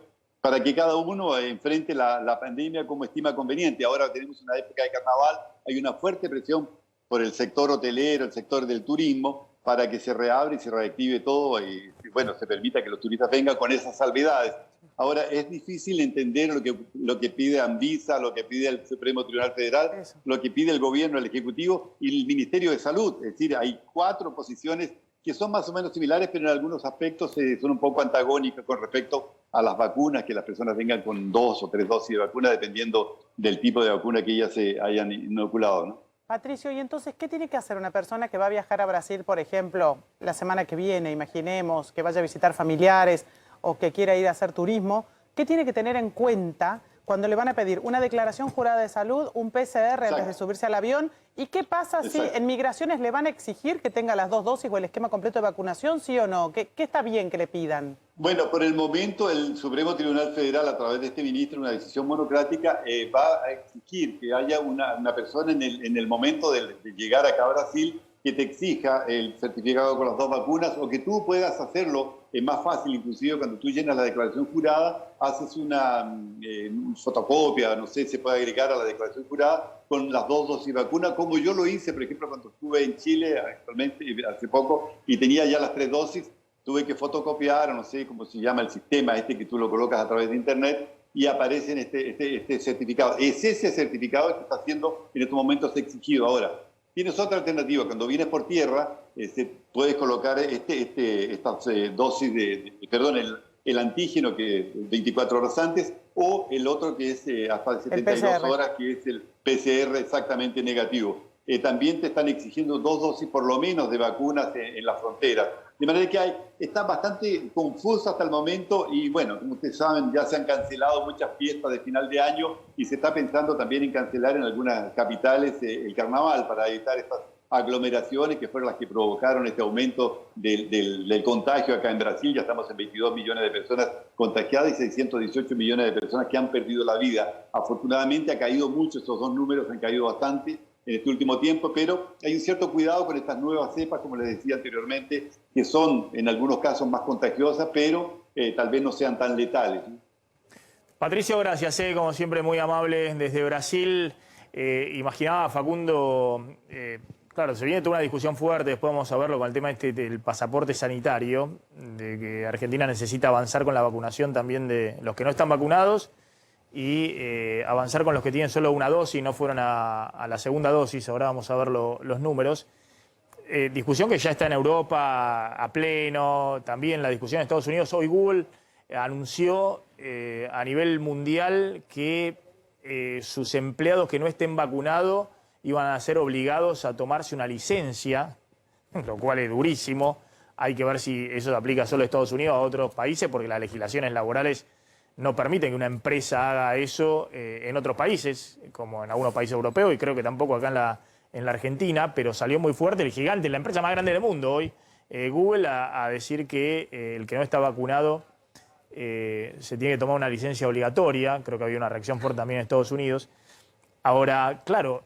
Speaker 11: para que cada uno enfrente la pandemia como estima conveniente. Ahora tenemos una época de carnaval, hay una fuerte presión por el sector hotelero, el sector del turismo, para que se reabra y se reactive todo y bueno, se permita que los turistas vengan con esas salvedades. Ahora, es difícil entender lo que pide Anvisa, lo que pide el Supremo Tribunal Federal, lo que pide el gobierno, el Ejecutivo y el Ministerio de Salud. Es decir, hay 4 posiciones que son más o menos similares, pero en algunos aspectos son un poco antagónicas con respecto a las vacunas, que las personas vengan con 2 o 3 dosis de vacuna, dependiendo del tipo de vacuna que ellas se hayan inoculado, ¿no?
Speaker 2: Patricio, y entonces, ¿qué tiene que hacer una persona que va a viajar a Brasil, por ejemplo, la semana que viene, imaginemos, que vaya a visitar familiares o que quiera ir a hacer turismo? ¿Qué tiene que tener en cuenta cuando le van a pedir una declaración jurada de salud, un PCR antes de subirse al avión? ¿Y qué pasa si en migraciones le van a exigir que tenga las 2 dosis o el esquema completo de vacunación, sí o no? ¿Qué está bien que le pidan?
Speaker 11: Bueno, por el momento el Supremo Tribunal Federal, a través de este ministro, una decisión monocrática, va a exigir que haya una persona en el momento de llegar acá a Brasil que te exija el certificado con las 2 vacunas o que tú puedas hacerlo. Es más fácil, inclusive cuando tú llenas la declaración jurada, haces una fotocopia, no sé, se puede agregar a la declaración jurada con las 2 dosis de vacuna, como yo lo hice, por ejemplo, cuando estuve en Chile actualmente, hace poco, y tenía ya las 3 dosis, tuve que fotocopiar, o no sé cómo se llama el sistema que tú lo colocas a través de internet, y aparece en este certificado. Es ese certificado que está siendo en estos momentos exigido. Ahora, tienes otra alternativa. Cuando vienes por tierra, puedes colocar estas dosis el antígeno que 24 horas antes, o el otro que es hasta 72 horas, que es el PCR exactamente negativo. También te están exigiendo 2 dosis por lo menos de vacunas en la frontera. De manera que está bastante confuso hasta el momento y bueno, como ustedes saben, ya se han cancelado muchas fiestas de final de año y se está pensando también en cancelar en algunas capitales el carnaval para evitar estas aglomeraciones que fueron las que provocaron este aumento del contagio acá en Brasil. Ya estamos en 22 millones de personas contagiadas y 618 millones de personas que han perdido la vida. Afortunadamente ha caído mucho, estos 2 números han caído bastante en este último tiempo, pero hay un cierto cuidado con estas nuevas cepas, como les decía anteriormente, que son en algunos casos más contagiosas, pero tal vez no sean tan letales.
Speaker 1: Patricio, gracias, como siempre muy amable desde Brasil. Imaginaba, Facundo, claro, se viene toda una discusión fuerte, después vamos a verlo con el tema del pasaporte sanitario, de que Argentina necesita avanzar con la vacunación también de los que no están vacunados, y avanzar con los que tienen solo una dosis y no fueron a la segunda dosis. Ahora vamos a ver los números. Discusión que ya está en Europa a pleno, también la discusión en Estados Unidos. Hoy Google anunció a nivel mundial que sus empleados que no estén vacunados iban a ser obligados a tomarse una licencia, lo cual es durísimo. Hay que ver si eso se aplica solo a Estados Unidos o a otros países, porque las legislaciones laborales no permiten que una empresa haga eso en otros países, como en algunos países europeos, y creo que tampoco acá en la Argentina, pero salió muy fuerte el gigante, la empresa más grande del mundo hoy, Google, a decir que el que no está vacunado se tiene que tomar una licencia obligatoria. Creo que había una reacción fuerte también en Estados Unidos. Ahora, claro,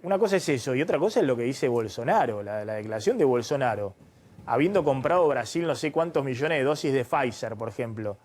Speaker 1: una cosa es eso y otra cosa es lo que dice Bolsonaro, la declaración de Bolsonaro, habiendo comprado Brasil no sé cuántos millones de dosis de Pfizer, por ejemplo,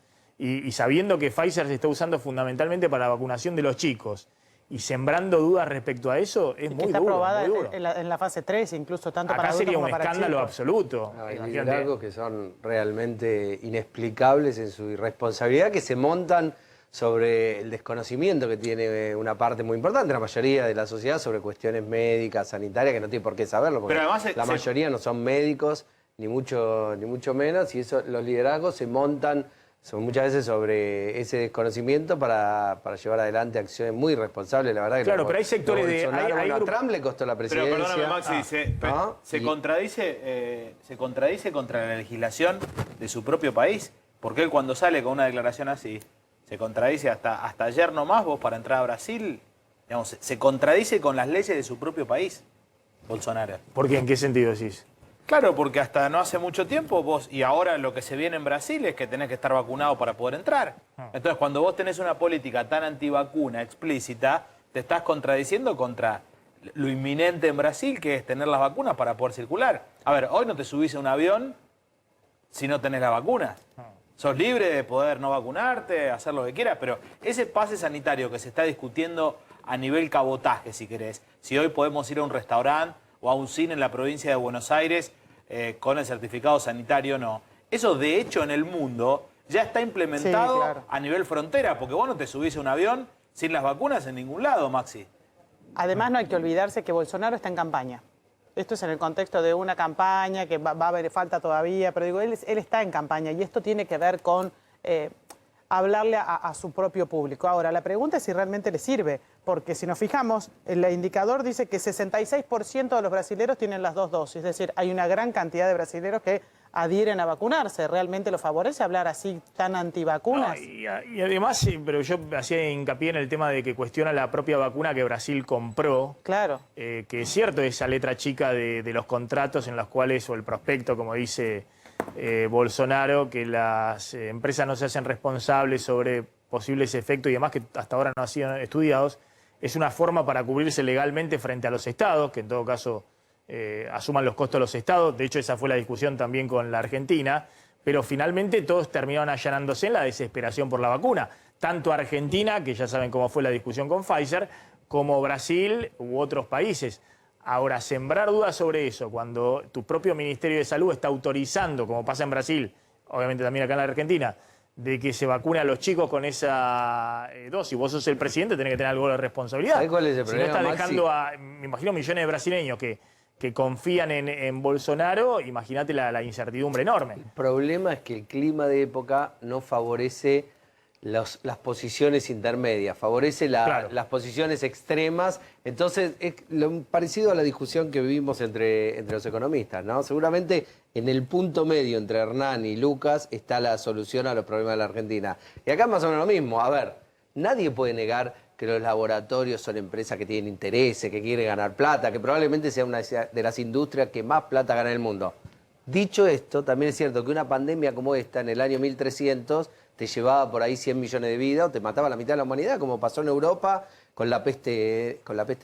Speaker 1: y sabiendo que Pfizer se está usando fundamentalmente para la vacunación de los chicos y sembrando dudas respecto a eso, es muy duro.
Speaker 2: Está aprobada
Speaker 1: muy duro.
Speaker 2: en la fase 3, incluso tanto
Speaker 1: acá
Speaker 2: para adultos
Speaker 1: sería un
Speaker 2: como para
Speaker 1: escándalo
Speaker 2: chicos.
Speaker 1: absoluto.
Speaker 4: Hay liderazgos que son realmente inexplicables en su irresponsabilidad, que se montan sobre el desconocimiento que tiene una parte muy importante, la mayoría de la sociedad, sobre cuestiones médicas, sanitarias, que no tiene por qué saberlo, porque
Speaker 3: Pero además
Speaker 4: la mayoría no son médicos, ni mucho menos, y eso, los liderazgos se montan muchas veces sobre ese desconocimiento para llevar adelante acciones muy irresponsables, la verdad. Que
Speaker 1: claro, pero hay sectores de...
Speaker 4: A Trump le costó la presidencia.
Speaker 3: Pero perdóname, Maxi,
Speaker 4: ¿no?
Speaker 3: se contradice contra la legislación de su propio país, porque él cuando sale con una declaración así, se contradice hasta ayer nomás, vos para entrar a Brasil, digamos, se contradice con las leyes de su propio país, Bolsonaro.
Speaker 1: ¿Por qué? ¿En qué sentido decís?
Speaker 3: Claro, porque hasta no hace mucho tiempo vos, y ahora lo que se viene en Brasil es que tenés que estar vacunado para poder entrar. Entonces, cuando vos tenés una política tan antivacuna, explícita, te estás contradiciendo contra lo inminente en Brasil, que es tener las vacunas para poder circular. A ver, hoy no te subís a un avión si no tenés la vacuna. Sos libre de poder no vacunarte, hacer lo que quieras, pero ese pase sanitario que se está discutiendo a nivel cabotaje, si querés, si hoy podemos ir a un restaurante o a un cine en la provincia de Buenos Aires con el certificado sanitario, no. Eso, de hecho, en el mundo ya está implementado, sí, claro, a nivel frontera, porque vos no te subís a un avión sin las vacunas en ningún lado, Maxi.
Speaker 2: Además, no hay que olvidarse que Bolsonaro está en campaña. Esto es en el contexto de una campaña que va a haber falta todavía, pero digo, él está en campaña y esto tiene que ver con hablarle a su propio público. Ahora, la pregunta es si realmente le sirve, porque si nos fijamos, el indicador dice que 66% de los brasileros tienen las 2 dosis, es decir, hay una gran cantidad de brasileros que adhieren a vacunarse. ¿Realmente lo favorece hablar así tan antivacunas?
Speaker 1: No, y además, sí, pero yo hacía hincapié en el tema de que cuestiona la propia vacuna que Brasil compró.
Speaker 2: Claro.
Speaker 1: Que es cierto, esa letra chica de los contratos en los cuales, o el prospecto, como dice Bolsonaro, que las empresas no se hacen responsables sobre posibles efectos y demás que hasta ahora no han sido estudiados, es una forma para cubrirse legalmente frente a los estados, que en todo caso asuman los costos de los estados. De hecho, esa fue la discusión también con la Argentina, pero finalmente todos terminaron allanándose en la desesperación por la vacuna. Tanto Argentina, que ya saben cómo fue la discusión con Pfizer, como Brasil u otros países. Ahora, sembrar dudas sobre eso, cuando tu propio Ministerio de Salud está autorizando, como pasa en Brasil, obviamente también acá en la Argentina, de que se vacune a los chicos con esa dosis. Vos sos el presidente, tenés que tener algo de responsabilidad.
Speaker 4: ¿Sabés cuál es el
Speaker 1: Si
Speaker 4: problema,
Speaker 1: no estás
Speaker 4: Maxi?
Speaker 1: dejando a, me imagino, millones de brasileños que confían en Bolsonaro, imagínate la incertidumbre enorme.
Speaker 4: El problema es que el clima de época no favorece las posiciones intermedias, favorece las posiciones extremas. Entonces, es parecido a la discusión que vivimos entre los economistas, ¿no? Seguramente en el punto medio entre Hernán y Lucas está la solución a los problemas de la Argentina. Y acá más o menos lo mismo. A ver, nadie puede negar que los laboratorios son empresas que tienen intereses, que quieren ganar plata, que probablemente sea una de las industrias que más plata gana en el mundo. Dicho esto, también es cierto que una pandemia como esta, en el año 1300, te llevaba por ahí 100 millones de vidas o te mataba a la mitad de la humanidad, como pasó en Europa con la peste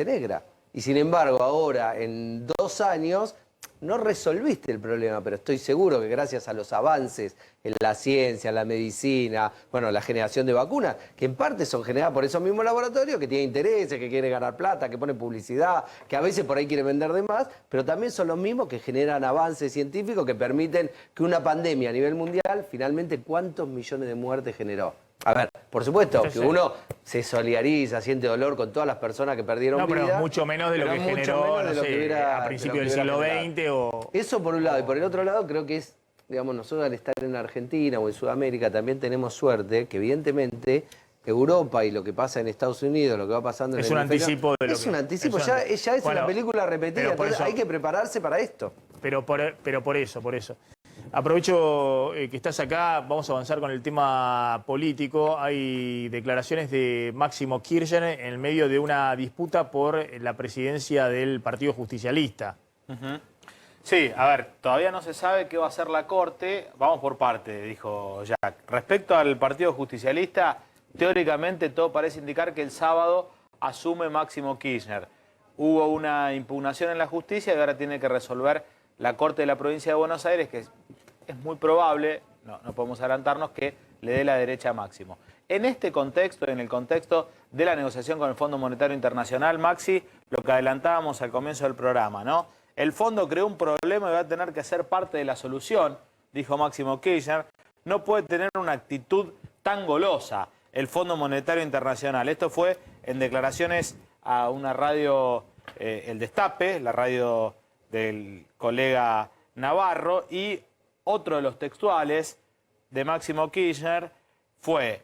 Speaker 4: negra. Y sin embargo, ahora, en 2 años, no resolviste el problema, pero estoy seguro que gracias a los avances en la ciencia, en la medicina, bueno, la generación de vacunas, que en parte son generadas por esos mismos laboratorios que tienen intereses, que quieren ganar plata, que ponen publicidad, que a veces por ahí quieren vender de más, pero también son los mismos que generan avances científicos que permiten que una pandemia a nivel mundial, finalmente, ¿cuántos millones de muertes generó? A ver, por supuesto que uno se solidariza, siente dolor con todas las personas que perdieron vida.
Speaker 1: No, pero mucho menos de lo que generó, no sé, a principios del siglo XX o...
Speaker 4: Eso por un lado. Y por el otro lado creo que es, digamos, nosotros al estar en Argentina o en Sudamérica también tenemos suerte que evidentemente Europa y lo que pasa en Estados Unidos, lo que va pasando en el
Speaker 1: hemisferio... Es un anticipo de lo que...
Speaker 4: Es un anticipo, ya es
Speaker 1: bueno,
Speaker 4: una película repetida, entonces hay que prepararse para esto.
Speaker 1: Pero por eso. Aprovecho que estás acá, vamos a avanzar con el tema político. Hay declaraciones de Máximo Kirchner en el medio de una disputa por la presidencia del Partido Justicialista.
Speaker 3: Sí, a ver, todavía no se sabe qué va a hacer la Corte. Vamos por parte, dijo Jack. Respecto al Partido Justicialista, teóricamente todo parece indicar que el sábado asume Máximo Kirchner. Hubo una impugnación en la justicia y ahora tiene que resolver la Corte de la Provincia de Buenos Aires, que es muy probable, no podemos adelantarnos, que le dé la derecha a Máximo. En este contexto, en el contexto de la negociación con el Fondo Monetario Internacional, Maxi, lo que adelantábamos al comienzo del programa, ¿no? El fondo creó un problema y va a tener que ser parte de la solución, dijo Máximo Kirchner. No puede tener una actitud tan golosa el Fondo Monetario Internacional. Esto fue en declaraciones a una radio, El Destape, la radio del colega Navarro, y otro de los textuales de Máximo Kirchner fue: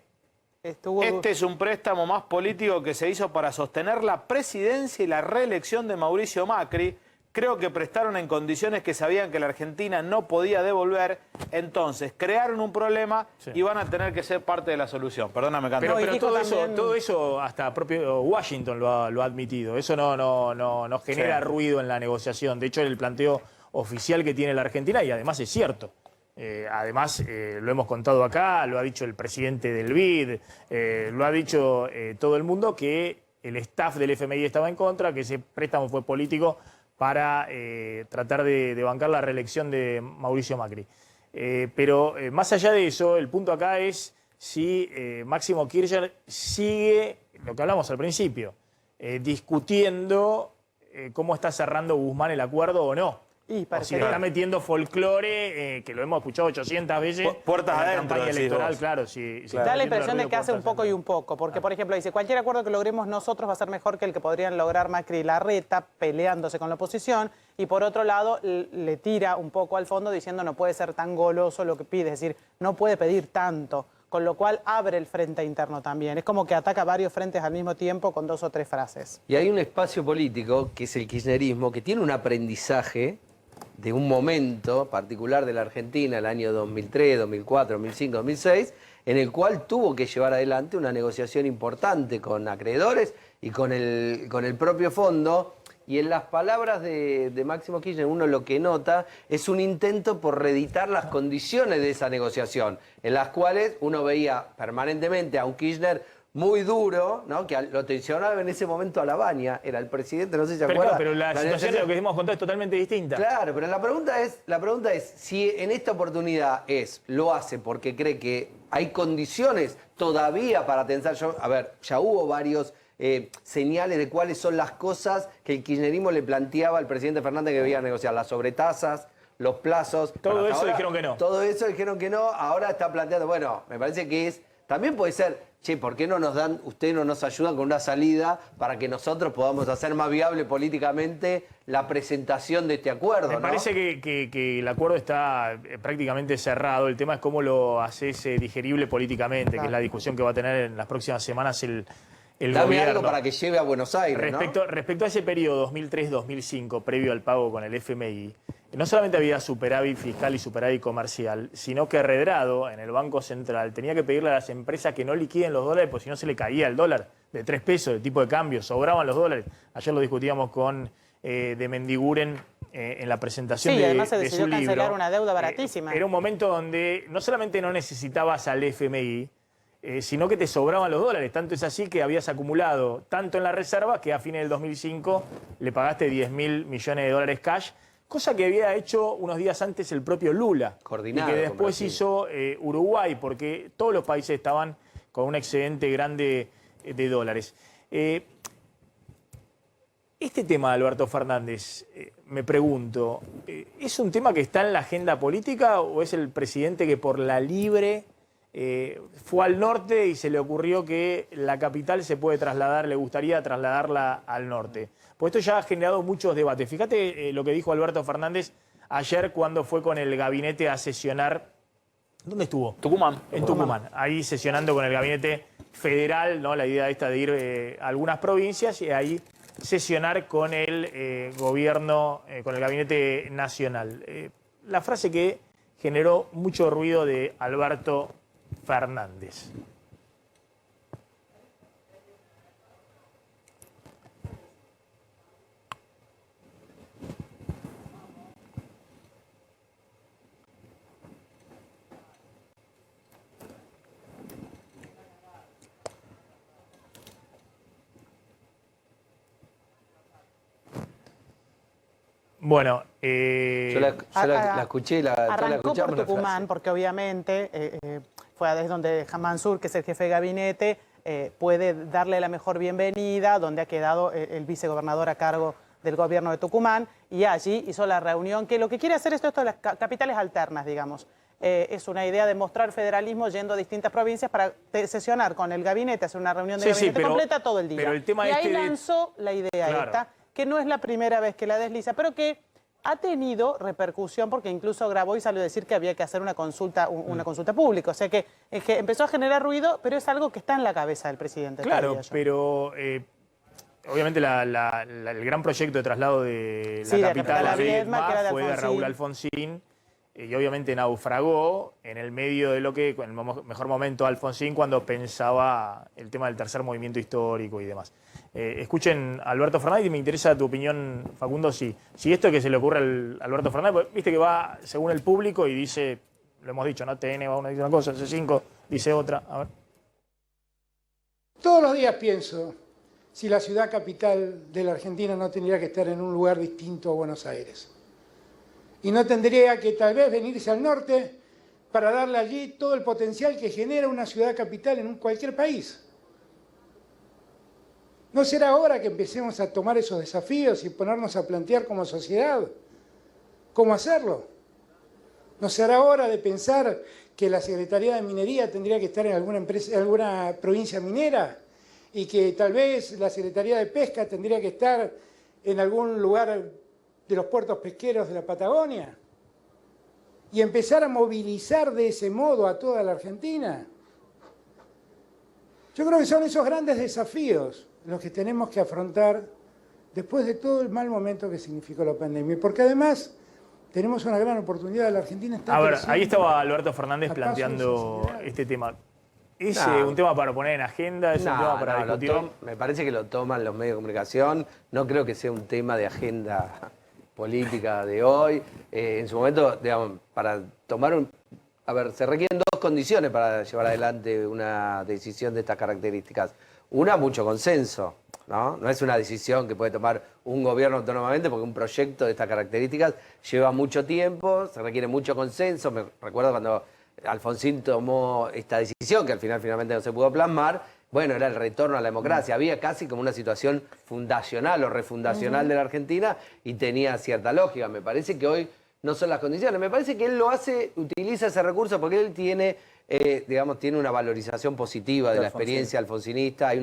Speaker 3: este es un préstamo más político que se hizo para sostener la presidencia y la reelección de Mauricio Macri. Creo que prestaron en condiciones que sabían que la Argentina no podía devolver, entonces crearon un problema y van a tener que ser parte de la solución. Perdóname, Cándido.
Speaker 1: Pero todo eso hasta propio Washington lo ha admitido. Eso no genera ruido en la negociación. De hecho, el planteo oficial que tiene la Argentina, y además es cierto. Además, lo hemos contado acá, lo ha dicho el presidente del BID, lo ha dicho todo el mundo, que el staff del FMI estaba en contra, que ese préstamo fue político para tratar de bancar la reelección de Mauricio Macri. Pero más allá de eso, el punto acá es si Máximo Kirchner sigue, lo que hablamos al principio, discutiendo cómo está cerrando Guzmán el acuerdo o no. O si le está metiendo folclore, que lo hemos escuchado 800 veces.
Speaker 3: Puertas
Speaker 1: en la
Speaker 3: adentro,
Speaker 1: campaña electoral,
Speaker 3: vos.
Speaker 1: claro.
Speaker 2: Da la impresión de que hace un poco y un poco, porque por ejemplo dice, cualquier acuerdo que logremos nosotros va a ser mejor que el que podrían lograr Macri y Larreta peleándose con la oposición, y por otro lado le tira un poco al fondo diciendo no puede ser tan goloso lo que pide, es decir, no puede pedir tanto, con lo cual abre el frente interno también. Es como que ataca varios frentes al mismo tiempo con 2 o 3 frases.
Speaker 4: Y hay un espacio político, que es el kirchnerismo, que tiene un aprendizaje de un momento particular de la Argentina, el año 2003, 2004, 2005, 2006, en el cual tuvo que llevar adelante una negociación importante con acreedores y con el propio fondo. Y en las palabras de Máximo Kirchner, uno lo que nota es un intento por reeditar las condiciones de esa negociación, en las cuales uno veía permanentemente a un Kirchner muy duro, ¿no? Que lo tensionaba en ese momento a Lavagna, era el presidente, no sé si se acuerda.
Speaker 1: Pero la situación de lo que hemos contado es totalmente distinta.
Speaker 4: Claro, pero la pregunta es si en esta oportunidad lo hace porque cree que hay condiciones todavía para tensar. A ver, ya hubo varios señales de cuáles son las cosas que el kirchnerismo le planteaba al presidente Fernández que debía negociar. Las sobretasas, los plazos.
Speaker 1: Todo
Speaker 4: Bueno, hasta
Speaker 1: eso
Speaker 4: ahora,
Speaker 1: dijeron que no.
Speaker 4: Todo eso dijeron que no, ahora está planteando, bueno, me parece que es, también puede ser, che, ¿por qué no nos dan, ustedes no nos ayudan con una salida para que nosotros podamos hacer más viable políticamente la presentación de este acuerdo?
Speaker 1: Me parece que el acuerdo está prácticamente cerrado. El tema es cómo lo haces digerible políticamente, que es la discusión que va a tener en las próximas semanas el
Speaker 4: Dame
Speaker 1: gobierno.
Speaker 4: algo para que lleve a Buenos Aires,
Speaker 1: Respecto a ese periodo 2003-2005, previo al pago con el FMI, no solamente había superávit fiscal y superávit comercial, sino que Redrado, en el Banco Central, tenía que pedirle a las empresas que no liquiden los dólares, porque si no se le caía el dólar de 3 pesos, el tipo de cambio, sobraban los dólares. Ayer lo discutíamos con de Mendiguren en la presentación
Speaker 2: sí,
Speaker 1: de,
Speaker 2: además se
Speaker 1: de
Speaker 2: decidió
Speaker 1: su
Speaker 2: cancelar
Speaker 1: libro.
Speaker 2: una deuda baratísima.
Speaker 1: Era un momento donde no solamente no necesitabas al FMI, sino que te sobraban los dólares. Tanto es así que habías acumulado tanto en la reserva que a fines del 2005 le pagaste 10.000 millones de dólares cash, cosa que había hecho unos días antes el propio Lula.
Speaker 4: Coordinado
Speaker 1: y que
Speaker 4: con
Speaker 1: después
Speaker 4: Brasil.
Speaker 1: hizo Uruguay, porque todos los países estaban con un excedente grande de dólares. Este tema, Alberto Fernández, me pregunto, ¿es un tema que está en la agenda política o es el presidente que por la libre fue al norte y se le ocurrió que la capital se puede trasladar, le gustaría trasladarla al norte? Pues esto ya ha generado muchos debates. Fíjate lo que dijo Alberto Fernández ayer cuando fue con el gabinete a sesionar. ¿Dónde estuvo?
Speaker 3: Tucumán.
Speaker 1: En Tucumán. Ahí sesionando con el gabinete federal, ¿no? La idea esta de ir a algunas provincias y ahí sesionar con el gobierno, con el gabinete nacional. La frase que generó mucho ruido de Alberto Fernández. Bueno,
Speaker 4: Yo la escuché y la
Speaker 2: arrancó
Speaker 4: escuchamos
Speaker 2: por
Speaker 4: la
Speaker 2: Tucumán,
Speaker 4: frase.
Speaker 2: porque obviamente fue desde donde Mansur, que es el jefe de gabinete, puede darle la mejor bienvenida, donde ha quedado el vicegobernador a cargo del gobierno de Tucumán, y allí hizo la reunión, que lo que quiere hacer esto de las capitales alternas, digamos. Es una idea de mostrar federalismo yendo a distintas provincias para sesionar con el gabinete, hacer una reunión de gabinete completa todo el día.
Speaker 1: Pero el tema
Speaker 2: y ahí
Speaker 1: este
Speaker 2: lanzó la idea esta, que no es la primera vez que la desliza, pero que ha tenido repercusión porque incluso grabó y salió a decir que había que hacer una consulta pública. O sea que empezó a generar ruido, pero es algo que está en la cabeza del presidente.
Speaker 1: Claro, pero obviamente el gran proyecto de traslado de la capital a Viedma fue de Raúl Alfonsín y obviamente naufragó en el medio de lo que, en el mejor momento Alfonsín, cuando pensaba el tema del tercer movimiento histórico y demás. Escuchen a Alberto Fernández y me interesa tu opinión, Facundo, si esto que se le ocurre a Alberto Fernández, pues, viste que va según el público y dice, lo hemos dicho, ¿no? TN va uno dice una cosa, C5 dice otra. A ver.
Speaker 13: Todos los días pienso si la ciudad capital de la Argentina no tendría que estar en un lugar distinto a Buenos Aires. Y no tendría que tal vez venirse al norte para darle allí todo el potencial que genera una ciudad capital en cualquier país. ¿No será hora que empecemos a tomar esos desafíos y ponernos a plantear como sociedad cómo hacerlo? ¿No será hora de pensar que la Secretaría de Minería tendría que estar en alguna provincia minera y que tal vez la Secretaría de Pesca tendría que estar en algún lugar de los puertos pesqueros de la Patagonia? Y empezar a movilizar de ese modo a toda la Argentina. Yo creo que son esos grandes desafíos los que tenemos que afrontar después de todo el mal momento que significó la pandemia. Porque además tenemos una gran oportunidad. La Argentina está
Speaker 1: A ver,
Speaker 13: creciendo
Speaker 1: ahí estaba Alberto Fernández
Speaker 13: a pasos
Speaker 1: planteando
Speaker 13: acelerados.
Speaker 1: este tema. ¿Es
Speaker 4: No.
Speaker 1: un tema para poner en agenda? ¿Es un tema para discutir?
Speaker 4: Me parece que lo toman los medios de comunicación. No creo que sea un tema de agenda política de hoy. En su momento, digamos, para tomar un... A ver, se requieren dos condiciones para llevar adelante una decisión de estas características. Una, mucho consenso, ¿no? No es una decisión que puede tomar un gobierno autónomamente porque un proyecto de estas características lleva mucho tiempo, se requiere mucho consenso. Me recuerdo cuando Alfonsín tomó esta decisión, que al final finalmente no se pudo plasmar, bueno, era el retorno a la democracia. Había casi como una situación fundacional o refundacional de la Argentina y tenía cierta lógica. Me parece que hoy no son las condiciones. Me parece que él lo hace, utiliza ese recurso porque él tiene, digamos, tiene una valorización positiva de la experiencia alfonsinista, hay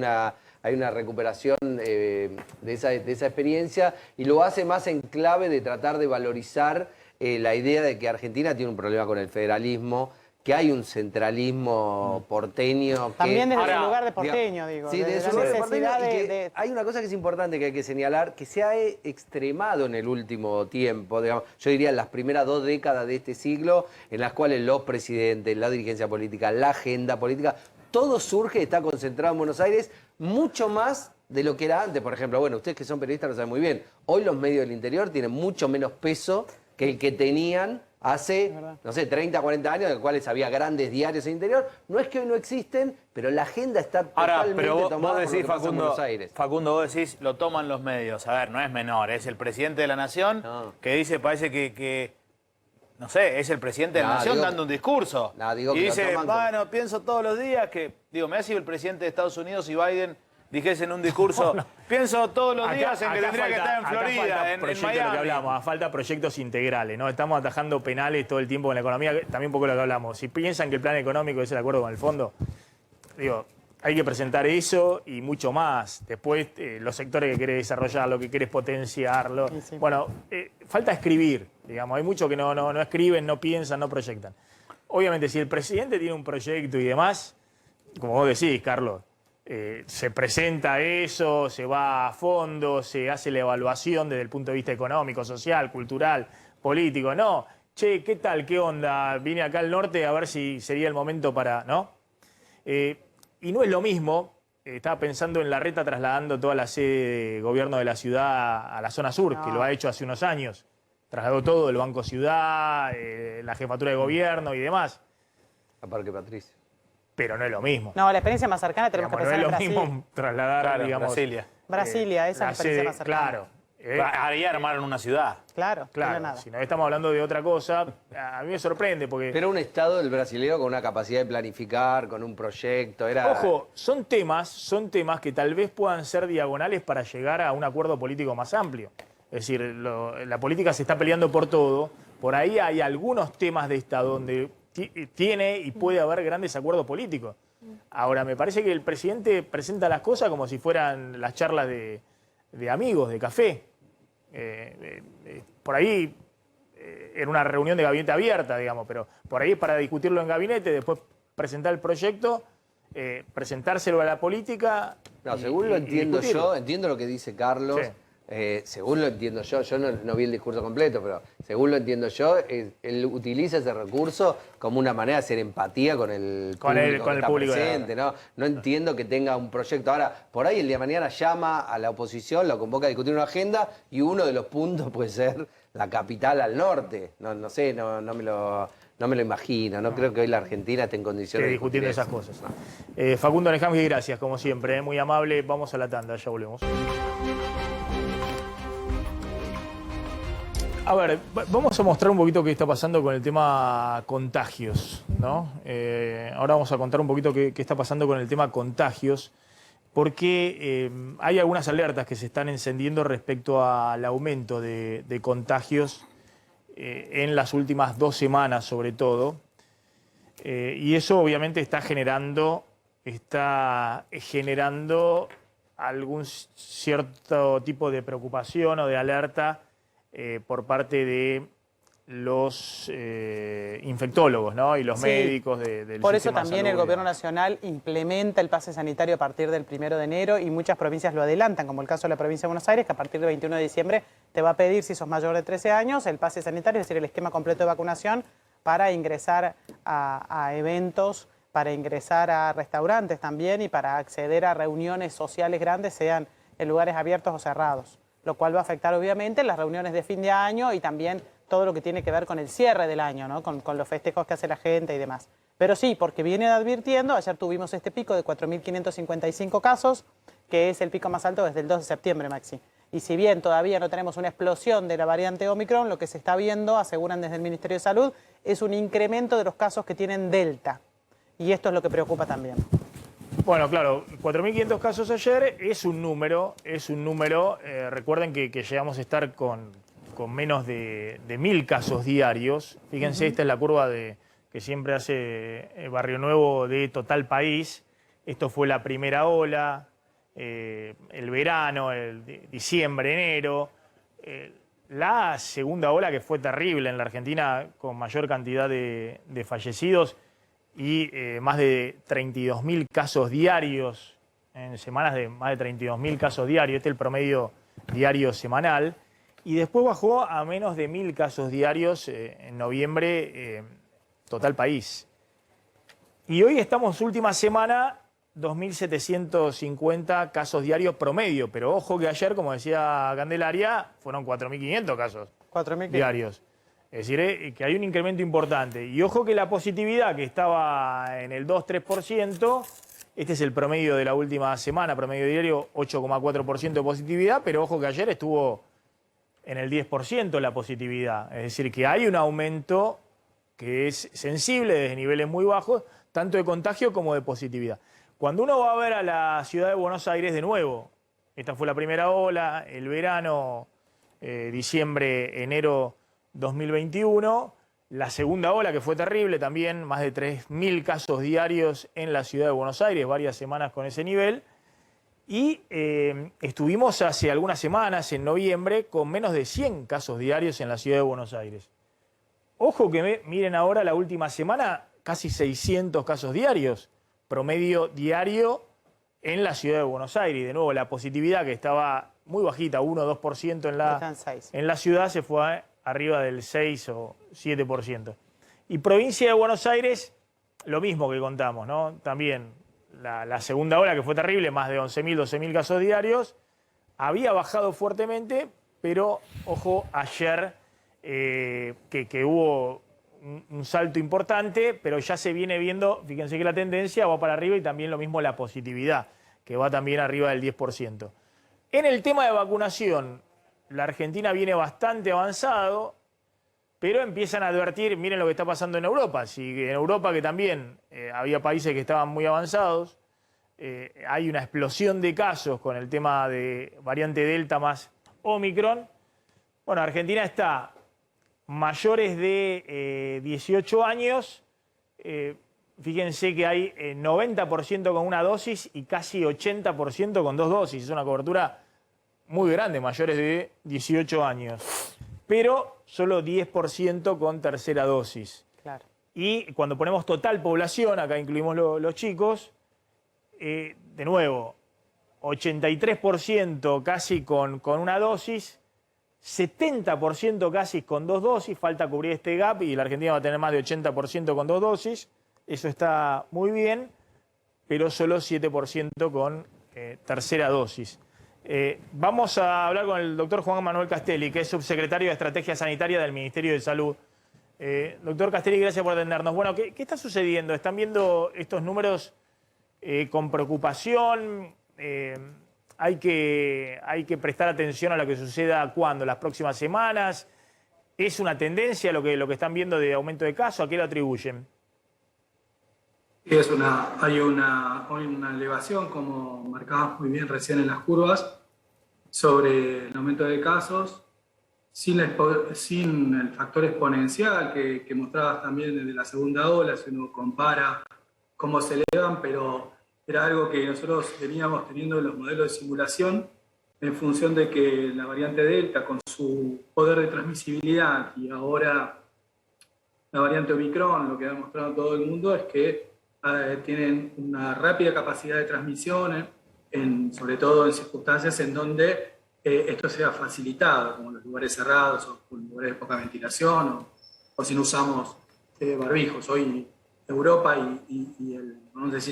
Speaker 4: una recuperación de esa experiencia y lo hace más en clave de tratar de valorizar la idea de que Argentina tiene un problema con el federalismo, que hay un centralismo porteño.
Speaker 2: También desde
Speaker 4: Ahora,
Speaker 2: el lugar de porteño, digo.
Speaker 4: Sí,
Speaker 2: desde
Speaker 4: de
Speaker 2: la
Speaker 4: su
Speaker 2: necesidad
Speaker 4: de... Hay una cosa que es importante que hay que señalar, que se ha extremado en el último tiempo, digamos, yo diría en las primeras 2 décadas de este siglo, en las cuales los presidentes, la dirigencia política, la agenda política, todo surge y está concentrado en Buenos Aires mucho más de lo que era antes. Por ejemplo, bueno, ustedes que son periodistas lo saben muy bien, hoy los medios del interior tienen mucho menos peso que el que tenían hace, no sé, 30, 40 años, de los cuales había grandes diarios en el interior. No es que hoy no existen, pero la agenda está totalmente
Speaker 3: pero
Speaker 4: tomada
Speaker 3: vos
Speaker 4: por
Speaker 3: decís,
Speaker 4: lo que pasa en
Speaker 3: Facundo,
Speaker 4: Buenos Aires.
Speaker 3: Facundo, vos decís, lo toman los medios. A ver, no es menor, es el presidente de la Nación que dice, parece que no sé, es el presidente de la Nación dando un discurso.
Speaker 4: Digo
Speaker 3: y
Speaker 4: que
Speaker 3: dice,
Speaker 4: lo toman
Speaker 3: bueno, pienso todos los días que, digo, me ha sido el presidente de Estados Unidos y Biden dijese en un discurso, pienso todos los días en que tendría que estar en Florida, en
Speaker 1: Miami.
Speaker 3: Miami.
Speaker 1: Lo que hablamos, falta proyectos integrales, ¿no? Estamos atajando penales todo el tiempo en la economía, también un poco lo que hablamos. Si piensan que el plan económico es el acuerdo con el fondo, digo, hay que presentar eso y mucho más. Después, los sectores que querés desarrollar, lo que querés potenciarlo.
Speaker 2: Sí, sí.
Speaker 1: Bueno, falta escribir, digamos. Hay muchos que no escriben, no piensan, no proyectan. Obviamente, si el presidente tiene un proyecto y demás, como vos decís, Carlos, se presenta eso, se va a fondo, se hace la evaluación desde el punto de vista económico, social, cultural, político. No, che, ¿qué tal? ¿Qué onda? Vine acá al norte a ver si sería el momento para... ¿no? Y no es lo mismo, estaba pensando en Larreta trasladando toda la sede de gobierno de la ciudad a la zona sur, que lo ha hecho hace unos años. Trasladó todo, el Banco Ciudad, la jefatura de gobierno y demás.
Speaker 4: A Parque Patricio.
Speaker 1: Pero no es lo mismo.
Speaker 2: No, la experiencia más cercana tenemos
Speaker 1: Digamos,
Speaker 2: que pensar
Speaker 1: no es
Speaker 2: en
Speaker 1: lo
Speaker 2: Brasil.
Speaker 1: mismo trasladar, digamos...
Speaker 2: Brasilia, esa
Speaker 1: la
Speaker 2: es la experiencia
Speaker 1: sede,
Speaker 2: más cercana.
Speaker 1: claro.
Speaker 3: Ahí armaron una ciudad.
Speaker 2: Claro,
Speaker 1: Claro,
Speaker 2: nada.
Speaker 1: si no estamos hablando de otra cosa, a mí me sorprende porque...
Speaker 4: Pero un Estado del brasileño con una capacidad de planificar, con un proyecto, era...
Speaker 1: Ojo, son temas que tal vez puedan ser diagonales para llegar a un acuerdo político más amplio. Es decir, la política se está peleando por todo. Por ahí hay algunos temas de Estado donde tiene y puede haber grandes acuerdos políticos. Ahora, me parece que el presidente presenta las cosas como si fueran las charlas de amigos, de café. Por ahí era una reunión de gabinete abierta, digamos, pero por ahí es para discutirlo en gabinete, después presentar el proyecto, presentárselo a la política.
Speaker 4: No, según lo entiendo
Speaker 1: discutirlo.
Speaker 4: yo, entiendo lo que dice Carlos.
Speaker 1: Sí.
Speaker 4: Según lo entiendo yo no vi el discurso completo, pero según lo entiendo yo, él utiliza ese recurso como una manera de hacer empatía con el público que está
Speaker 1: público
Speaker 4: presente, ¿no? No entiendo que tenga un proyecto. Ahora, por ahí el día de mañana llama a la oposición, lo convoca a discutir una agenda y uno de los puntos puede ser la capital al norte. No sé, no me lo imagino. No creo que hoy la Argentina esté en condiciones de
Speaker 1: discutir
Speaker 4: eso.
Speaker 1: esas cosas. Facundo Alejandro, gracias, como siempre, muy amable. Vamos a la tanda, ya volvemos. A ver, vamos a mostrar un poquito qué está pasando con el tema contagios, ¿no? Ahora vamos a contar un poquito qué está pasando con el tema contagios, porque hay algunas alertas que se están encendiendo respecto al aumento de contagios en las últimas 2 semanas, sobre todo. Y eso obviamente está generando algún cierto tipo de preocupación o de alerta por parte de los infectólogos, ¿no? Y los médicos del
Speaker 2: Por eso
Speaker 1: sistema
Speaker 2: también
Speaker 1: de
Speaker 2: el
Speaker 1: salud.
Speaker 2: Gobierno Nacional implementa el pase sanitario a partir del 1 de enero y muchas provincias lo adelantan, como el caso de la provincia de Buenos Aires, que a partir del 21 de diciembre te va a pedir, si sos mayor de 13 años, el pase sanitario, es decir, el esquema completo de vacunación para ingresar a eventos, para ingresar a restaurantes también y para acceder a reuniones sociales grandes, sean en lugares abiertos o cerrados, lo cual va a afectar obviamente las reuniones de fin de año y también todo lo que tiene que ver con el cierre del año, ¿no? Con los festejos que hace la gente y demás. Pero sí, porque viene advirtiendo, ayer tuvimos este pico de 4.555 casos, que es el pico más alto desde el 2 de septiembre, Maxi. Y si bien todavía no tenemos una explosión de la variante Omicron, lo que se está viendo, aseguran desde el Ministerio de Salud, es un incremento de los casos que tienen Delta. Y esto es lo que preocupa también.
Speaker 1: Bueno, claro, 4.500 casos ayer es un número. Recuerden que llegamos a estar con con menos de 1000 casos diarios. Fíjense, esta es la curva que siempre hace Barrio Nuevo de total país. Esto fue la primera ola, el verano, diciembre, enero. La segunda ola, que fue terrible en la Argentina, con mayor cantidad de fallecidos y más de 32.000 casos diarios, en semanas de más de 32.000 casos diarios. Este es el promedio diario semanal. Y después bajó a menos de 1000 casos diarios en noviembre, total país. Y hoy estamos última semana, 2.750 casos diarios promedio. Pero ojo que ayer, como decía Candelaria, fueron 4.500 casos diarios. Es decir, que hay un incremento importante. Y ojo que la positividad, que estaba en el 2-3%, este es el promedio de la última semana, promedio diario 8,4% de positividad, pero ojo que ayer estuvo en el 10% la positividad. Es decir, que hay un aumento que es sensible desde niveles muy bajos, tanto de contagio como de positividad. Cuando uno va a ver a la ciudad de Buenos Aires de nuevo, esta fue la primera ola, el verano, diciembre, enero 2021, la segunda ola, que fue terrible también, más de 3.000 casos diarios en la ciudad de Buenos Aires, varias semanas con ese nivel. Y estuvimos hace algunas semanas, en noviembre, con menos de 100 casos diarios en la ciudad de Buenos Aires. Ojo que miren ahora la última semana, casi 600 casos diarios, promedio diario en la ciudad de Buenos Aires. Y de nuevo, la positividad, que estaba muy bajita, 1-2% en la ciudad, se fue arriba del 6 o 7%. Y provincia de Buenos Aires, lo mismo que contamos, ¿no? También la segunda ola, que fue terrible, más de 11.000, 12.000 casos diarios, había bajado fuertemente, pero ojo, ayer que hubo un salto importante, pero ya se viene viendo, fíjense que la tendencia va para arriba, y también lo mismo la positividad, que va también arriba del 10%. En el tema de vacunación, la Argentina viene bastante avanzado, pero empiezan a advertir, miren lo que está pasando en Europa. Si en Europa, que también había países que estaban muy avanzados, hay una explosión de casos con el tema de variante Delta más Omicron. Bueno, Argentina está mayores de 18 años, fíjense que hay 90% con una dosis y casi 80% con 2 dosis. Es una cobertura muy grande, mayores de 18 años. Pero solo 10% con tercera dosis.
Speaker 2: Claro.
Speaker 1: Y cuando ponemos total población, acá incluimos los chicos, de nuevo, 83% casi con una dosis, 70% casi con 2 dosis, falta cubrir este gap y la Argentina va a tener más de 80% con 2 dosis, eso está muy bien, pero solo 7% con tercera dosis. Vamos a hablar con el doctor Juan Manuel Castelli, que es subsecretario de Estrategia Sanitaria del Ministerio de Salud. Doctor Castelli, gracias por atendernos. Bueno, ¿qué está sucediendo? ¿Están viendo estos números con preocupación? Hay que prestar atención a lo que suceda cuando, las próximas semanas. ¿Es una tendencia lo que están viendo de aumento de casos? ¿A qué lo atribuyen?
Speaker 14: Hay una elevación, como marcabas muy bien recién en las curvas, sobre el aumento de casos, sin el factor exponencial que mostrabas también desde la segunda ola, si uno compara cómo se elevan, pero era algo que nosotros veníamos teniendo en los modelos de simulación en función de que la variante Delta, con su poder de transmisibilidad, y ahora la variante Omicron, lo que ha demostrado todo el mundo es que tienen una rápida capacidad de transmisión, sobre todo en circunstancias en donde esto sea facilitado, como en los lugares cerrados o en lugares de poca ventilación o si no usamos barbijos. Hoy Europa y el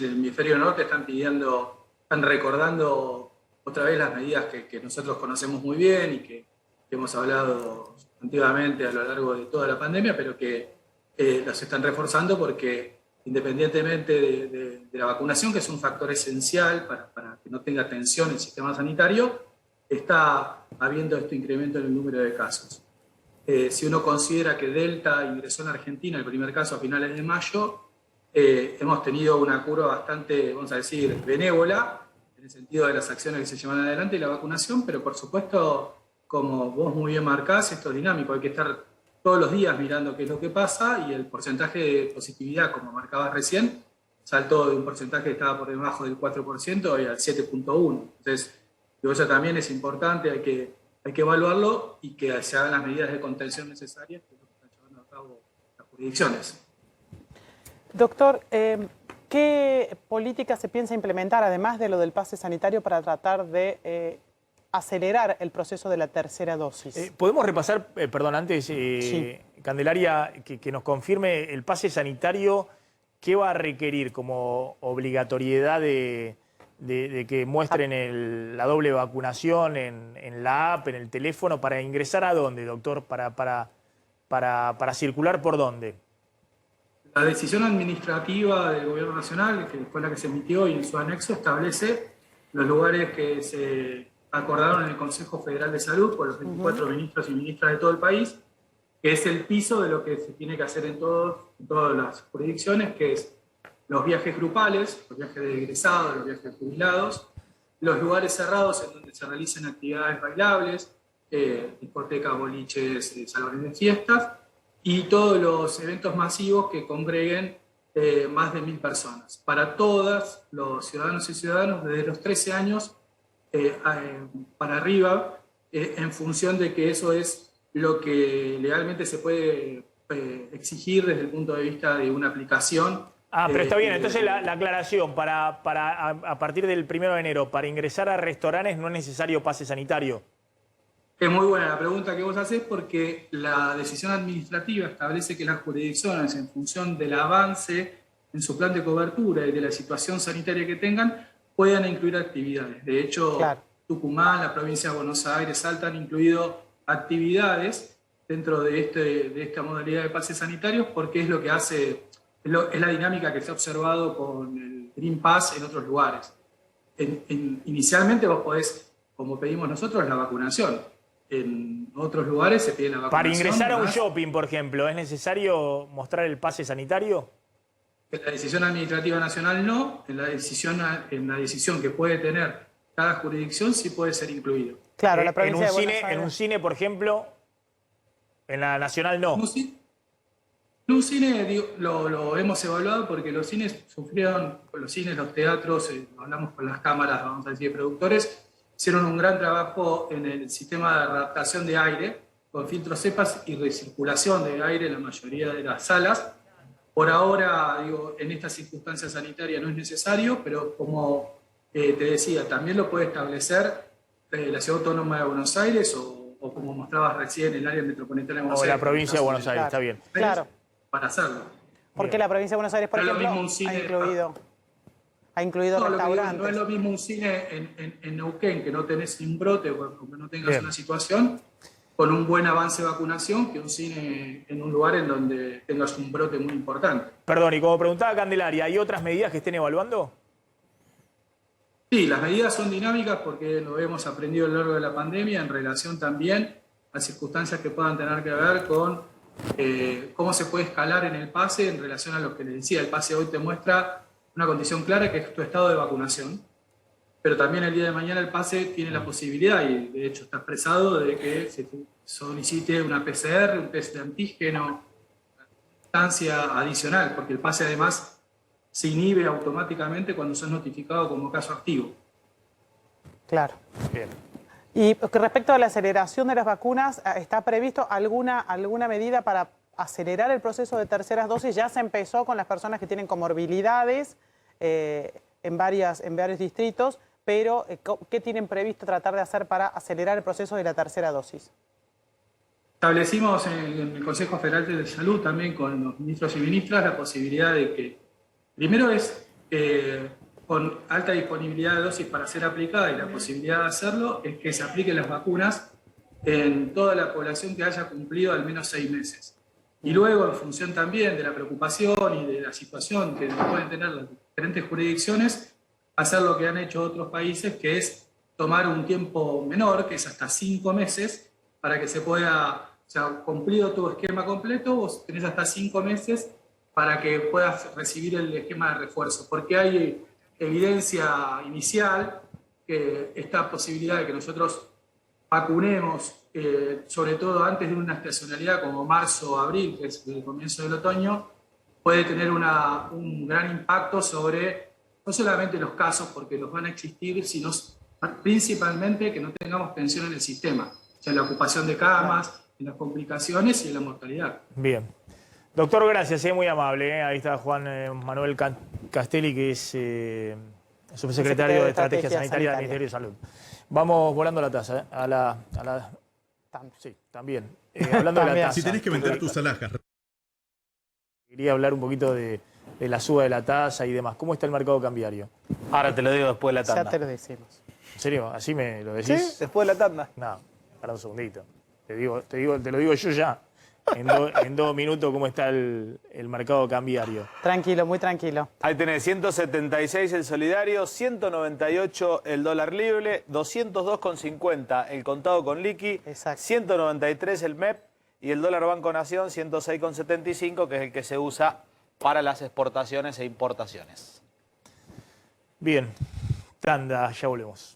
Speaker 14: hemisferio norte están recordando otra vez las medidas que nosotros conocemos muy bien y que hemos hablado sustantivamente a lo largo de toda la pandemia, pero que las están reforzando porque independientemente de la vacunación, que es un factor esencial para que no tenga tensión el sistema sanitario, está habiendo este incremento en el número de casos. Si uno considera que Delta ingresó en Argentina, el primer caso a finales de mayo, hemos tenido una curva bastante, vamos a decir, benévola, en el sentido de las acciones que se llevan adelante y la vacunación, pero por supuesto como vos muy bien marcás, esto es dinámico, hay que estar todos los días mirando qué es lo que pasa y el porcentaje de positividad, como marcabas recién, saltó de un porcentaje que estaba por debajo del 4% y al 7.1%. Entonces, eso también es importante, hay que evaluarlo y que se hagan las medidas de contención necesarias que es lo que están llevando a cabo las jurisdicciones.
Speaker 2: Doctor, ¿qué política se piensa implementar, además de lo del pase sanitario, para tratar de acelerar el proceso de la tercera dosis?
Speaker 1: ¿Podemos repasar, perdón, antes,
Speaker 2: Sí.
Speaker 1: Candelaria, que nos confirme el pase sanitario, qué va a requerir como obligatoriedad de que muestren la doble vacunación en la app, en el teléfono, para ingresar a dónde, doctor? ¿Para circular por dónde?
Speaker 14: La decisión administrativa del Gobierno Nacional, que fue la que se emitió y en su anexo establece los lugares que se acordaron en el Consejo Federal de Salud por los 24 ministros y ministras de todo el país, que es el piso de lo que se tiene que hacer en todas las jurisdicciones, que es los viajes grupales, los viajes de egresados, los viajes de jubilados, los lugares cerrados en donde se realicen actividades bailables, discotecas, boliches, salones de fiestas, y todos los eventos masivos que congreguen más de 1.000 personas. Para todos los ciudadanos y ciudadanas desde los 13 años para arriba, en función de que eso es lo que legalmente se puede exigir desde el punto de vista de una aplicación.
Speaker 1: Pero está bien, entonces la aclaración, a partir del 1 de enero, para ingresar a restaurantes no es necesario pase sanitario.
Speaker 14: Es muy buena la pregunta que vos hacés, porque la decisión administrativa establece que las jurisdicciones, en función del avance en su plan de cobertura y de la situación sanitaria que tengan, puedan incluir actividades. De hecho, claro, Tucumán, la provincia de Buenos Aires, Salta han incluido actividades dentro de esta modalidad de pases sanitarios, porque es lo que hace, es la dinámica que se ha observado con el Green Pass en otros lugares. Inicialmente vos podés, como pedimos nosotros, la vacunación. En otros lugares se pide la vacunación.
Speaker 1: Para ingresar a un shopping, por ejemplo, ¿es necesario mostrar el pase sanitario?
Speaker 14: En la decisión administrativa nacional no, en la decisión que puede tener cada jurisdicción sí puede ser incluido.
Speaker 2: Claro, la provincia de Buenos Aires.
Speaker 1: En un cine, por ejemplo, en la nacional no.
Speaker 14: En un cine lo hemos evaluado porque los cines sufrieron, los cines, los teatros, hablamos con las cámaras, vamos a decir, productores, hicieron un gran trabajo en el sistema de adaptación de aire, con filtros cepas y recirculación de aire en la mayoría de las salas. Por ahora, digo, en esta circunstancia sanitaria no es necesario, pero como te decía, también lo puede establecer la Ciudad Autónoma de Buenos Aires o como mostrabas recién, el área metropolitana de Buenos Aires.
Speaker 1: O la provincia de Buenos Aires, está bien.
Speaker 2: Claro.
Speaker 14: Para hacerlo.
Speaker 2: Porque la provincia de Buenos Aires, por ejemplo, ha incluido restaurantes.
Speaker 14: No es lo mismo un cine en Neuquén, que no tenés un brote o que no tengas una situación con un buen avance de vacunación, que un cine en un lugar en donde tengas un brote muy importante.
Speaker 1: Perdón, y como preguntaba Candelaria, ¿hay otras medidas que estén evaluando?
Speaker 14: Sí, las medidas son dinámicas porque lo hemos aprendido a lo largo de la pandemia en relación también a circunstancias que puedan tener que ver con cómo se puede escalar en el pase en relación a lo que les decía. El pase hoy te muestra una condición clara que es tu estado de vacunación, pero también el día de mañana el pase tiene la posibilidad, y de hecho está expresado, de que se solicite una PCR, un test de antígeno, instancia adicional, porque el pase además se inhibe automáticamente cuando sos notificado como caso activo.
Speaker 2: Claro. Bien. Y respecto a la aceleración de las vacunas, ¿está previsto alguna medida para acelerar el proceso de terceras dosis? Ya se empezó con las personas que tienen comorbilidades en varios distritos, pero ¿qué tienen previsto tratar de hacer para acelerar el proceso de la tercera dosis?
Speaker 14: Establecimos en el Consejo Federal de Salud también con los ministros y ministras la posibilidad de que, primero es con alta disponibilidad de dosis para ser aplicada, y la posibilidad de hacerlo es que se apliquen las vacunas en toda la población que haya cumplido al menos 6 meses. Y luego, en función también de la preocupación y de la situación que pueden tener las diferentes jurisdicciones, hacer lo que han hecho otros países, que es tomar un tiempo menor, que es hasta 5 meses, para que se pueda, o sea, cumplido tu esquema completo, vos tenés hasta 5 meses para que puedas recibir el esquema de refuerzo, porque hay evidencia inicial que esta posibilidad de que nosotros vacunemos, sobre todo antes de una estacionalidad como marzo o abril, que es el comienzo del otoño, puede tener un gran impacto sobre no solamente los casos, porque los van a existir, sino principalmente que no tengamos tensión en el sistema, o sea, en la ocupación de camas, en las complicaciones y en la mortalidad.
Speaker 1: Bien. Doctor, gracias, muy amable. Ahí está Juan Manuel Castelli, que es subsecretario de Estrategia Sanitaria del Ministerio de Salud. Vamos volando la tasa, Sí, también. Hablando de la tasa.
Speaker 15: Si tenés que vender tus alhajas.
Speaker 1: Quería hablar un poquito de la suba de la tasa y demás. ¿Cómo está el mercado cambiario?
Speaker 3: Ahora te lo digo después de la tanda.
Speaker 2: Ya te lo decimos.
Speaker 1: ¿En serio? ¿Así me lo decís?
Speaker 3: Sí, después de la tanda.
Speaker 1: No, para un segundito. Te lo digo yo ya. En 2 minutos, ¿cómo está el mercado cambiario?
Speaker 2: Tranquilo, muy tranquilo.
Speaker 3: Ahí tenés 176 el solidario, 198 el dólar libre, 202,50 el contado con liqui, 193 el MEP y el dólar Banco Nación 106,75, que es el que se usa para las exportaciones e importaciones.
Speaker 1: Bien, tanda, ya volvemos.